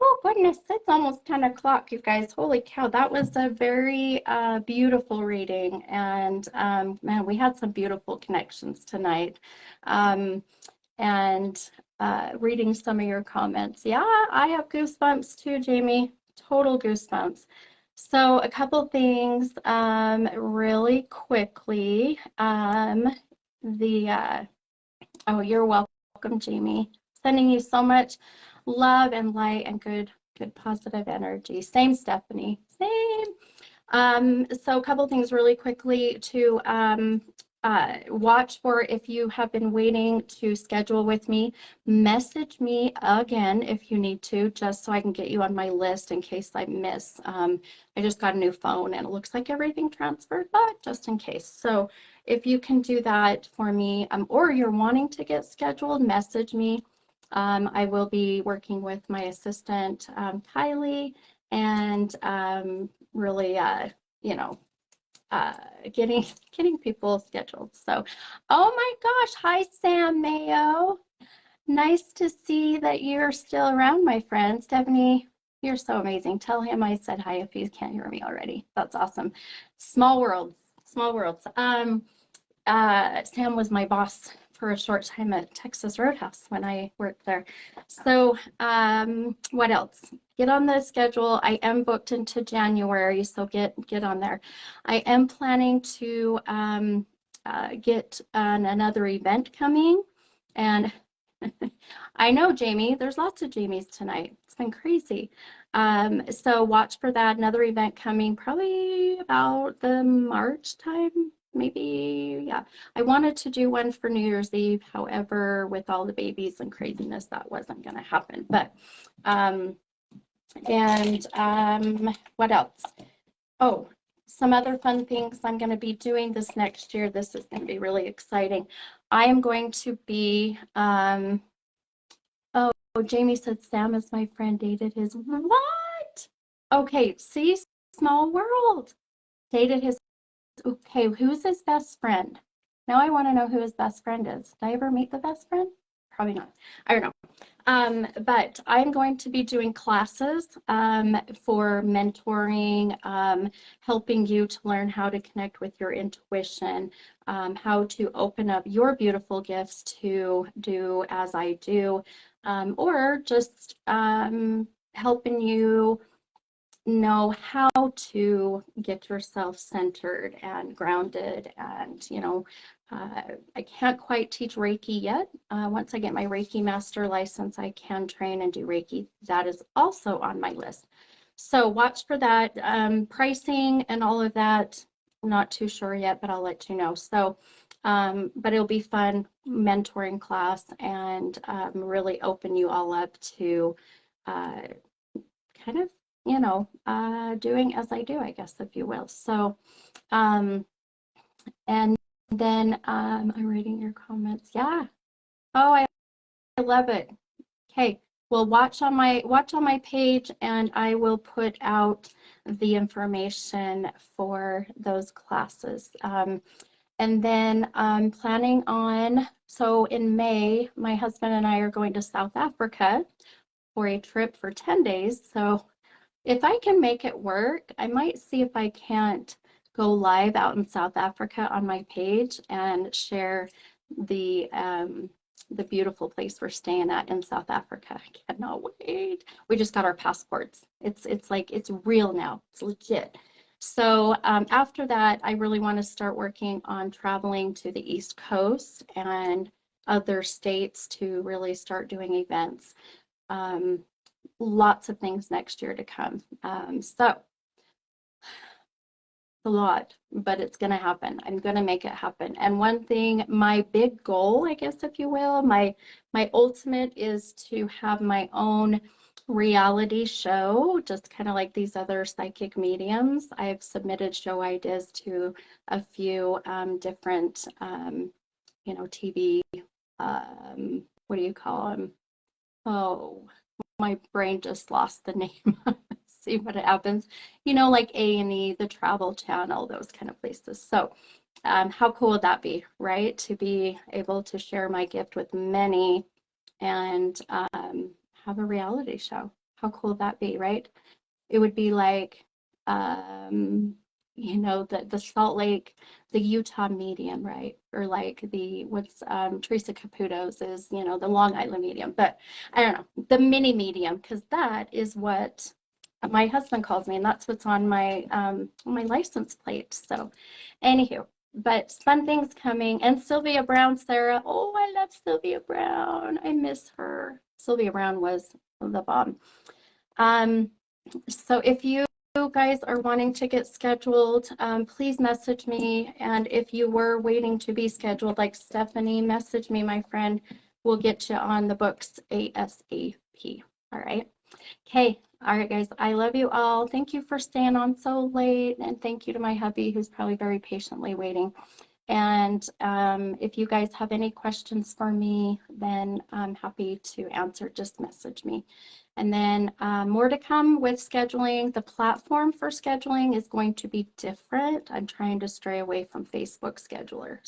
Oh, goodness, it's almost 10 o'clock, you guys. Holy cow, that was a very beautiful reading. And man, we had some beautiful connections tonight. Um, and reading some of your comments. Yeah, I have goosebumps too, Jamie. Total goosebumps. So, a couple things really quickly. Oh, you're welcome, Jamie. Sending you so much love and light and good positive energy. Same, Stephanie. Same. So a couple things really quickly to watch for. If you have been waiting to schedule with me, message me again if you need to, just so I can get you on my list in case I miss. I just got a new phone and it looks like everything transferred, but just in case. So if you can do that for me, or you're wanting to get scheduled, message me. I will be working with my assistant, Kylie, and really, you know, uh, getting people scheduled. So, oh my gosh, hi Sam Mayo. Nice to see that you're still around, my friend. Stephanie, you're so amazing. Tell him I said hi if he can't hear me already. That's awesome. Small worlds, small worlds. Sam was my boss for a short time at Texas Roadhouse when I worked there. So what else? Get on the schedule. I am booked into January, so get on there. I am planning to get another event coming, and I know, Jamie, there's lots of Jamies tonight. It's been crazy. So watch for that. Another event coming probably about the March time, maybe. Yeah. I wanted to do one for New Year's Eve. However, with all the babies and craziness, that wasn't going to happen. But, what else? Oh, some other fun things I'm going to be doing this next year. This is going to be really exciting. I am going to be, oh, Jamie said Sam is my friend, dated his, what? Okay, see, small world. Dated his, okay, who's his best friend? Now I want to know who his best friend is. Did I ever meet the best friend? Probably not. I don't know. But I'm going to be doing classes for mentoring, helping you to learn how to connect with your intuition, how to open up your beautiful gifts to do as I do, or just helping you know how to get yourself centered and grounded. And I can't quite teach Reiki yet. Once I get my Reiki master license, I can train and do Reiki. That is also on my list, so watch for that. Pricing and all of that, I'm not too sure yet, but I'll let you know. So but it'll be fun mentoring class, and really open you all up to kind of, doing as I do, I guess, if you will. So, and then I'm reading your comments. Yeah. Oh, I love it. Okay. Well, watch on my page, and I will put out the information for those classes. And then I'm planning on, so in May, my husband and I are going to South Africa for a trip for 10 days. So if I can make it work, I might see if I can't go live out in South Africa on my page and share the beautiful place we're staying at in South Africa. I cannot wait. We just got our passports. It's like it's real now. It's legit. So after that, I really want to start working on traveling to the East Coast and other states to really start doing events. Lots of things next year to come. So a lot, but it's going to happen. I'm going to make it happen. And one thing, my big goal, I guess, if you will, my ultimate is to have my own reality show, just kind of like these other psychic mediums. I've submitted show ideas to a few different, TV, what do you call them? Oh, my brain just lost the name. See what happens. Like A&E, the Travel Channel, those kind of places. So how cool would that be, right? To be able to share my gift with many and have a reality show. How cool would that be, right? It would be like, the Salt Lake, the Utah medium, right? Or like what's Teresa Caputo's is, the Long Island medium. But I don't know, the mini medium, because that is what my husband calls me, and that's what's on my license plate. So, anywho, but fun things coming. And Sylvia Brown, Sarah. Oh, I love Sylvia Brown. I miss her. Sylvia Brown was the bomb. So if you guys are wanting to get scheduled, please message me. And if you were waiting to be scheduled, like Stephanie, message me, my friend. We'll get you on the books ASAP. All right. Okay. All right, guys. I love you all. Thank you for staying on so late. And thank you to my hubby, who's probably very patiently waiting. And if you guys have any questions for me, then I'm happy to answer. Just message me. And then more to come with scheduling. The platform for scheduling is going to be different. I'm trying to stray away from Facebook Scheduler.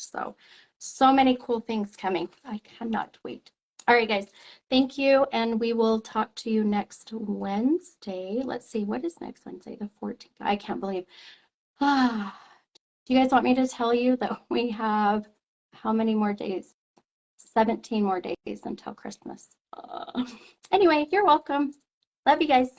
So many cool things coming. I cannot wait. All right, guys. Thank you. And we will talk to you next Wednesday. Let's see. What is next Wednesday? The 14th. I can't believe. Do you guys want me to tell you that we have how many more days? 17 more days until Christmas. Anyway, you're welcome. Love you guys.